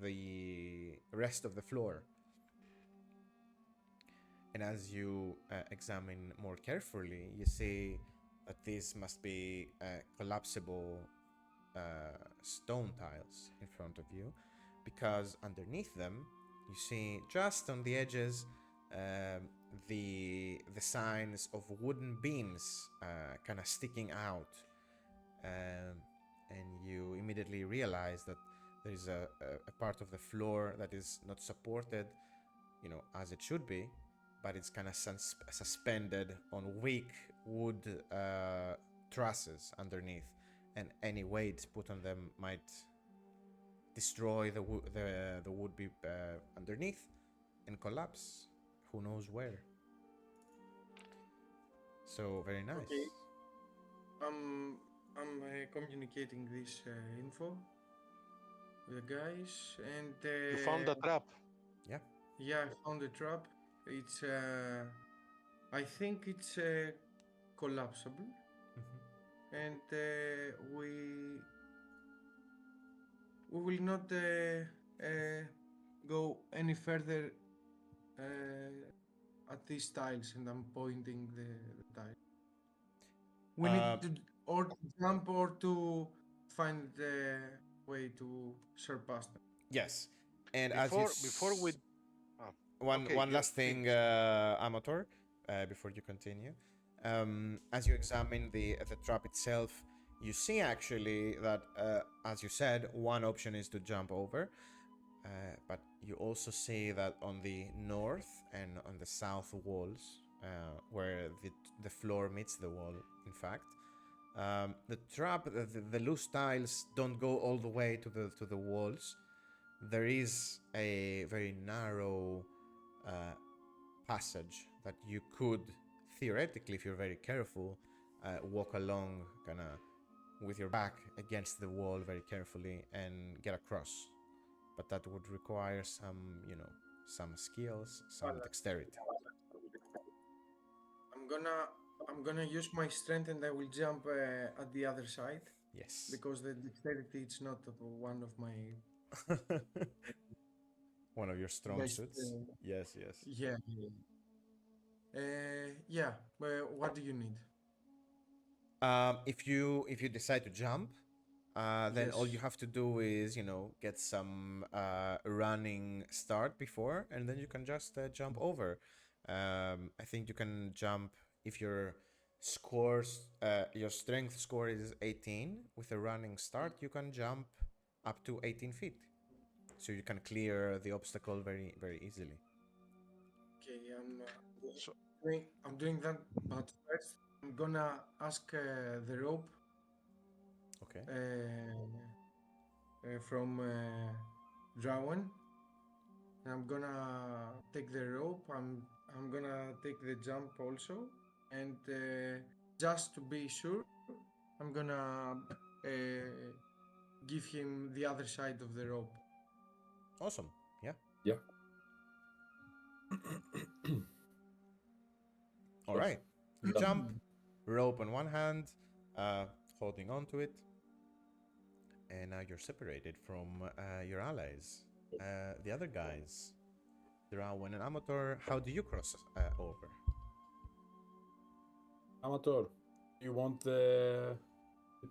the rest of the floor. And as you examine more carefully, you see that these must be collapsible stone tiles in front of you, because underneath them, you see just on the edges the signs of wooden beams kind of sticking out, and you immediately realize that there is a part of the floor that is not supported, as it should be, but it's kind of suspended on weak wood trusses underneath, and any weight put on them might destroy the wood be underneath and collapse. Who knows where? So very nice. okay. I'm communicating this info with the guys, and You found a trap. Yeah. yeah, I found a trap. It's I think it's collapsible, and we will not go any further at these tiles, and I'm pointing the tile. We need to or to jump or to find the way to surpass them. Yes. And Before we one okay, one you last thing, finish. Amator, before you continue. As you examine the trap itself, you see actually that, as you said, one option is to jump over, but you also see that on the north and on the south walls, where the floor meets the wall, in fact, the trap, the loose tiles don't go all the way to the walls. There is a very narrow passage that you could theoretically, if you're very careful, walk along, kind of with your back against the wall very carefully and get across. But that would require some skills, some dexterity. I'm gonna use my strength, and I will jump at the other side, Yes. because the dexterity it's not one of my One of your strong best. suits. Yes, yes. Yeah. Yeah. What do you need? If you decide to jump, then all you Yes. have to do is get some running start before, and then you can just jump over. I think you can jump if your strength score is 18. With a running start, you can jump up to 18 feet, so you can clear the obstacle very very easily. Okay. So I'm doing that, but first I'm gonna ask the rope Okay. from Drawen. I'm gonna take the rope. I'm gonna take the jump also, and just to be sure, I'm gonna give him the other side of the rope. Awesome. Yeah. Yeah. All right. You Done. jump, rope in one hand, holding on to it, and now you're separated from your allies. The other guys, Drawen and Amator, how do you cross over? Amator, you want to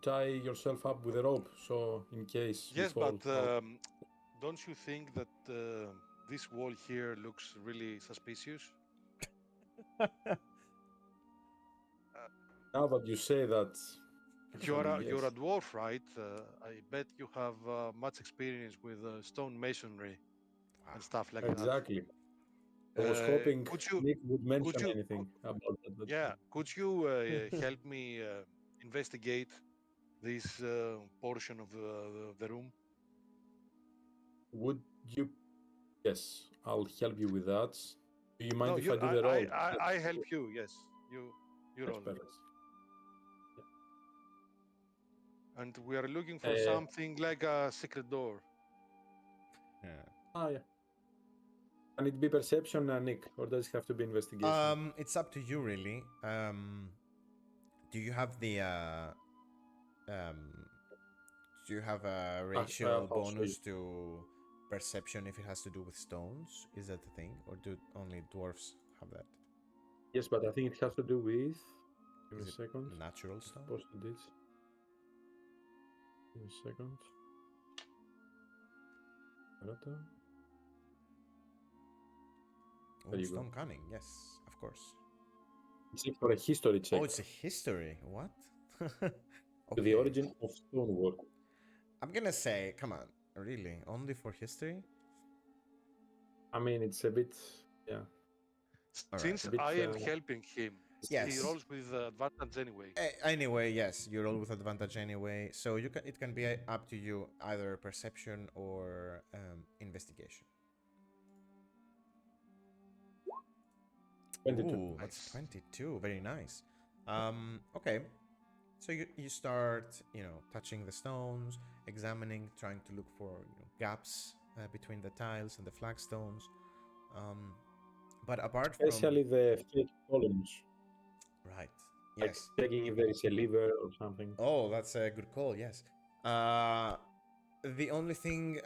tie yourself up with a rope, so in case yes, you fall. but don't you think that this wall here looks really suspicious? Now that you say that, You're actually, you're a yes. dwarf, right? I bet you have much experience with stone masonry and stuff like that. Exactly. I was hoping Could you Nick would could mention you anything about that. But yeah, could you help me investigate this portion of the room? Would you? Yes, I'll help you with that. Do you mind No, if you. I do the roll? I help you. Yes, you That's roll. perfect. And we are looking for something like a secret door. Yeah. Can it be perception, Nick, or does it have to be investigation? It's up to you, really. Do you have the do you have a racial I'll show bonus you. to perception if it has to do with stones? Is that the thing, or do only dwarves have that? Yes, but I think it has to do with. Give Is me a it second. natural stone? Posted it. Give me a second. Oh, There you stone go. cunning. Yes, of course. It's for a history check. Oh, it's a history. What? To the origin of stonework. I'm gonna say, come on, really? Only for history? I mean, it's a bit, yeah. Since Bit, I am helping him, yes, he rolls with advantage anyway. Anyway, yes, you roll with advantage anyway. So you can. It can be up to you, either perception or investigation. 22. Ooh, that's 22. Very nice. Okay. So you start, touching the stones, examining, trying to look for gaps between the tiles and the flagstones. But apart from Especially the fake columns. right, Like yes. checking if there is a lever or something. Oh, that's a good call. Yes. The only thing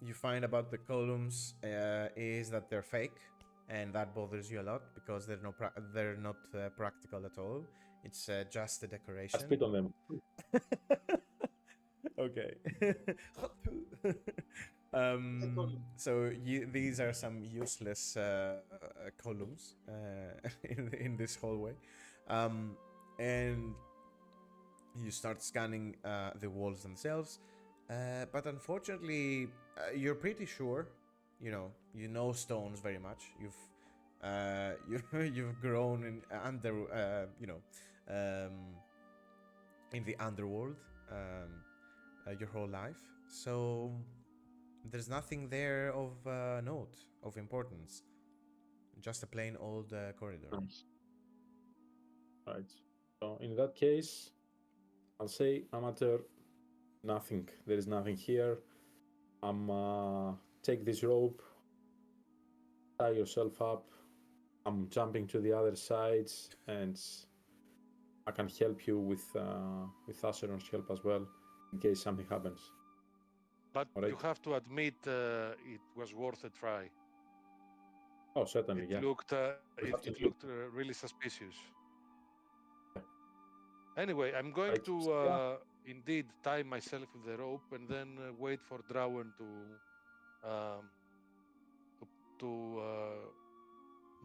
you find about the columns is that they're fake, and that bothers you a lot because they're not practical at all. It's just a I decoration. spit on them. Okay. So these are some useless columns in this hallway, and you start scanning the walls themselves. But unfortunately, you're pretty sure. You know stones very much. You've grown in in the underworld your whole life. So there's nothing there of note, of importance. Just a plain old corridor. Nice. Right. So in that case, I'll say Amateur, nothing. There is nothing here. Take this rope, tie yourself up. I'm jumping to the other sides, and I can help you with Acheron's help as well, in case something happens. But All right. you have to admit it was worth a try. Oh, certainly, It yeah. looked really suspicious. Anyway, I'm going Right. to indeed tie myself with the rope and then wait for Drawen to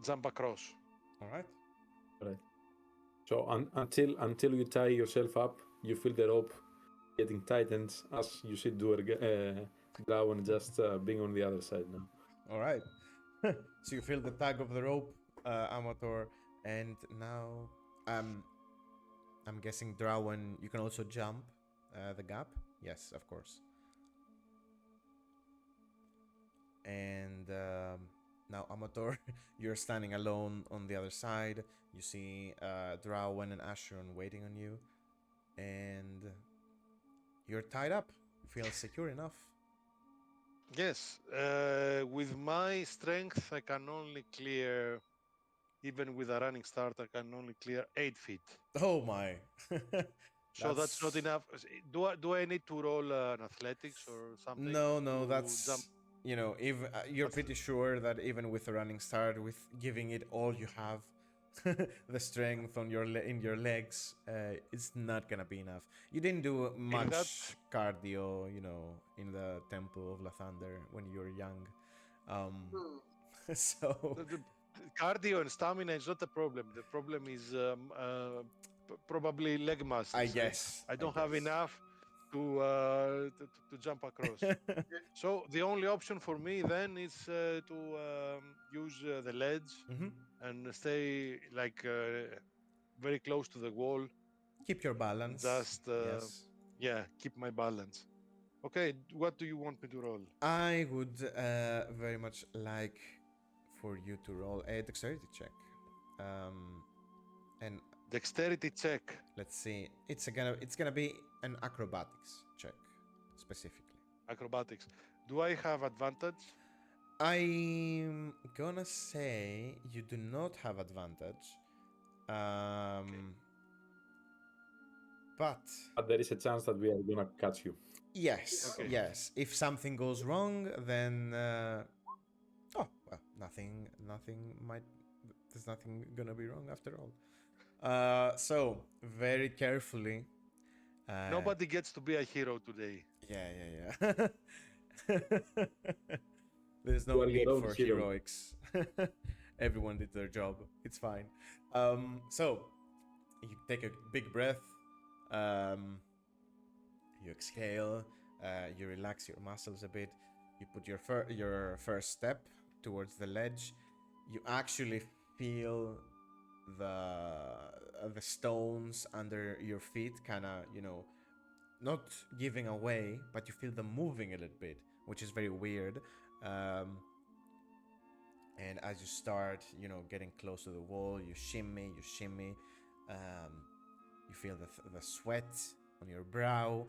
jump across. All right. Right. So until you tie yourself up, you feel the rope getting tightened as you see Drawen just being on the other side now. All right. So you feel the tug of the rope, Amator, and now I'm guessing Drawen, you can also jump the gap. Yes, of course. And now, Amator, you're standing alone on the other side. You see Drawen and Acheron waiting on you, and you're tied up. You feel secure enough. Yes, with my strength, I can only clear, even with a running start, I can only clear 8 feet. Oh my! So that's not enough. Do I need to roll an athletics or something? No, that's jump? if you're pretty sure that even with a running start, with giving it all you have, the strength on in your legs, it's not gonna be enough. You didn't do much cardio, in the Temple of Lathander when you were young, so the cardio and stamina is not a problem. The problem is probably leg muscles. I guess I don't have enough to jump across. So the only option for me then is to use the ledge and stay like very close to the wall Keep your balance. Just Yes. yeah, keep my balance. Okay, what do you want me to roll? I would very much like for you to roll a dexterity check. And Dexterity check. let's see. It's gonna be an acrobatics check specifically. Acrobatics. Do I have advantage? I'm gonna say you do not have advantage. But But there is a chance that we are gonna catch you. yes, Okay. yes. If something goes wrong, then oh well, nothing might. There's nothing gonna be wrong after all. So very carefully. Nobody gets to be a hero today. Yeah. There's no You are need your own for hero. heroics. Everyone did their job. It's fine. So you take a big breath. You exhale. You relax your muscles a bit. You put your first step towards the ledge. You actually feel the stones under your feet, kind of not giving away, but you feel them moving a little bit, which is very weird. And as you start, getting close to the wall, you shimmy. You feel the sweat on your brow,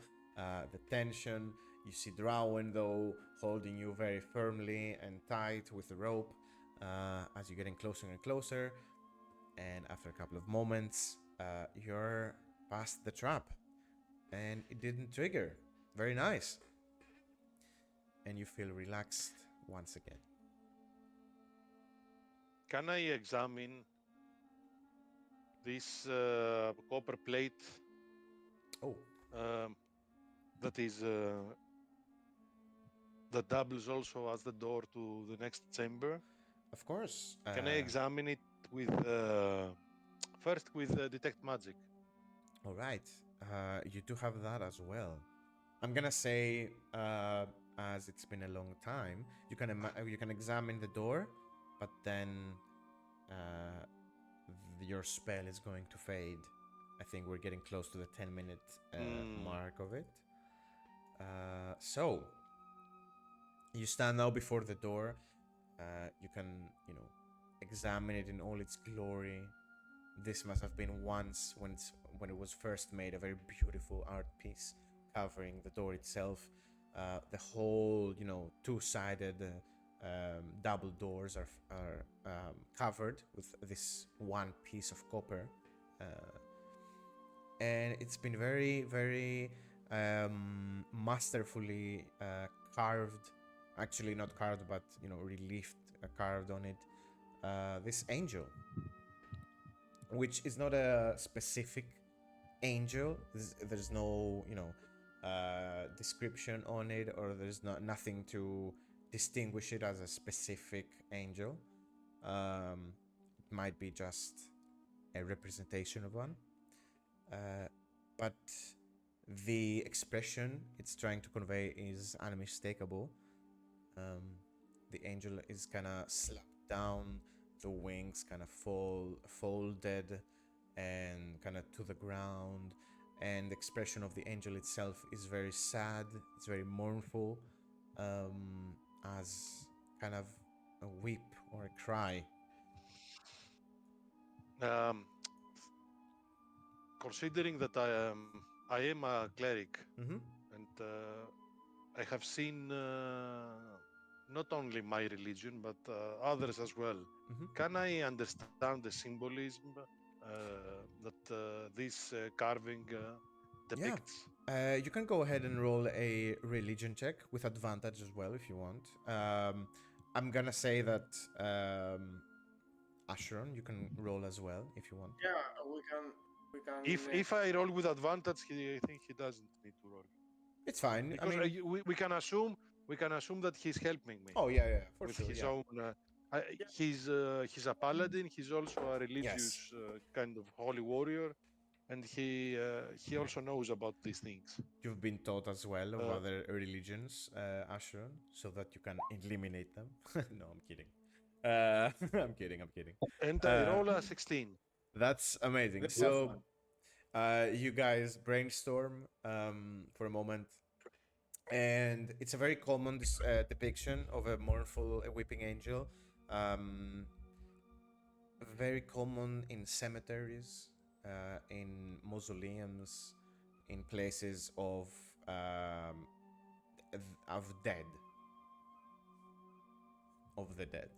the tension. You see Drawen, though, holding you very firmly and tight with the rope as you're getting closer and closer. And after a couple of moments, you're past the trap. And it didn't trigger. Very nice. And you feel relaxed once again. Can I examine this copper plate Oh, that is that doubles also as the door to the next chamber? of course. Can I examine it with first with detect magic? All right. You do have that as well. I'm gonna say, as it's been a long time, you can examine the door, but then your spell is going to fade. I think we're getting close to the 10-minute mark of it. So you stand now before the door. You can, examine it in all its glory. This must have been once when it was first made, a very beautiful art piece covering the door itself. The whole, two-sided double doors are covered with this one piece of copper, and it's been very, very masterfully carved. Actually, not carved, but reliefed, carved on it. This angel, which is not a specific angel. There's no, description on it, or there's nothing to distinguish it as a specific angel. It might be just a representation of one. But the expression it's trying to convey is unmistakable. The angel is kind of slapped down, the wings kind of folded and kind of to the ground, and the expression of the angel itself is very sad, it's very mournful, as kind of a weep or a cry. Um, Considering that I am a cleric, Mm-hmm. and I have seen not only my religion but others as well. Mm-hmm. Can I understand the symbolism that this carving depicts? You can go ahead and roll a religion check with advantage as well if you want. I'm gonna say that Acheron, you can roll as well if you want. Yeah, we can. If I roll with advantage, I think he doesn't need to roll It's fine. because we can assume that he's helping me Oh yeah, for with sure. his Yeah. own. He's a paladin. He's also a religious kind of holy warrior, and he also knows about these things. You've been taught as well of other religions, Acheron, so that you can eliminate them. No, I'm kidding. I'm kidding. And I roll a 16. That's amazing. That's So, awesome. You guys brainstorm for a moment, and it's a very common depiction of a mournful weeping angel. Um, Very common in cemeteries, in mausoleums, in places of dead, of the dead.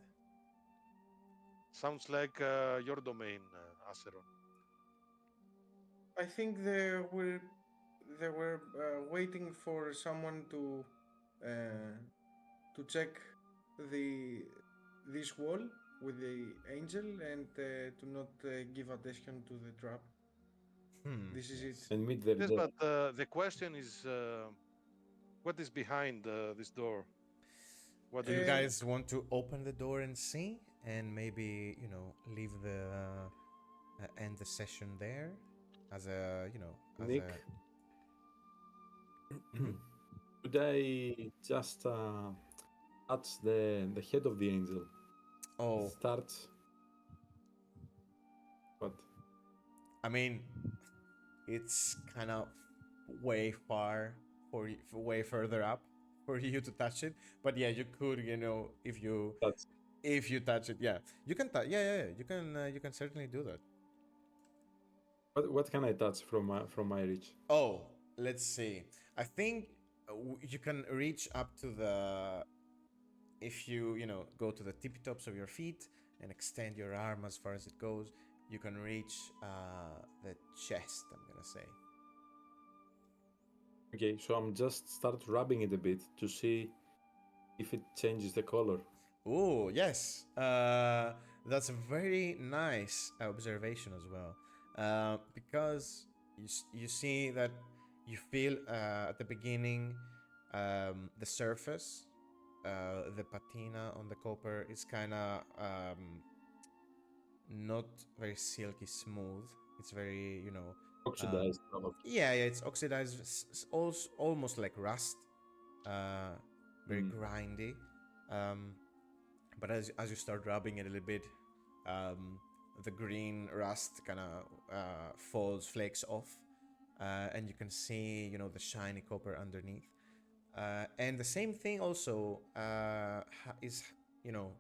Sounds like your domain, Acheron. I think they were waiting for someone to check the this wall with the angel and to not give attention to the trap. This is it. Yes. And meet their Yes, death. but the question is, what is behind this door? What Do do you you think? guys want to open the door and see, and maybe leave the end the session there, as a as Nick, a. Mhm. could I just touch the head of the angel? Oh, Start. What? I mean, it's kind of way far way further up for you to touch it. But yeah, you could, Touch. if you touch it, yeah, you can touch. Yeah, you can certainly do that. What can I touch from my reach? Oh, let's see. I think you can reach up to the if you go to the tippy tops of your feet and extend your arm as far as it goes. You can reach the chest. I'm gonna say. Okay, so I'm just start rubbing it a bit to see if it changes the color. Oh, yes. That's a very nice observation as well. Because you see that you feel at the beginning the surface, the patina on the copper is kind of not very silky smooth. It's very, Oxidized, probably. yeah, it's oxidized, almost like rust, uh, very Mm. grindy. Um, but as you start rubbing it a little bit, the green rust kind of falls, flakes off, and you can see the shiny copper underneath. And the same thing also you know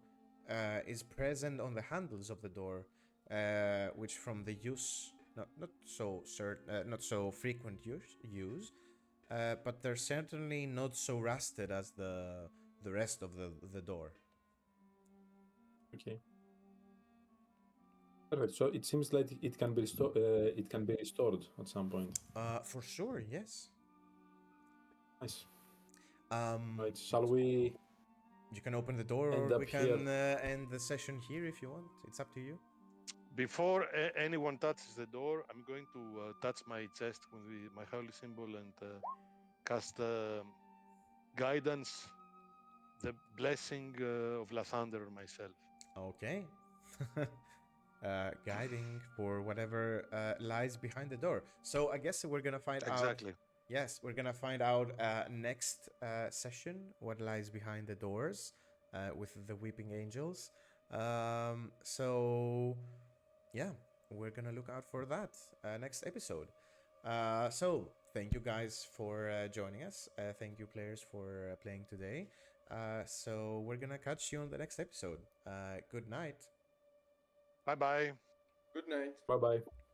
is present on the handles of the door, which from the use not so frequent use, but they're certainly not so rusted as the rest of the door. Okay. Perfect. So it seems like it can be it can be restored at some point. For sure, yes. Nice. Um, Right. Shall we you can open the door, end or we up here? can end the session here if you want. It's up to you. Before anyone touches the door, I'm going to touch my chest with my holy symbol and cast guidance, the blessing of Lathander myself. Okay. Guiding for whatever lies behind the door. So I guess we're gonna find out. Exactly. Yes, we're gonna find out next session what lies behind the doors with the weeping angels. So yeah, we're gonna look out for that next episode. So thank you guys for joining us. Thank you players for playing today. So we're gonna catch you on the next episode. Good night. Bye bye. Good night. Bye bye.